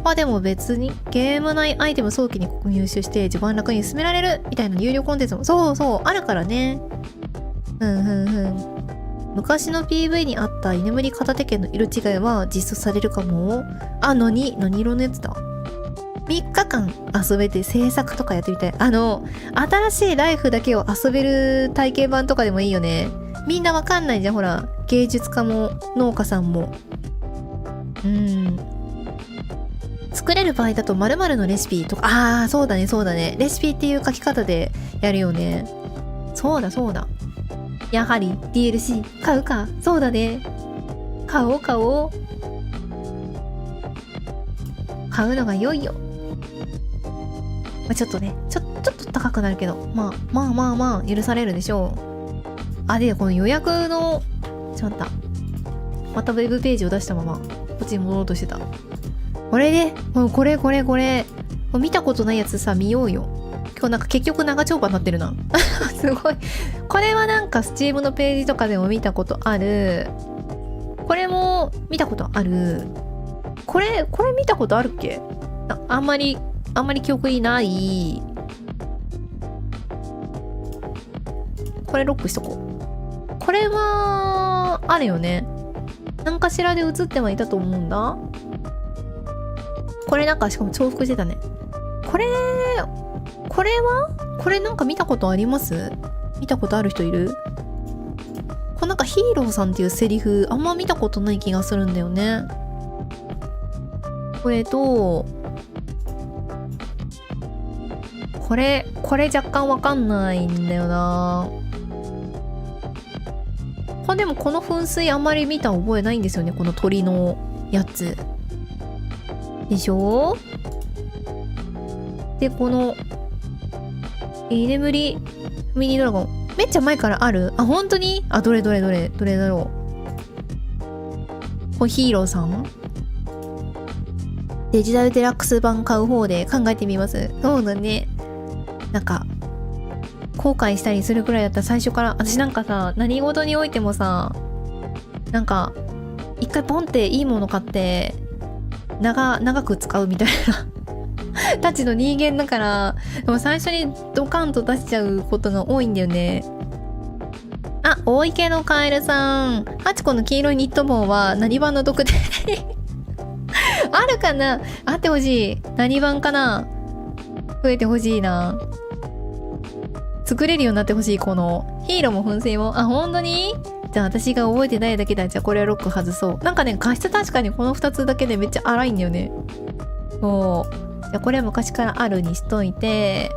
う。でも別にゲーム内アイテム早期に入手して序盤楽に進められるみたいな有料コンテンツもそうあるからね。昔の PV にあった居眠り片手剣の色違いは実装されるかも。何色のやつだ。3日間遊べて制作とかやってみたい。新しいライフだけを遊べる体験版とかでもいいよね。みんなわかんないじゃん、ほら。芸術家も農家さんも。作れる場合だと〇〇のレシピとか、そうだね。レシピっていう書き方でやるよね。そうだ。やはり DLC 買うか。そうだね。買おう。買うのが良いよ。ちょっとね、ちょっと高くなるけど、まあ許されるでしょう。でこの予約のまたウェブページを出したままこっちに戻ろうとしてた。これね、これ見たことないやつさ見ようよ。今日なんか結局長丁場になってるなすごい。これはなんかスチームのページとかでも見たことある。これも見たことある。これ見たことあるっけ？あんまり記憶にない。これロックしとこう。これはあるよね。何かしらで映ってはいたと思うんだ。これなんかしかも重複してたね。これなんか見たことあります？見たことある人いる？これなんかヒーローさんっていうセリフあんま見たことない気がするんだよね。これとこれ若干わかんないんだよな。でもこの噴水あんまり見た覚えないんですよね。この鳥のやつでしょ。でこの居眠りミニドラゴンめっちゃ前からある。本当に？どれだろう。これヒーローさん？デジタルデラックス版買う方で考えてみます。そうだね。なんか後悔したりするくらいだったら最初から。私なんかさ、何事においてもさ、なんか一回ポンっていいもの買って長く使うみたいなたちの人間だから、でも最初にドカンと出しちゃうことが多いんだよね。大池のカエルさん、ハチコの黄色いニット帽は何版の毒であるかな？あってほしい。何版かな？増えてほしいな。作れるようになってほしい。このヒーローも噴水も。本当に？じゃあ私が覚えてないだけだ。じゃあこれはロック外そう。なんかね、画質確かにこの2つだけでめっちゃ荒いんだよね。そう。じゃあこれは昔からあるにしといて。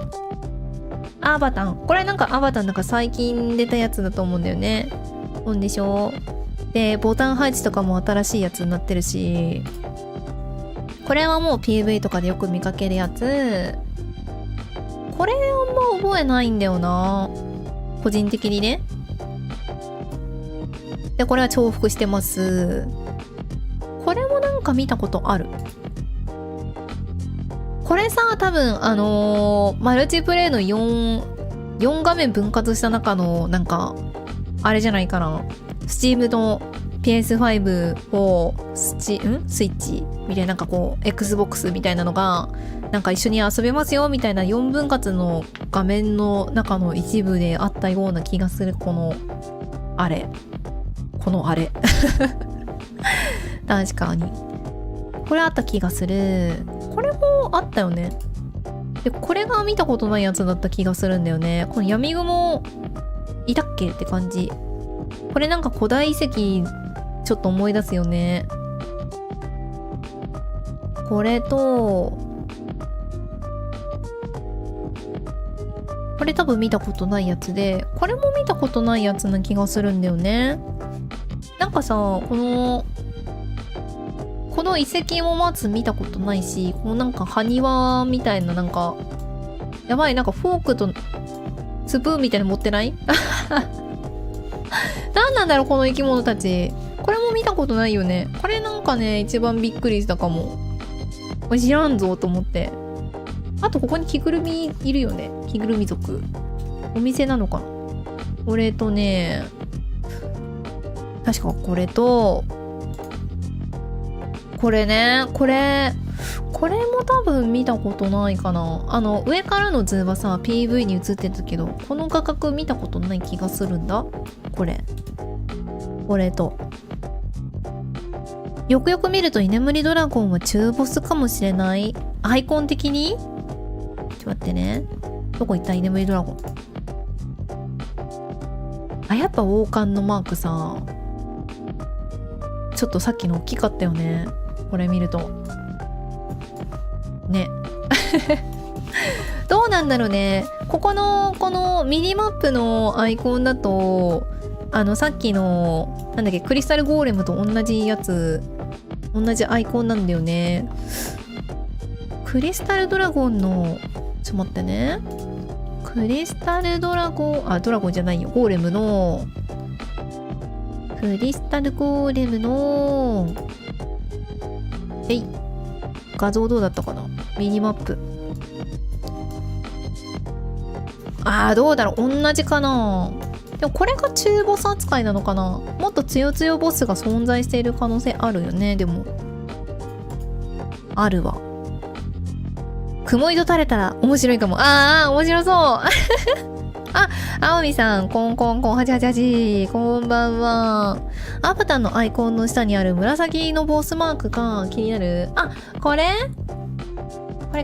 アバタン。これなんかアバタンなんか最近出たやつだと思うんだよね。ほんでしょ。で、ボタン配置とかも新しいやつになってるし。これはもう PV とかでよく見かけるやつ。これあんま覚えないんだよな。個人的にね。で、これは重複してます。これもなんか見たことある。これさ、多分、マルチプレイの4画面分割した中の、なんか、あれじゃないかな。Steam の PS5 をスイッチみたいな、なんかこう、Xbox みたいなのが、なんか一緒に遊べますよみたいな4分割の画面の中の一部であったような気がする、このあれ。確かに。これあった気がする。これもあったよね。で、これが見たことないやつだった気がするんだよね。この闇雲、いたっけって感じ。これなんか古代遺跡、ちょっと思い出すよね。これと、これ多分見たことないやつで、これも見たことないやつな気がするんだよね。なんかさ、この遺跡もまず見たことないし、このなんか埴輪みたいな、なんか、やばい、なんかフォークとスプーンみたいなの持ってない何なんだろう、この生き物たち。これも見たことないよね。これなんかね、一番びっくりしたかも。これ知らんぞと思って。あとここに着ぐるみいるよね。着ぐるみ族。お店なのかな。これとね、確かこれと、これね、これも多分見たことないかな。上からの図はさ、PV に映ってたけど、この画角見たことない気がするんだ。これと。よくよく見ると居眠りドラゴンは中ボスかもしれない。アイコン的に？ちょっと待ってね。どこ行った居眠りドラゴン。あ、やっぱ王冠のマークさ、ちょっとさっきの大きかったよね。これ見ると。ね。どうなんだろうね。このミニマップのアイコンだと、さっきの、なんだっけ、クリスタルゴーレムと同じやつ、同じアイコンなんだよね。クリスタルドラゴンの、ちょっと待ってね。クリスタルドラゴン、ドラゴンじゃないよ。ゴーレムの、クリスタルゴーレムの、画像どうだったかな？ミニマップ。どうだろう？同じかな？でもこれが中ボス扱いなのかな？もっと強強ボスが存在している可能性あるよね。でも。あるわ。雲糸垂れたら面白いかも。面白そう。青みさん、コンコンコン888、こんばんは。アバターのアイコンの下にある紫のボスマークが気になる。これ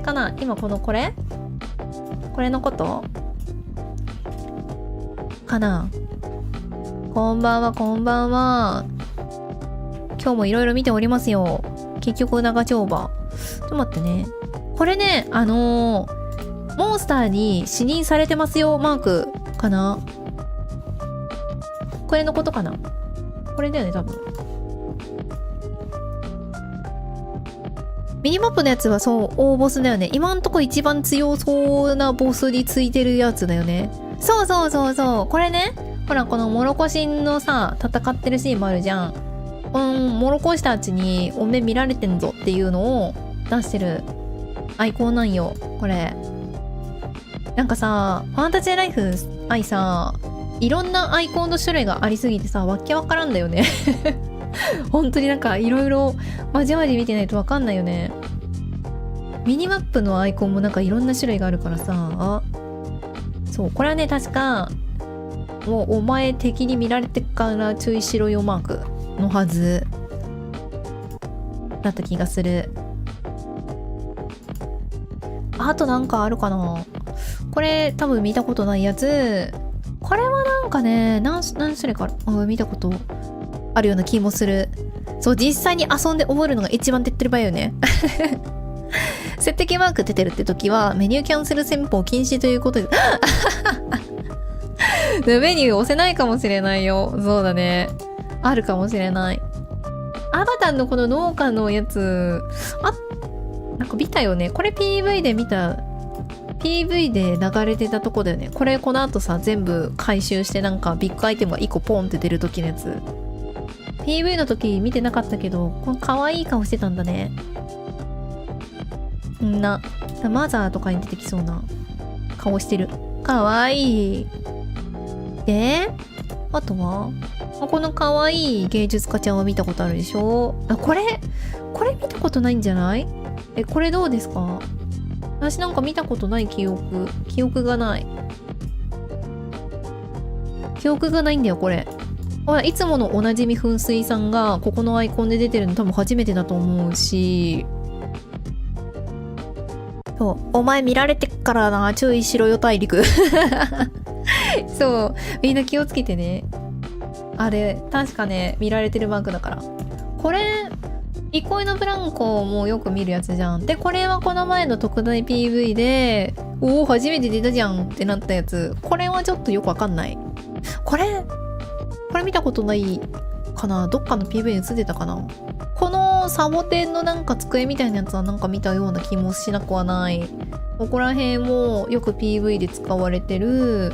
かな？今これのことかな？こんばんは、こんばんは。今日もいろいろ見ておりますよ。結局長丁場。ちょっと待ってね。これね、モンスターに視認されてますよマークかな？これのことかな？これだよね、多分。ミニマップのやつはそう、大ボスだよね。今んとこ一番強そうなボスについてるやつだよね。そう。これね、ほら、このモロコシンのさ、戦ってるシーンもあるじゃん。モロコシたちにお目見られてんぞっていうのを出してるアイコンなんよ、これ。なんかさ、ファンタジーライフ愛さ、いろんなアイコンの種類がありすぎてさ、わけわからんだよね。本当になんかいろいろまじまじ見てないとわかんないよね。ミニマップのアイコンもなんかいろんな種類があるからさ、そう、これはね、確か、もうお前敵に見られてから注意しろよマークのはずだった気がする。あとなんかあるかな？これ多分見たことないやつ。これはなんかね、何種類か見たことあるような気もする。そう、実際に遊んで覚えるのが一番手っ取り早いよね。接敵マーク出てるって時はメニューキャンセル戦法禁止ということで。メニュー押せないかもしれないよ。そうだね。あるかもしれない。アバタンのこの農家のやつ、なんか見たよね。これ PV で見た。PV で流れてたとこだよね。これこの後さ、全部回収してなんかビッグアイテムが1個ポンって出る時のやつ。PV の時見てなかったけど、この可愛い顔してたんだね。んなマザーとかに出てきそうな顔してる。かわいい。で、あとはこのかわいい芸術家ちゃんは見たことあるでしょ。あ、これ見たことないんじゃない？これどうですか？私なんか見たことない記憶がない。記憶がないんだよ、これ。ほら、いつものおなじみ噴水さんがここのアイコンで出てるの多分初めてだと思うし。そう、お前見られてっからな、注意しろよ大陸。そう、みんな気をつけてね。あれ、確かね、見られてるマークだから。これ、憩いのブランコもよく見るやつじゃん。で、これはこの前の特大 PV で、おお、初めて出たじゃんってなったやつ。これはちょっとよくわかんない。これ見たことないかな。どっかの PV に映ってたかな。このサボテンのなんか机みたいなやつはなんか見たような気もしなくはない。ここら辺もよく PV で使われてる。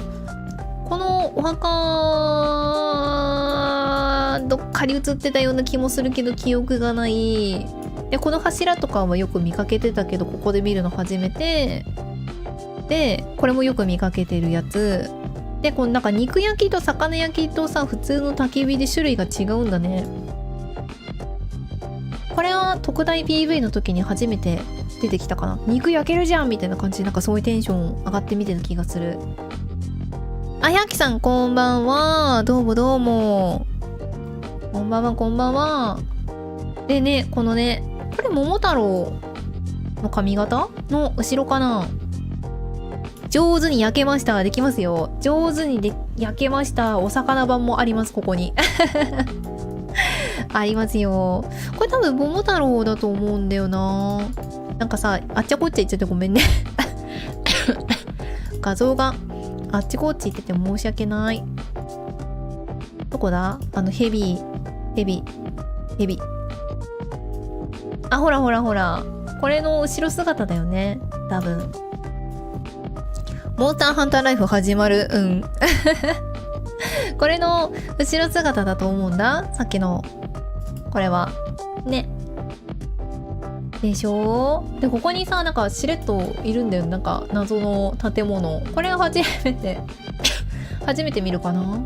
このお墓、どっかに映ってたような気もするけど記憶がない。で、この柱とかはよく見かけてたけど、ここで見るの初めて。で、これもよく見かけてるやつ。で、このなんか肉焼きと魚焼きとさ、普通の焚き火で種類が違うんだね。これは特大 PV の時に初めて出てきたかな。肉焼けるじゃんみたいな感じで、なんかそういうテンション上がって見てた気がする。あやきさんこんばんは。どうもどうも。こんばんはこんばんは。でね、このね、これ桃太郎の髪型の後ろかな。上手に焼けました。できますよ。上手に焼けました。お魚版もあります、ここに。ありますよ。これ多分桃太郎だと思うんだよな。なんかさ、あっちゃこっちゃ言っちゃってごめんね。画像があっちこっち言ってて申し訳ない。どこだ？ヘビ。あ、ほらほらほら。これの後ろ姿だよね。多分。モンスターハンターライフ始まる。うん。これの後ろ姿だと思うんだ。さっきの。これは。ね。でしょ？で、ここにさ、なんかしれっといるんだよ。なんか謎の建物。これが初めて見るかな？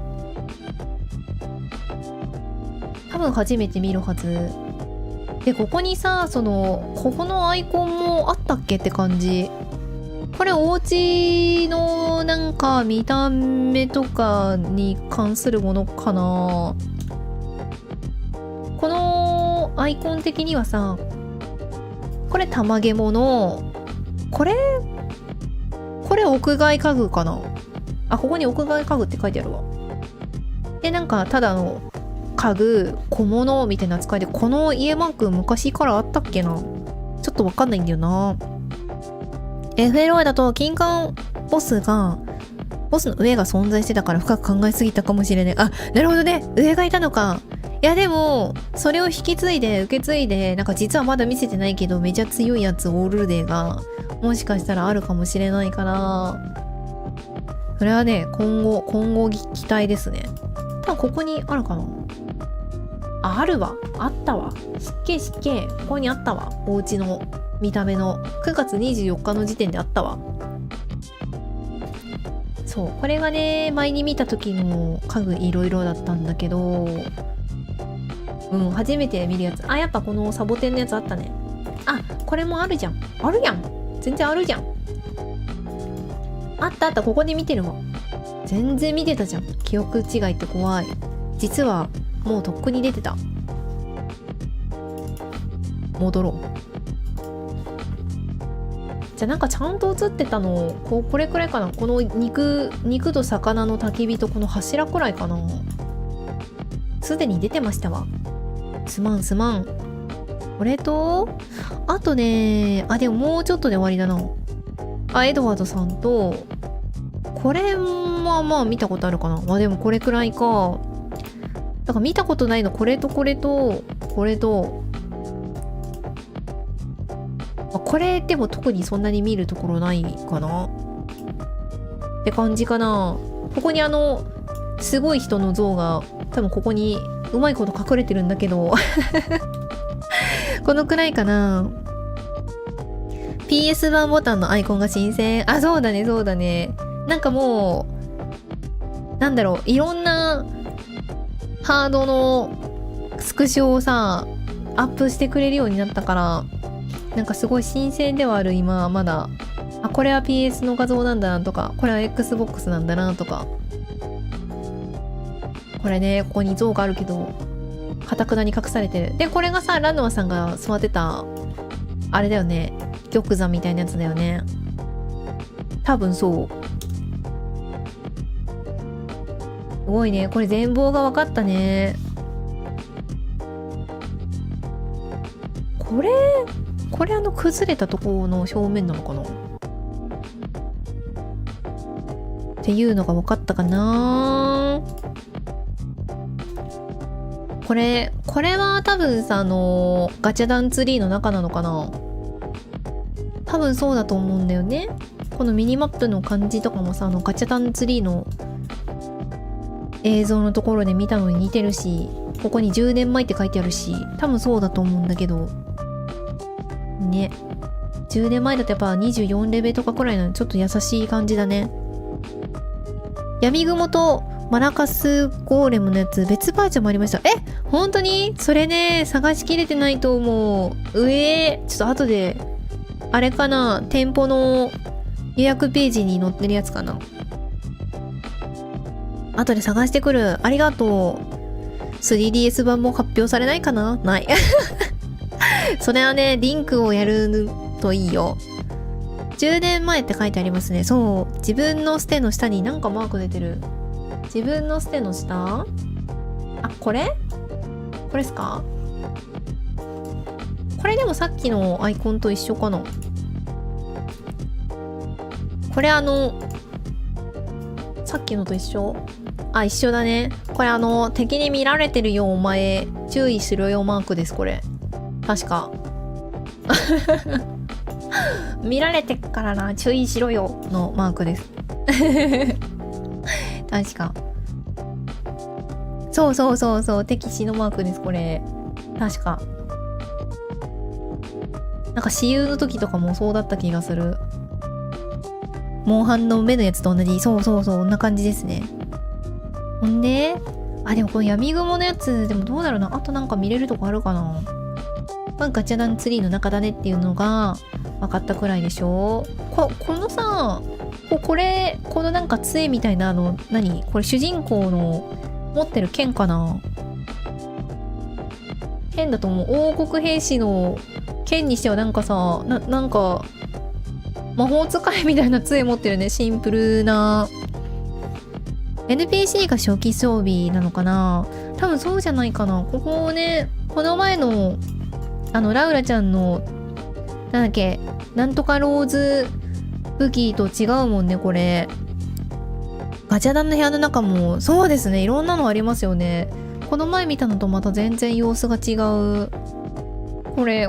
多分初めて見るはず。で、ここにさ、ここのアイコンもあったっけって感じ。これお家のなんか見た目とかに関するものかな。このアイコン的にはさ、これ玉ゲモの、これ屋外家具かな。あ、ここに屋外家具って書いてあるわ。で、なんかただの家具、小物みたいな扱いで、この家マーク昔からあったっけな。ちょっとわかんないんだよな。FLO だと金管ボスの上が存在してたから深く考えすぎたかもしれない。あ、なるほどね。上がいたのか。いやでも、それを引き継いで、受け継いで、なんか実はまだ見せてないけど、めちゃ強いやつ、オールデーが、もしかしたらあるかもしれないから、それはね、今後期待ですね。多分ここにあるかな。あるわ。あったわ。湿気。ここにあったわ。お家の見た目の。9月24日の時点であったわ。そう。これがね、前に見た時の家具いろいろだったんだけど、うん、初めて見るやつ。あ、やっぱこのサボテンのやつあったね。あ、これもあるじゃん。あるやん。全然あるじゃん。あった、ここで見てるわ。全然見てたじゃん。記憶違いって怖い。実は、もうとっくに出てた。戻ろう。じゃあなんかちゃんと映ってたの、これくらいかな。この肉と魚の焚き火とこの柱くらいかな。すでに出てましたわ。すまん。これと、あとね、あ、でももうちょっとで終わりだな。あ、エドワードさんと、これもまあ見たことあるかな。まあでもこれくらいか。だから見たことないの、これと、これでも特にそんなに見るところないかなって感じかな。ここにすごい人の像が多分ここにうまいこと隠れてるんだけどこのくらいかな。PS 版ボタンのアイコンが新鮮。あ、そうだね、そうだね。なんかもう、なんだろう、いろんなハードのスクショをさ、アップしてくれるようになったから、なんかすごい新鮮ではある今まだ。あ、これは PS の画像なんだなとか、これは Xbox なんだなとか。これね、ここに像があるけど、堅くなに隠されてる。で、これがさ、ラノアさんが座ってた、あれだよね。玉座みたいなやつだよね。多分そう。すごいね。これ全貌が分かったね。これ崩れたところの正面なのかなっていうのが分かったかな。これは多分さ、ガチャダンツリーの中なのかな。多分そうだと思うんだよね。このミニマップの感じとかもさ、ガチャダンツリーの映像のところで見たのに似てるし、ここに10年前って書いてあるし、多分そうだと思うんだけど。ね。10年前だとやっぱ24レベルとかくらいのちょっと優しい感じだね。闇雲とマラカスゴーレムのやつ別バージョンもありました。え、本当にそれね、探しきれてないと思う。ちょっと後で、あれかな、店舗の予約ページに載ってるやつかな。後で探してくる。ありがとう。3DS 版も発表されないかな。ない。それはね、リンクをやるといいよ。10年前って書いてありますね。そう。自分のステの下になんかマーク出てる。自分のステの下？あ、これですか？これでもさっきのアイコンと一緒かな。これさっきのと一緒？あ、一緒だね。これ敵に見られてるよお前。注意しろよマークです、これ。確か。見られてっからな、注意しろよのマークです。確か。そう、敵視のマークです、これ。確か。なんか私有の時とかもそうだった気がする。モンハンの目のやつと同じ。そう、こんな感じですね。ほんで、あ、でもこの闇雲のやつ、でもどうだろうな。あとなんか見れるとこあるかな。まあ、ガチャダンツリーの中だねっていうのが分かったくらいでしょ。このさ、このなんか杖みたいな何これ主人公の持ってる剣かな。剣だと思う。王国兵士の剣にしてはなんかさ、なんか魔法使いみたいな杖持ってるね。シンプルな。NPC が初期装備なのかな。多分そうじゃないかな。ここね、この前のラウラちゃんのなんだっけ、なんとかローズ武器と違うもんね、これ。ガチャダンの部屋の中も、そうですね、いろんなのありますよね。この前見たのとまた全然様子が違う。これ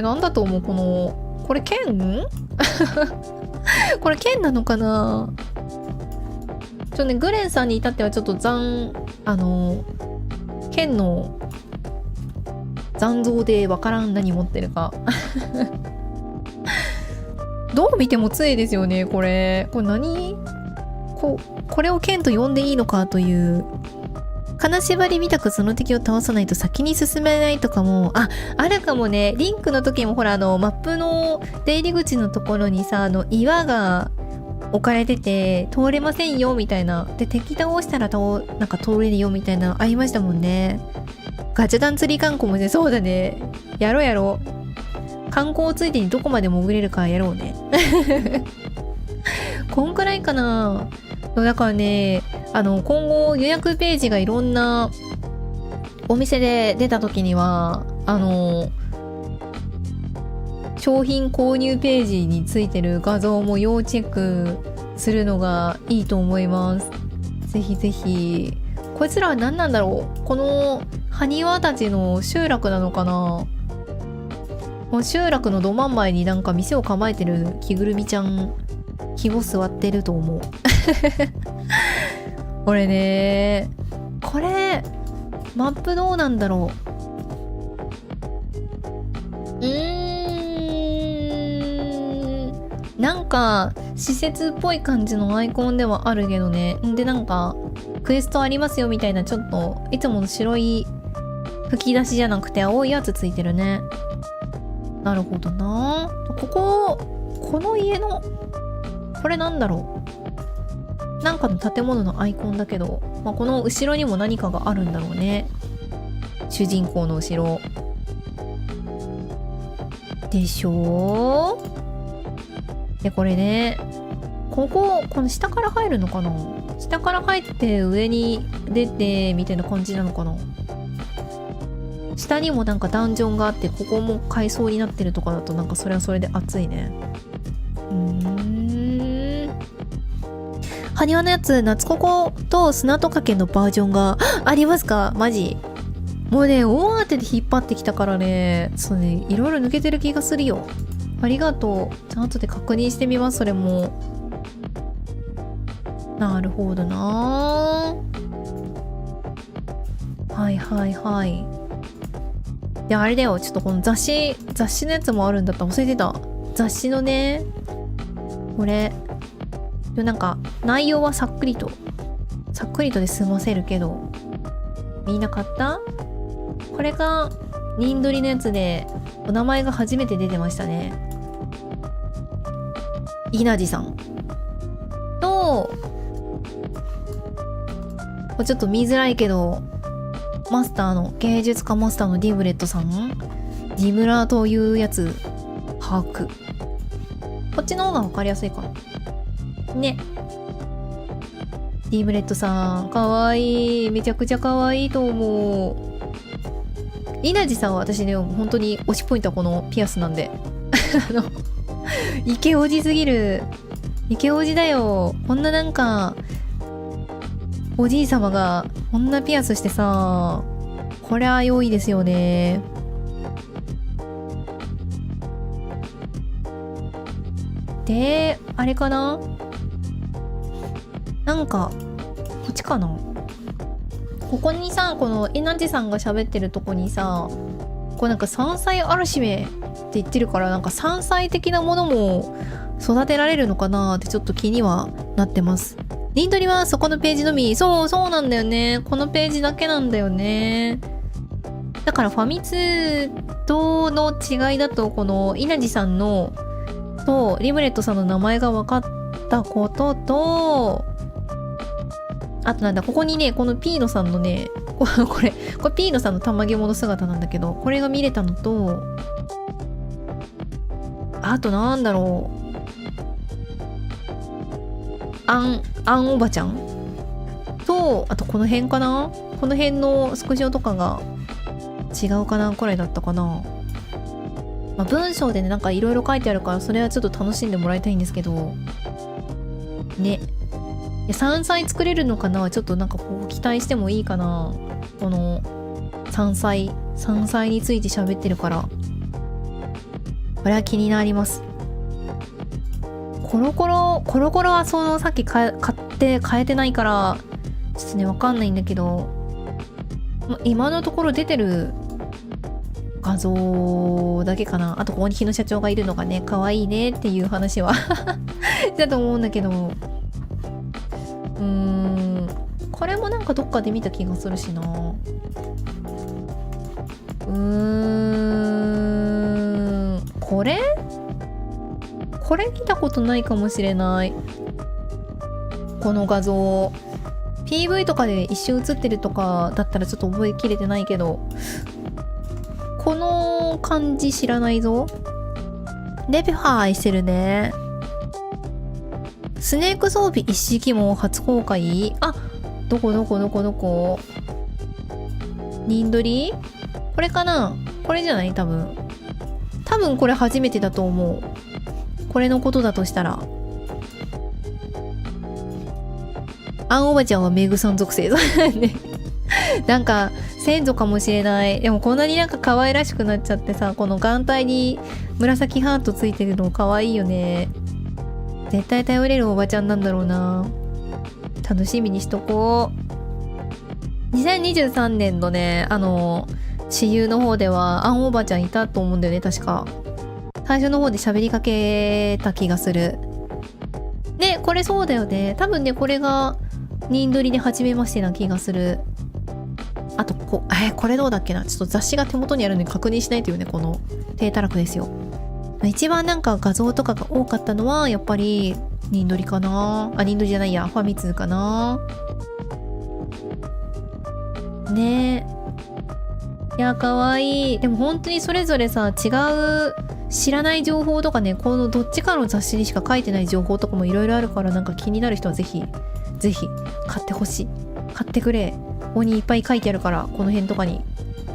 なんだと思う？これ剣？これ剣なのかな？ね、グレンさんに至ってはちょっと剣の残像でわからん何持ってるか。どう見ても杖ですよね、これ何？これを剣と呼んでいいのかという。金縛りみたくその敵を倒さないと先に進めないとかも、あるかもね。リンクの時もほらマップの出入り口のところにさ、岩が置かれてて通れませんよみたいな。で、敵倒したらなんか通れるよみたいなありましたもんね。ガチャダン釣り観光もね、そうだね。やろう。観光ついでにどこまで潜れるかやろうね。こんくらいかな。だからね、今後予約ページがいろんなお店で出た時には、商品購入ページについてる画像も要チェックするのがいいと思います。ぜひぜひ。こいつらは何なんだろう。この埴輪たちの集落なのかな。この集落のど真ん前になんか店を構えてる着ぐるみちゃん、気を座ってると思う。これね、これマップどうなんだろう。なんか施設っぽい感じのアイコンではあるけどね。でなんかクエストありますよみたいな、ちょっといつもの白い吹き出しじゃなくて青いやつついてるね。なるほどな。この家のこれなんだろう、なんかの建物のアイコンだけど、まあ、この後ろにも何かがあるんだろうね。主人公の後ろでしょ。でこれね、この下から入るのかな、下から入って上に出てみたいな感じなのかな。下にもなんかダンジョンがあって、ここも階層になってるとかだとなんかそれはそれで熱いね。埴輪のやつ、夏ココと砂とかけのバージョンがありますか？マジもうね、大当てで引っ張ってきたからね、そうね、いろいろ抜けてる気がするよ。ありがとう。ちゃんとで確認してみます、それも。なるほどな。はいはいはい。で、あれだよ、ちょっとこの雑誌のやつもあるんだった、忘れてた。雑誌のね、これ。なんか、内容はさっくりとで済ませるけど、みんな買った？これが、ニンドリのやつで、お名前が初めて出てましたね。稲地さん。と、ちょっと見づらいけど、芸術家マスターのディブレットさん、ディムラーというやつ、把握。こっちの方がわかりやすいかな。ね。ディブレットさん、かわいい。めちゃくちゃかわいいと思う。稲地さんは私ね、本当に推しポイントはこのピアスなんで。イケオジすぎる。イケオジだよ。こんななんか、おじい様がこんなピアスしてさ、これは良いですよね。で、あれかな？なんか、こっちかな？ここにさ、この稲地さんが喋ってるとこにさ、こうなんか山菜あらしめって言ってるから、なんか山菜的なものも育てられるのかなってちょっと気にはなってます。ニントリはそこのページのみ。そうなんだよね。このページだけなんだよね。だからファミ通との違いだと、この稲地さんのとリブレットさんの名前が分かったことと、あとなんだ、ここにね、このピーノさんのね、これピーノさんの玉毛物姿なんだけど、これが見れたのと、あとなんだろう。あんおばちゃんと、あとこの辺かな？この辺のスクショとかが違うかなくらいだったかな。まあ、文章でね、なんかいろいろ書いてあるから、それはちょっと楽しんでもらいたいんですけど、ね。いや、山菜作れるのかな？ちょっとなんかこう期待してもいいかな。この山菜について喋ってるから。これは気になります。コロコロはそのさっき買って変えてないから、ちょっとね、わかんないんだけど、今のところ出てる画像だけかな。あとここに日野社長がいるのがね、可愛いねっていう話はだと思うんだけど、これもなんかどっかで見た気がするしな。これ見たことないかもしれない。この画像 PV とかで一瞬映ってるとかだったらちょっと覚えきれてないけど、この感じ知らないぞ。レベハーしてるね。スネーク装備一式も初公開。あ、どこニンドリ？これかな？これじゃない？多分これ初めてだと思う。これのことだとしたら。アンおばちゃんはメグさん属性だね。なんか先祖かもしれない。でもこんなになんか可愛らしくなっちゃってさ、この眼帯に紫ハートついてるの可愛いよね。絶対頼れるおばちゃんなんだろうな。楽しみにしとこう。2023年のね、私有の方ではアンおばちゃんいたと思うんだよね、確か。最初の方で喋りかけた気がする。ね、これそうだよね。多分ね、これがニンドリで初めましてな気がする。あとこれどうだっけな。ちょっと雑誌が手元にあるのに確認しないというね、この低たらくですよ。一番なんか画像とかが多かったのはやっぱりニンドリかな。あ、ニンドリじゃないや、ファミ通かな。ねえ。いや、かわいい。でも本当にそれぞれさ、違う知らない情報とかね、このどっちかの雑誌にしか書いてない情報とかもいろいろあるから、なんか気になる人はぜひぜひ買ってほしい。買ってくれ。ここにいっぱい書いてあるから、この辺とかに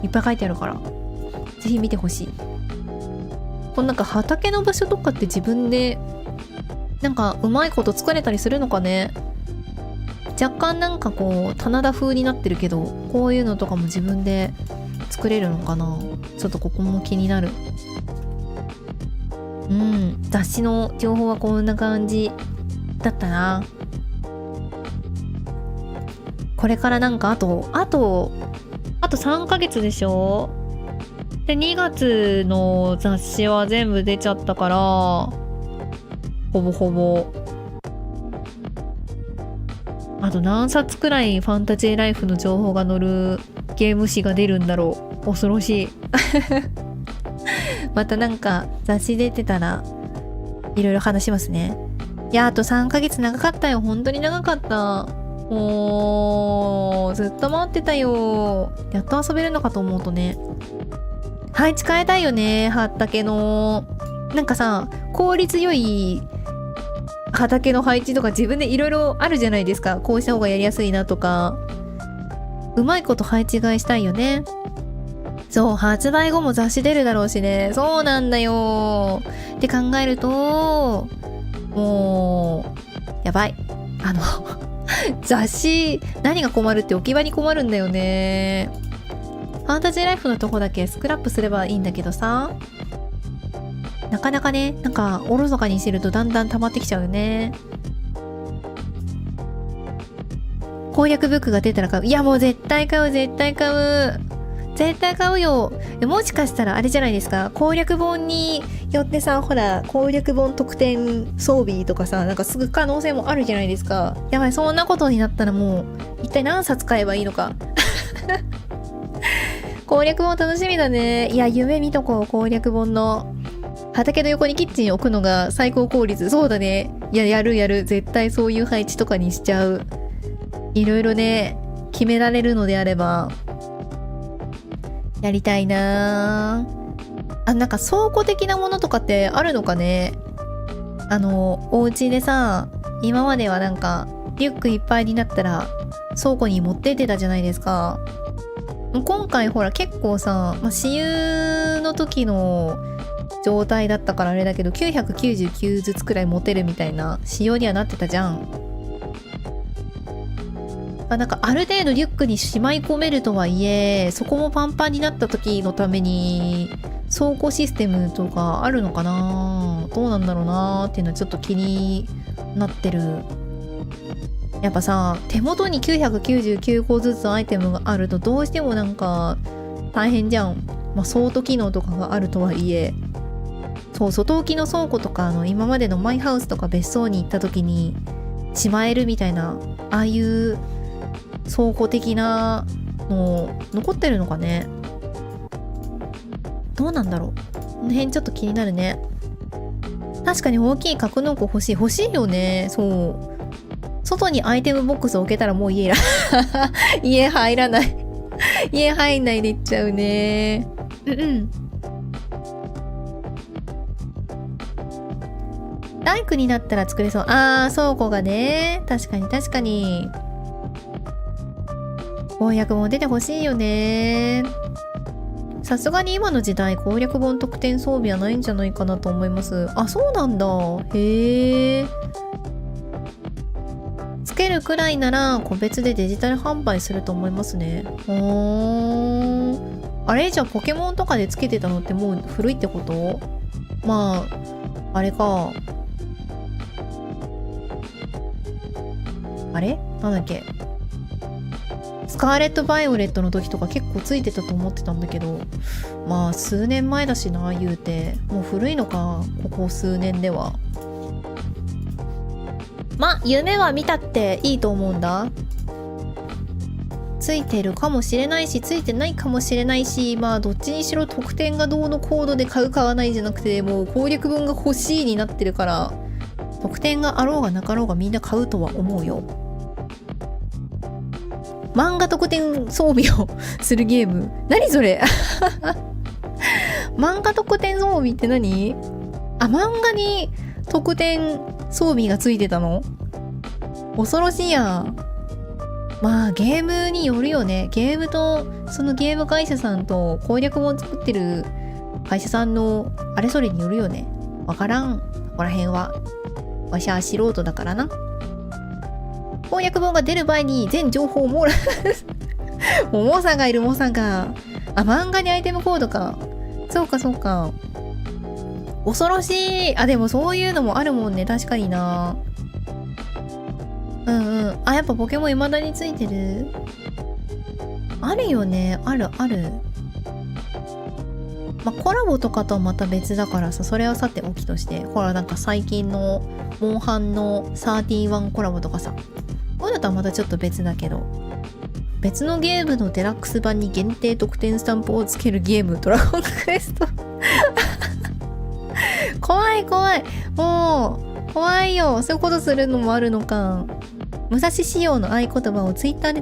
いっぱい書いてあるから、ぜひ見てほしい。このなんか畑の場所とかって自分でなんかうまいこと作れたりするのかね。若干なんかこう棚田風になってるけど、こういうのとかも自分で作れるのかな。ちょっとここも気になる。うん、雑誌の情報はこんな感じだったな。これからなんかあと3ヶ月でしょ。で2月の雑誌は全部出ちゃったから、ほぼほぼあと何冊くらいファンタジーライフの情報が載るゲーム誌が出るんだろう。恐ろしい。またなんか雑誌出てたらいろいろ話しますね。いや、あと3ヶ月長かったよ。本当に長かった。もうずっと待ってたよ。やっと遊べるのかと思うとね。配置変えたいよね。畑のなんかさ、効率よい畑の配置とか自分でいろいろあるじゃないですか。こうした方がやりやすいなとか、うまいこと配置換えしたいよね。そう、発売後も雑誌出るだろうしね。そうなんだよって考えると、もうやばい。雑誌何が困るって置き場に困るんだよね。ファンタジーライフのとこだけスクラップすればいいんだけどさ、なかなかね、なんかおろそかにしてるとだんだん溜まってきちゃうよね。攻略ブックが出たら買う。いや、もう絶対買う、絶対買う、絶対買うよ。もしかしたらあれじゃないですか、攻略本によってさ、ほら攻略本特典装備とかさ、なんかすぐ可能性もあるじゃないですか。やばい、そんなことになったらもう一体何冊買えばいいのか。攻略本楽しみだね。いや、夢見とこう。攻略本の畑の横にキッチン置くのが最高効率。そうだね。いや、やる。絶対そういう配置とかにしちゃう。いろいろね、決められるのであればやりたいなあ。なんか倉庫的なものとかってあるのかね。お家でさ、今まではなんかリュックいっぱいになったら倉庫に持ってってたじゃないですか。今回ほら結構さ、私有の時の状態だったからあれだけど、999ずつくらい持てるみたいな仕様にはなってたじゃん。なんかある程度リュックにしまい込めるとはいえ、そこもパンパンになった時のために倉庫システムとかあるのかな。どうなんだろうなっていうのはちょっと気になってる。やっぱさ、手元に999個ずつアイテムがあるとどうしてもなんか大変じゃん。ソート機能とかがあるとはいえ、そう、外置きの倉庫とか今までのマイハウスとか別荘に行った時にしまえるみたいな、ああいう倉庫的なの残ってるのかね。どうなんだろう。この辺ちょっと気になるね。確かに大きい格納庫欲しいよね。そう、外にアイテムボックスを置けたらもう家入らない。家入んないでいっちゃうね。大工になったら作れそう。倉庫がね。確かに攻略本出てほしいよね。さすがに今の時代攻略本特典装備はないんじゃないかなと思います。そうなんだ。へえ。つけるくらいなら個別でデジタル販売すると思いますね。あれじゃあポケモンとかでつけてたのってもう古いってこと？あれか。あれなんだっけ、スカーレット・バイオレットの時とか結構ついてたと思ってたんだけど、まあ数年前だしな、言うてもう古いのか、ここ数年では。まあ夢は見たっていいと思うんだ。ついてるかもしれないし、ついてないかもしれないし、まあどっちにしろ得点がどうのコードで買う買わないじゃなくて、もう攻略本が欲しいになってるから、得点があろうがなかろうがみんな買うとは思うよ。漫画得点装備をするゲーム。何それ漫画得点装備って何？あ、漫画に得点装備がついてたの？恐ろしいやん。まあゲームによるよね。ゲームとそのゲーム会社さんと攻略本作ってる会社さんのあれそれによるよね。わからん。ここら辺は。わしは素人だからな。攻略本が出る前に全情報をもらう。もうモーさんがいる、モーさんが。あ、漫画にアイテムコードか。そうかそうか。恐ろしい。あ、でもそういうのもあるもんね。確かにな。うんうん。あ、やっぱポケモン未だについてる？あるよね。あるある。まあ、コラボとかとはまた別だからさ、それはさておきとして。ほら、なんか最近のモンハンの31コラボとかさ。こういうのとはまたちょっと別だけど。別のゲームのデラックス版に限定特典スタンプをつけるゲーム、ドラゴンクエスト。怖い怖い。もう、怖いよ。そういうことするのもあるのか。武蔵仕様の合言葉をツイッターで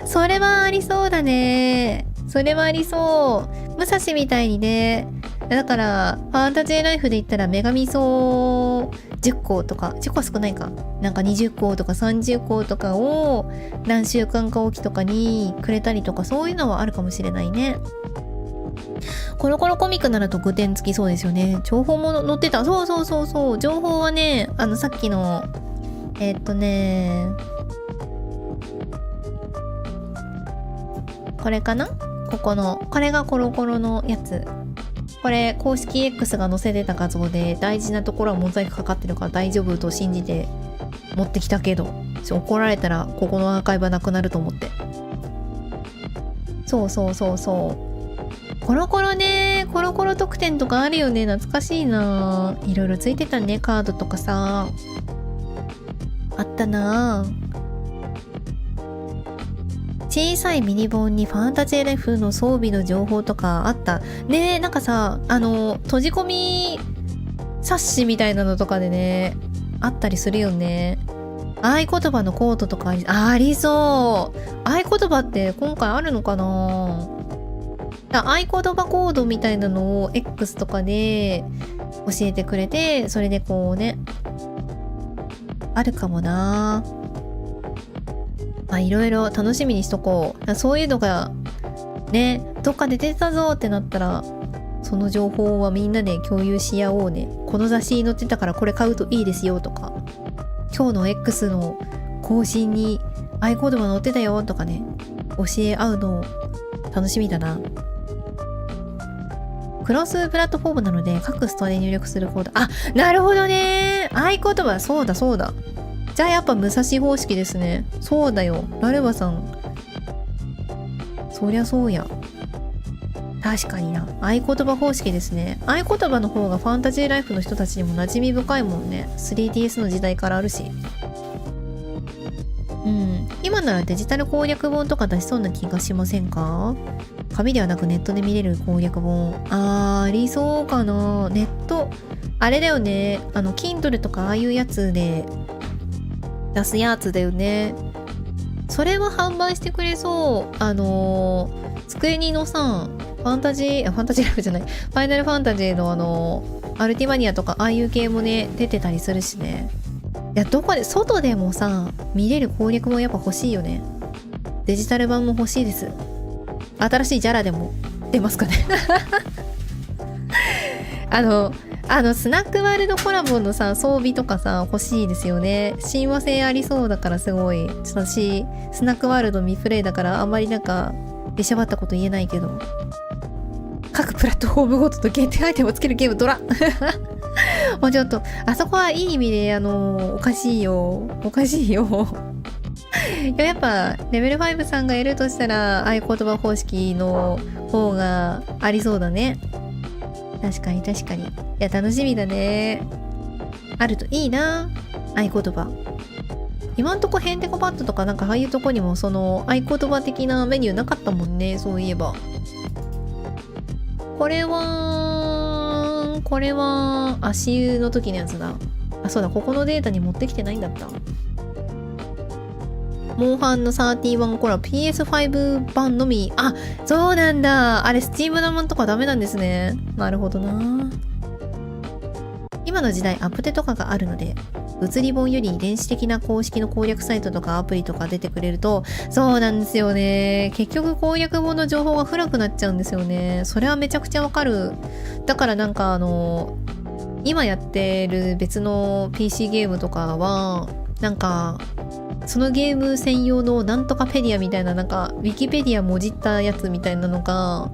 それはありそうだね。それはありそう。武蔵みたいにね。だから、ファンタジーライフで言ったら女神層10個とか、10個は少ないか。なんか20個とか30個とかを何週間かおきとかにくれたりとか、そういうのはあるかもしれないね。コロコロコミックなら特典つきそうですよね。情報も載ってた。そうそうそうそう。情報はね、さっきの、これかな？これがコロコロのやつ。これ、公式 X が載せてた画像で、大事なところはモザイクかかってるから大丈夫と信じて持ってきたけど、怒られたらここのアーカイブはなくなると思って。そうそうそうそう。コロコロね、コロコロ特典とかあるよね。懐かしいな。いろいろついてたね、カードとかさ。あったな。小さいミニ本にファンタジーライフの装備の情報とかあったね。なんかさ、閉じ込み冊子みたいなのとかでね、あったりするよね。合言葉のコードとかありそう。合言葉って今回あるのかな？合言葉コードみたいなのを X とかで教えてくれて、それでこうね、あるかもな。いろいろ楽しみにしとこう。そういうのがね、どっかで出てたぞってなったら、その情報はみんなで共有し合おうね。この雑誌に載ってたからこれ買うといいですよとか、今日の X の更新に合言葉載ってたよとかね、教え合うの楽しみだな。クロスプラットフォームなので各ストアで入力するコード。なるほどね。合言葉、そうだそうだ。じゃあやっぱ武蔵方式ですね。そうだよ。ラルバさん。そりゃそうや。確かにな。合言葉方式ですね。合言葉の方がファンタジーライフの人たちにも馴染み深いもんね。3DS の時代からあるし。今ならデジタル攻略本とか出しそうな気がしませんか？紙ではなくネットで見れる攻略本。ありそうかな。ネット。あれだよね。Kindle とかああいうやつで出すやつだよね。それは販売してくれそう。机にのさ、ファンタジーライフじゃない。ファイナルファンタジーのアルティマニアとかああいう系もね、出てたりするしね。いや、外でもさ、見れる攻略もやっぱ欲しいよね。デジタル版も欲しいです。新しいジャラでも出ますかね。スナックワールドコラボのさ、装備とかさ、欲しいですよね。親和性ありそうだからすごい。ちょっと私、スナックワールド未プレイだからあんまりなんか、出しゃばったこと言えないけど。各プラットフォームごとと限定アイテムをつけるゲームドラもうちょっと、あそこはいい意味で、おかしいよ。おかしいよ。やっぱレベル5さんがいるとしたら合言葉方式の方がありそうだね。確かに確かに。いや楽しみだね。あるといいな、合言葉。今んとこヘンテコパッドとかなんかああいうとこにもその合言葉的なメニューなかったもんね、そういえば。これは足湯の時のやつだ。あ、そうだ、ここのデータに持ってきてないんだった。モンハンの31コラ PS5 版のみ。あ、そうなんだ。あれ、スチームのもんとかダメなんですね。なるほどな。今の時代アップデとかがあるので、物理本より電子的な公式の攻略サイトとかアプリとか出てくれると、そうなんですよね。結局攻略本の情報が古くなっちゃうんですよね。それはめちゃくちゃわかる。だからなんか今やってる別の PC ゲームとかは、なんか、そのゲーム専用のなんとかペディアみたいな、なんかウィキペディアもじったやつみたいなのが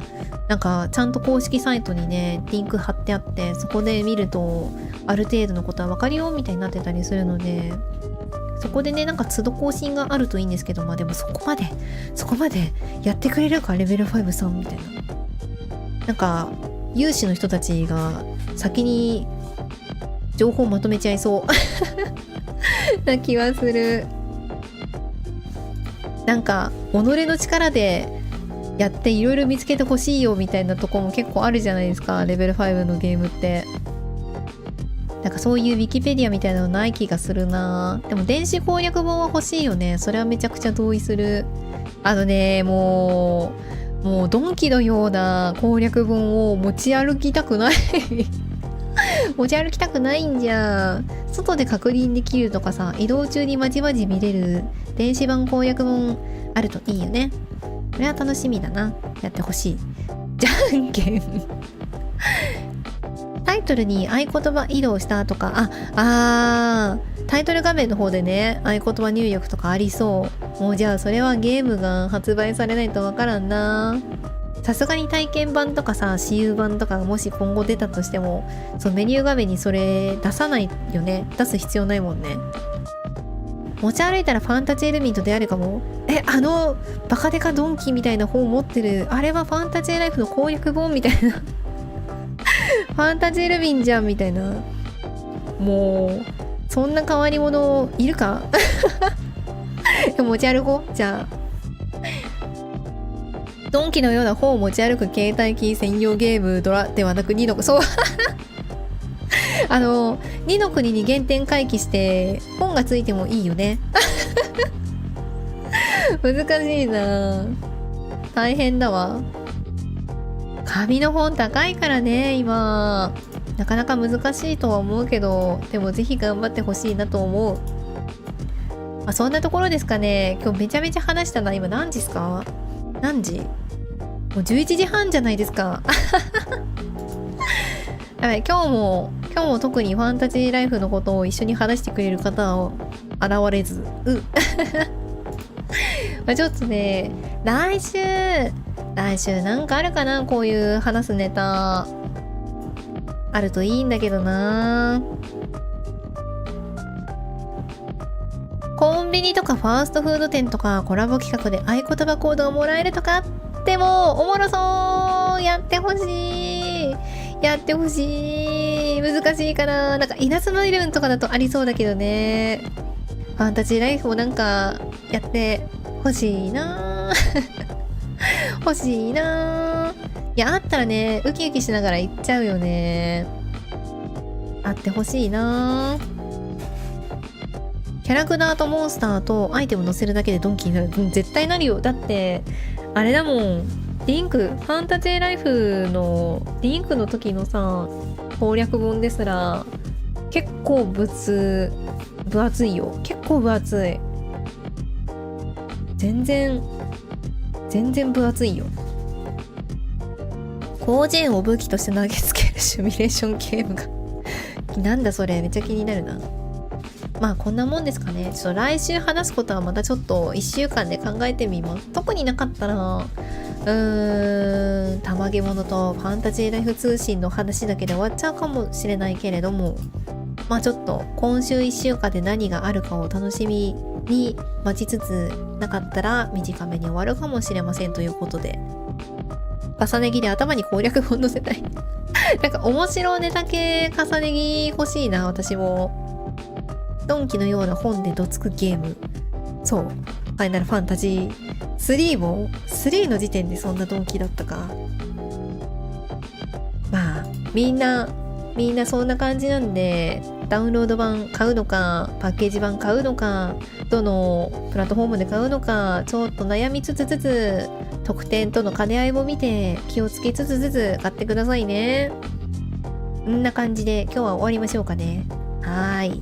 なんかちゃんと公式サイトにねリンク貼ってあって、そこで見るとある程度のことは分かるよみたいになってたりするので、そこでねなんか都度更新があるといいんですけど、まあでもそこまでやってくれるかレベル5さんみたいな、なんか有志の人たちが先に情報まとめちゃいそうな気はする。なんか己の力でやっていろいろ見つけてほしいよみたいなとこも結構あるじゃないですか、レベル5のゲームって。なんかそういうウィキペディアみたいなのない気がするな。でも電子攻略本は欲しいよね。それはめちゃくちゃ同意する。もうドンキのような攻略本を持ち歩きたくない持ち歩きたくないんじゃ。外で確認できるとかさ、移動中にまじまじ見れる電子版攻略本あるといいよね。これは楽しみだな。やってほしい。じゃんけんタイトルに合言葉移動したとか、タイトル画面の方でね合言葉入力とかありそう。もうじゃあそれはゲームが発売されないとわからんな。さすがに体験版とかさ、私有版とかがもし今後出たとしても、そのメニュー画面にそれ出さないよね。出す必要ないもんね。持ち歩いたらファンタジーエルミンと出会えるかも。バカデカドンキみたいな本持ってる。あれはファンタジーライフの攻略本みたいなファンタジーエルミンじゃんみたいな。もうそんな変わり者いるか持ち歩こう。じゃあドンキのような本を持ち歩く携帯機専用ゲームドラではなく2のそう2の国に原点回帰して本がついてもいいよね難しいな。大変だわ。紙の本高いからね今。なかなか難しいとは思うけど、でもぜひ頑張ってほしいなと思う。まあ、そんなところですかね。今日めちゃめちゃ話したな。今何時ですか？何時？もう11時半じゃないですかやばい、今日も特にファンタジーライフのことを一緒に話してくれる方は現れずまあちょっとね、来週なんかあるかな、こういう話すネタあるといいんだけどな。コンビニとかファーストフード店とかコラボ企画で合言葉コードをもらえるとかでもおもろそう。やってほしい。難しいかな。なんか稲妻イレブンとかだとありそうだけどね。ファンタジーライフもなんかやってほしいないや、あったらねウキウキしながら行っちゃうよね。あってほしいな。キャラクターとモンスターとアイテム乗せるだけでドンキになる。絶対なるよ。だってあれだもん、ファンタジーライフのリンクの時のさ攻略本ですら結構分厚いよ。結構分厚い。全然分厚いよ。広辞苑を武器として投げつけるシミュレーションゲームがなんだそれ、めっちゃ気になるな。まあこんなもんですかね。ちょっと来週話すことはまたちょっと1週間で考えてみます。特になかったらたまげものとファンタジーライフ通信の話だけで終わっちゃうかもしれないけれども、まあちょっと今週1週間で何があるかを楽しみに待ちつつ、なかったら短めに終わるかもしれませんということで。重ね着で頭に攻略本載せたい。なんか面白ネタ系重ね着欲しいな、私も。ドンキのような本でどつくゲーム。そう。ファイナルファンタジー3も、3の時点でそんなドンキだったか。まあ、みんなそんな感じなんで、ダウンロード版買うのか、パッケージ版買うのか、どのプラットフォームで買うのか、ちょっと悩みつつ、特典との兼ね合いも見て、気をつけつつ買ってくださいね。こんな感じで今日は終わりましょうかね。はーい。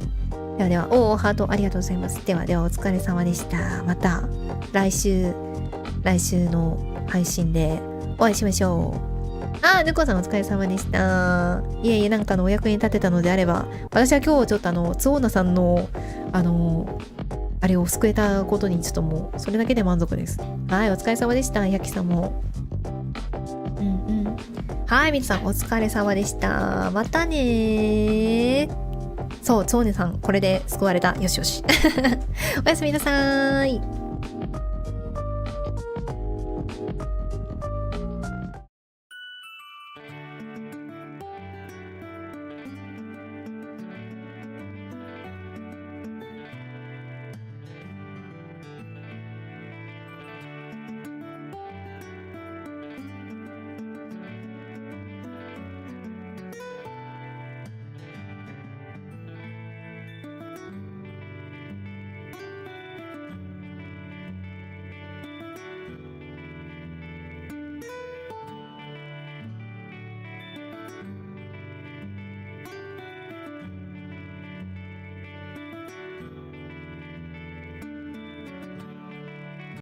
では、ハートありがとうございます。ではお疲れ様でした。また、来週の配信でお会いしましょう。ぬこさんお疲れ様でした。いえいえ、なんかお役に立てたのであれば、私は今日ちょっとつおなさんの、あれを救えたことにちょっともう、それだけで満足です。はい、お疲れ様でした。やきさんも。はい、みつさんお疲れ様でした。またねー。そう、つおねさん、これで救われた。よしよし。おやすみなさーい。